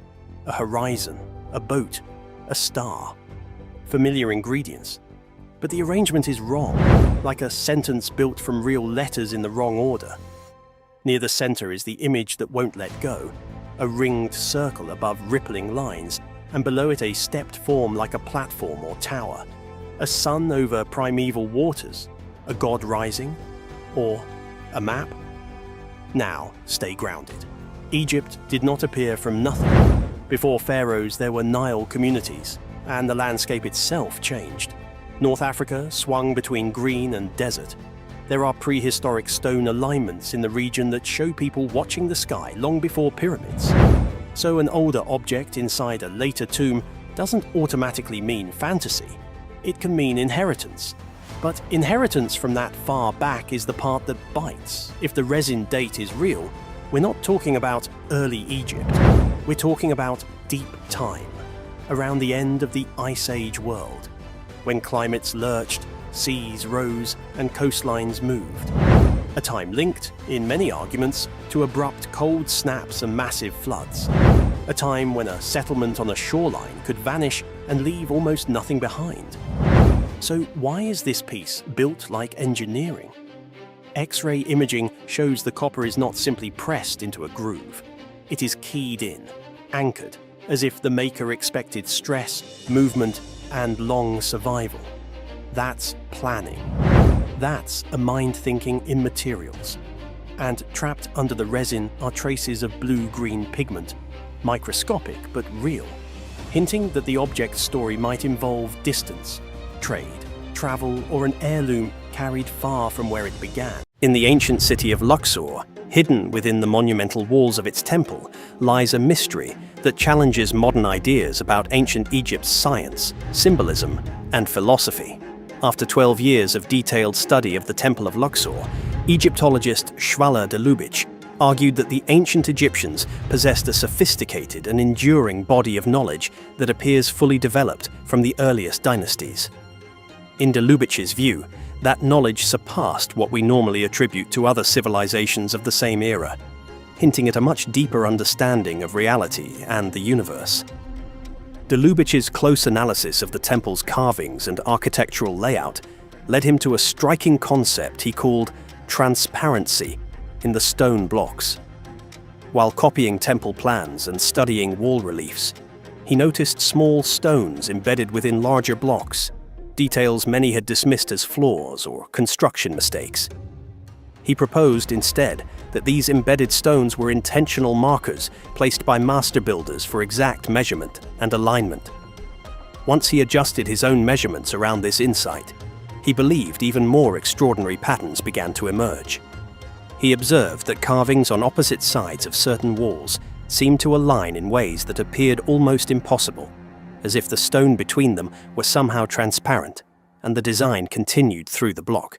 A horizon, a boat, a star. Familiar ingredients. But the arrangement is wrong, like a sentence built from real letters in the wrong order. Near the center is the image that won't let go, a ringed circle above rippling lines, and below it a stepped form like a platform or tower. A sun over primeval waters, a god rising, or a map? Now, stay grounded. Egypt did not appear from nothing. Before pharaohs, there were Nile communities, and the landscape itself changed. North Africa swung between green and desert. There are prehistoric stone alignments in the region that show people watching the sky long before pyramids. So an older object inside a later tomb doesn't automatically mean fantasy. It can mean inheritance. But inheritance from that far back is the part that bites. If the resin date is real, we're not talking about early Egypt. We're talking about deep time, around the end of the Ice Age world, when climates lurched, seas rose, and coastlines moved. A time linked, in many arguments, to abrupt cold snaps and massive floods. A time when a settlement on a shoreline could vanish and leave almost nothing behind. So why is this piece built like engineering? X-ray imaging shows the copper is not simply pressed into a groove. It is keyed in, anchored, as if the maker expected stress, movement, and long survival. That's planning. That's a mind thinking in materials. And trapped under the resin are traces of blue-green pigment, microscopic but real, hinting that the object's story might involve distance, trade, travel, or an heirloom carried far from where it began. In the ancient city of Luxor, hidden within the monumental walls of its temple, lies a mystery that challenges modern ideas about ancient Egypt's science, symbolism, and philosophy. After 12 years of detailed study of the Temple of Luxor, Egyptologist Shvala de Lubitsch argued that the ancient Egyptians possessed a sophisticated and enduring body of knowledge that appears fully developed from the earliest dynasties. In de Lubitsch's view, that knowledge surpassed what we normally attribute to other civilizations of the same era, hinting at a much deeper understanding of reality and the universe. De Lubitsch's close analysis of the temple's carvings and architectural layout led him to a striking concept he called transparency in the stone blocks. While copying temple plans and studying wall reliefs, he noticed small stones embedded within larger blocks, details many had dismissed as flaws or construction mistakes. He proposed instead that these embedded stones were intentional markers placed by master builders for exact measurement and alignment. Once he adjusted his own measurements around this insight, he believed even more extraordinary patterns began to emerge. He observed that carvings on opposite sides of certain walls seemed to align in ways that appeared almost impossible, as if the stone between them were somehow transparent, and the design continued through the block.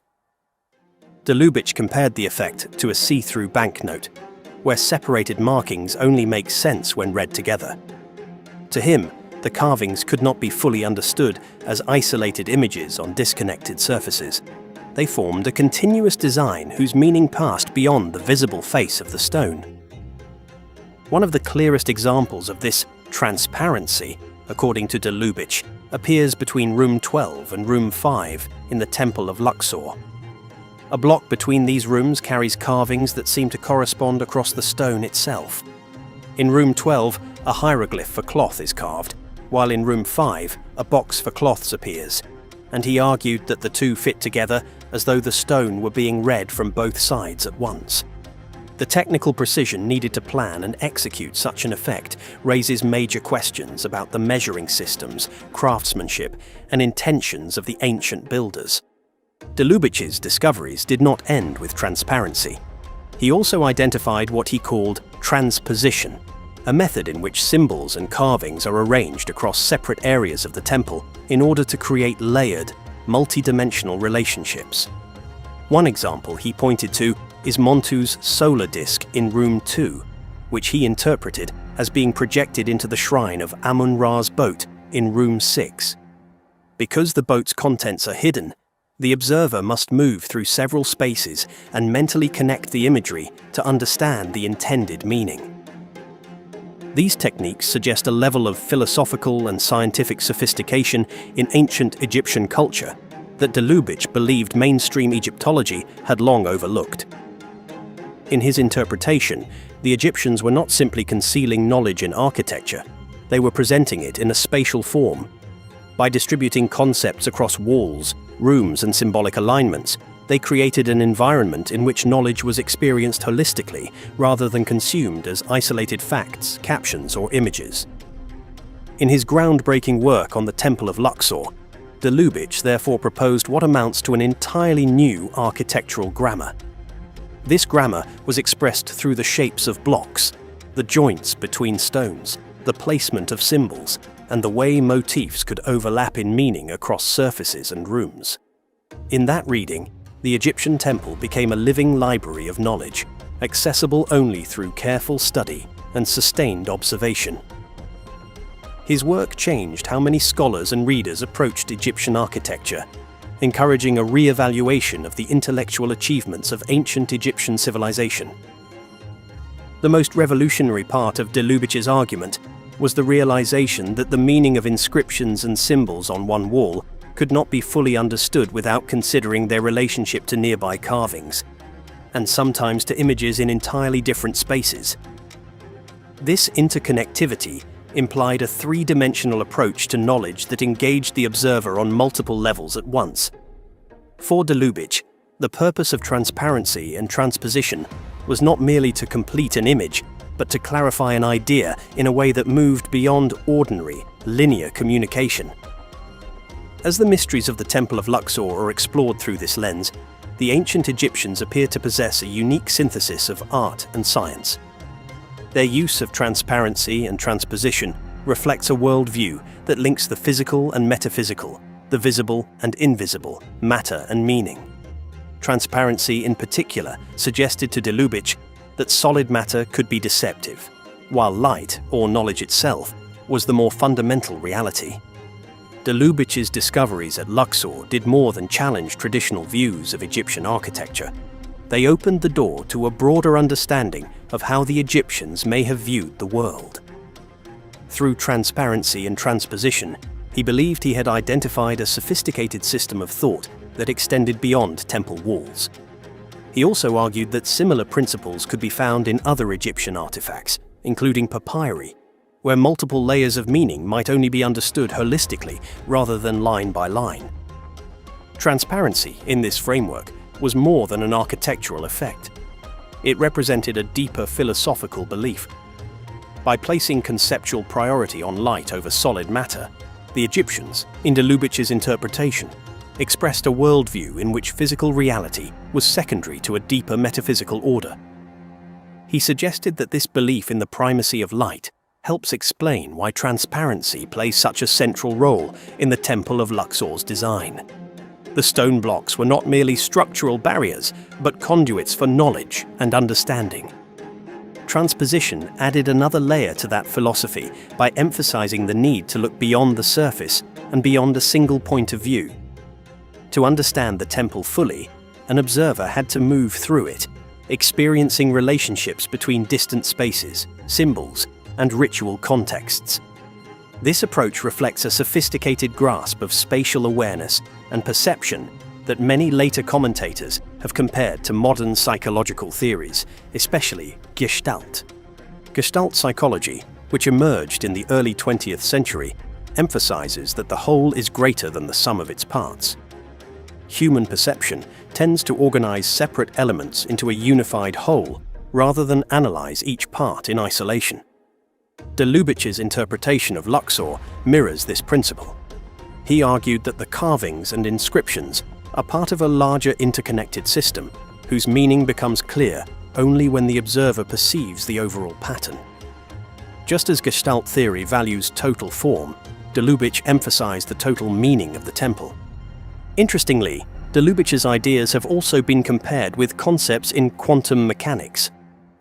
De Lubitsch compared the effect to a see-through banknote, where separated markings only make sense when read together. To him, the carvings could not be fully understood as isolated images on disconnected surfaces. They formed a continuous design whose meaning passed beyond the visible face of the stone. One of the clearest examples of this transparency, according to De Lubitsch, appears between room 12 and room 5 in the Temple of Luxor. A block between these rooms carries carvings that seem to correspond across the stone itself. In room 12, a hieroglyph for cloth is carved, while in room 5, a box for cloths appears, and he argued that the two fit together as though the stone were being read from both sides at once. The technical precision needed to plan and execute such an effect raises major questions about the measuring systems, craftsmanship, and intentions of the ancient builders. De Lubitsch's discoveries did not end with transparency. He also identified what he called transposition, a method in which symbols and carvings are arranged across separate areas of the temple in order to create layered, multi-dimensional relationships. One example he pointed to is Montu's solar disk in room 2, which he interpreted as being projected into the shrine of Amun-Ra's boat in room 6. Because the boat's contents are hidden, the observer must move through several spaces and mentally connect the imagery to understand the intended meaning. These techniques suggest a level of philosophical and scientific sophistication in ancient Egyptian culture that De Lubitsch believed mainstream Egyptology had long overlooked. In his interpretation, the Egyptians were not simply concealing knowledge in architecture, they were presenting it in a spatial form. By distributing concepts across walls, rooms, and symbolic alignments, they created an environment in which knowledge was experienced holistically rather than consumed as isolated facts, captions, or images. In his groundbreaking work on the Temple of Luxor, De Lubitsch therefore proposed what amounts to an entirely new architectural grammar. This grammar was expressed through the shapes of blocks, the joints between stones, the placement of symbols, and the way motifs could overlap in meaning across surfaces and rooms. In that reading, the Egyptian temple became a living library of knowledge, accessible only through careful study and sustained observation. His work changed how many scholars and readers approached Egyptian architecture, encouraging a re-evaluation of the intellectual achievements of ancient Egyptian civilization. The most revolutionary part of De Lubitsch's argument was the realization that the meaning of inscriptions and symbols on one wall could not be fully understood without considering their relationship to nearby carvings, and sometimes to images in entirely different spaces. This interconnectivity implied a three-dimensional approach to knowledge that engaged the observer on multiple levels at once. For De Lubitsch, the purpose of transparency and transposition was not merely to complete an image, but to clarify an idea in a way that moved beyond ordinary, linear communication. As the mysteries of the Temple of Luxor are explored through this lens, the ancient Egyptians appear to possess a unique synthesis of art and science. Their use of transparency and transposition reflects a worldview that links the physical and metaphysical, the visible and invisible, matter and meaning. Transparency in particular suggested to De Lubitsch that solid matter could be deceptive, while light, or knowledge itself, was the more fundamental reality. De Lubitsch's discoveries at Luxor did more than challenge traditional views of Egyptian architecture. They opened the door to a broader understanding of how the Egyptians may have viewed the world. Through transparency and transposition, he believed he had identified a sophisticated system of thought that extended beyond temple walls. He also argued that similar principles could be found in other Egyptian artifacts, including papyri, where multiple layers of meaning might only be understood holistically rather than line by line. Transparency, in this framework, was more than an architectural effect. It represented a deeper philosophical belief. By placing conceptual priority on light over solid matter, The Egyptians, in de Lubitsch's interpretation, expressed a worldview in which physical reality was secondary to a deeper metaphysical order. He suggested that this belief in the primacy of light helps explain why transparency plays such a central role in the Temple of Luxor's design. The stone blocks were not merely structural barriers, but conduits for knowledge and understanding. Transposition added another layer to that philosophy by emphasizing the need to look beyond the surface and beyond a single point of view. To understand the temple fully, an observer had to move through it, experiencing relationships between distant spaces, symbols, and ritual contexts. This approach reflects a sophisticated grasp of spatial awareness and perception that many later commentators have compared to modern psychological theories, especially Gestalt. Gestalt psychology, which emerged in the early 20th century, emphasizes that the whole is greater than the sum of its parts. Human perception tends to organize separate elements into a unified whole rather than analyze each part in isolation. De Lubitsch's interpretation of Luxor mirrors this principle. He argued that the carvings and inscriptions are part of a larger interconnected system, whose meaning becomes clear only when the observer perceives the overall pattern. Just as Gestalt theory values total form, de Lubitsch emphasized the total meaning of the temple. Interestingly, de Lubitsch's ideas have also been compared with concepts in quantum mechanics.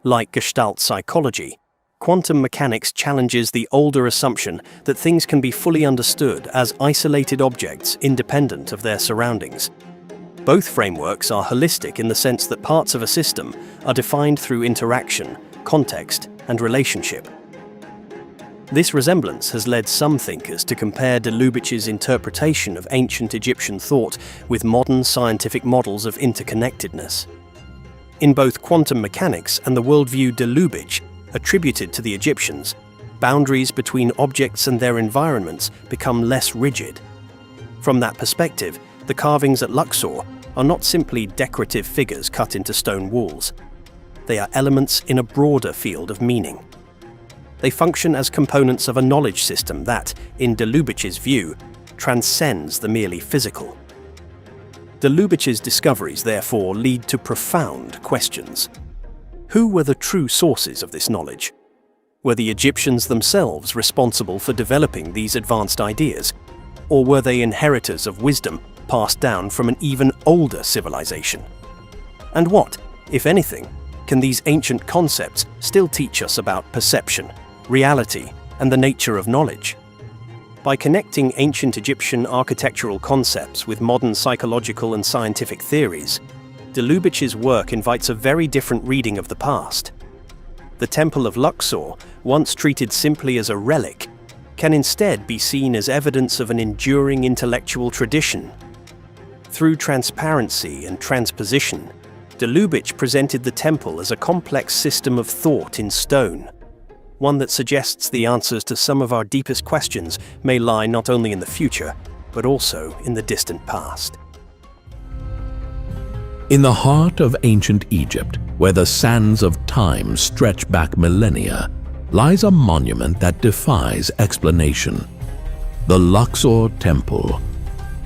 Like Gestalt psychology, quantum mechanics challenges the older assumption that things can be fully understood as isolated objects independent of their surroundings. Both frameworks are holistic in the sense that parts of a system are defined through interaction, context, and relationship. This resemblance has led some thinkers to compare de Lubitsch's interpretation of ancient Egyptian thought with modern scientific models of interconnectedness. In both quantum mechanics and the worldview de Lubitsch attributed to the Egyptians, boundaries between objects and their environments become less rigid. From that perspective, the carvings at Luxor are not simply decorative figures cut into stone walls. They are elements in a broader field of meaning. They function as components of a knowledge system that, in de Lubitsch's view, transcends the merely physical. De Lubitsch's discoveries, therefore, lead to profound questions. Who were the true sources of this knowledge? Were the Egyptians themselves responsible for developing these advanced ideas? Or were they inheritors of wisdom passed down from an even older civilization? And what, if anything, can these ancient concepts still teach us about perception, reality, and the nature of knowledge? By connecting ancient Egyptian architectural concepts with modern psychological and scientific theories, de Lubitsch's work invites a very different reading of the past. The Temple of Luxor, once treated simply as a relic, can instead be seen as evidence of an enduring intellectual tradition. Through transparency and transposition, de Lubitsch presented the temple as a complex system of thought in stone, one that suggests the answers to some of our deepest questions may lie not only in the future, but also in the distant past. In the heart of ancient Egypt, where the sands of time stretch back millennia, lies a monument that defies explanation. The Luxor Temple,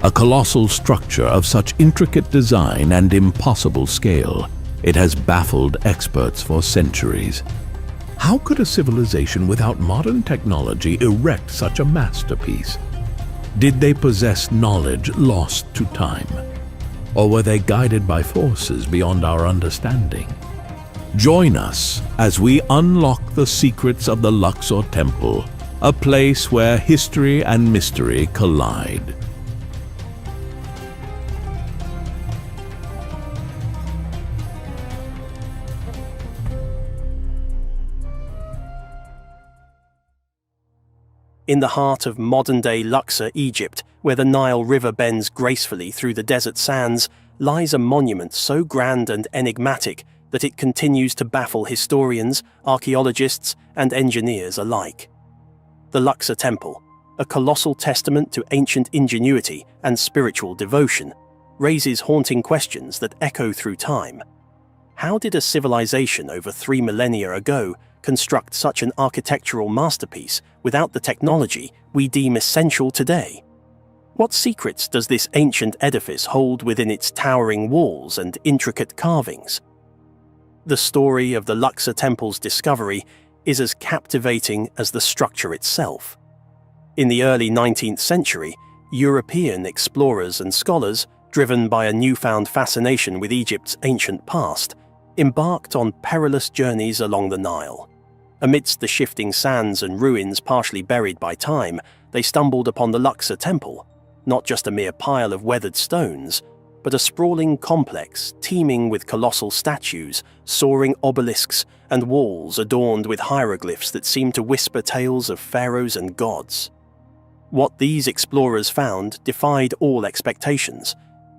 a colossal structure of such intricate design and impossible scale, it has baffled experts for centuries. How could a civilization without modern technology erect such a masterpiece? Did they possess knowledge lost to time? Or were they guided by forces beyond our understanding? Join us as we unlock the secrets of the Luxor Temple, a place where history and mystery collide. In the heart of modern-day Luxor, Egypt, where the Nile River bends gracefully through the desert sands, lies a monument so grand and enigmatic that it continues to baffle historians, archaeologists, and engineers alike. The Luxor Temple, a colossal testament to ancient ingenuity and spiritual devotion, raises haunting questions that echo through time. How did a civilization over 3 millennia ago construct such an architectural masterpiece without the technology we deem essential today? What secrets does this ancient edifice hold within its towering walls and intricate carvings? The story of the Luxor Temple's discovery is as captivating as the structure itself. In the early 19th century, European explorers and scholars, driven by a newfound fascination with Egypt's ancient past, embarked on perilous journeys along the Nile. Amidst the shifting sands and ruins partially buried by time, they stumbled upon the Luxor Temple, not just a mere pile of weathered stones, but a sprawling complex teeming with colossal statues, soaring obelisks, and walls adorned with hieroglyphs that seemed to whisper tales of pharaohs and gods. What these explorers found defied all expectations.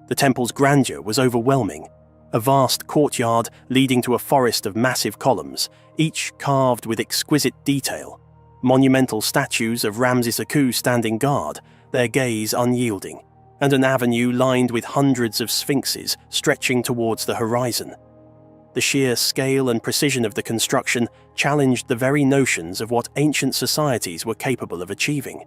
The temple's grandeur was overwhelming. A vast courtyard leading to a forest of massive columns, each carved with exquisite detail. Monumental statues of Ramses II standing guard, their gaze unyielding, and an avenue lined with hundreds of sphinxes stretching towards the horizon. The sheer scale and precision of the construction challenged the very notions of what ancient societies were capable of achieving.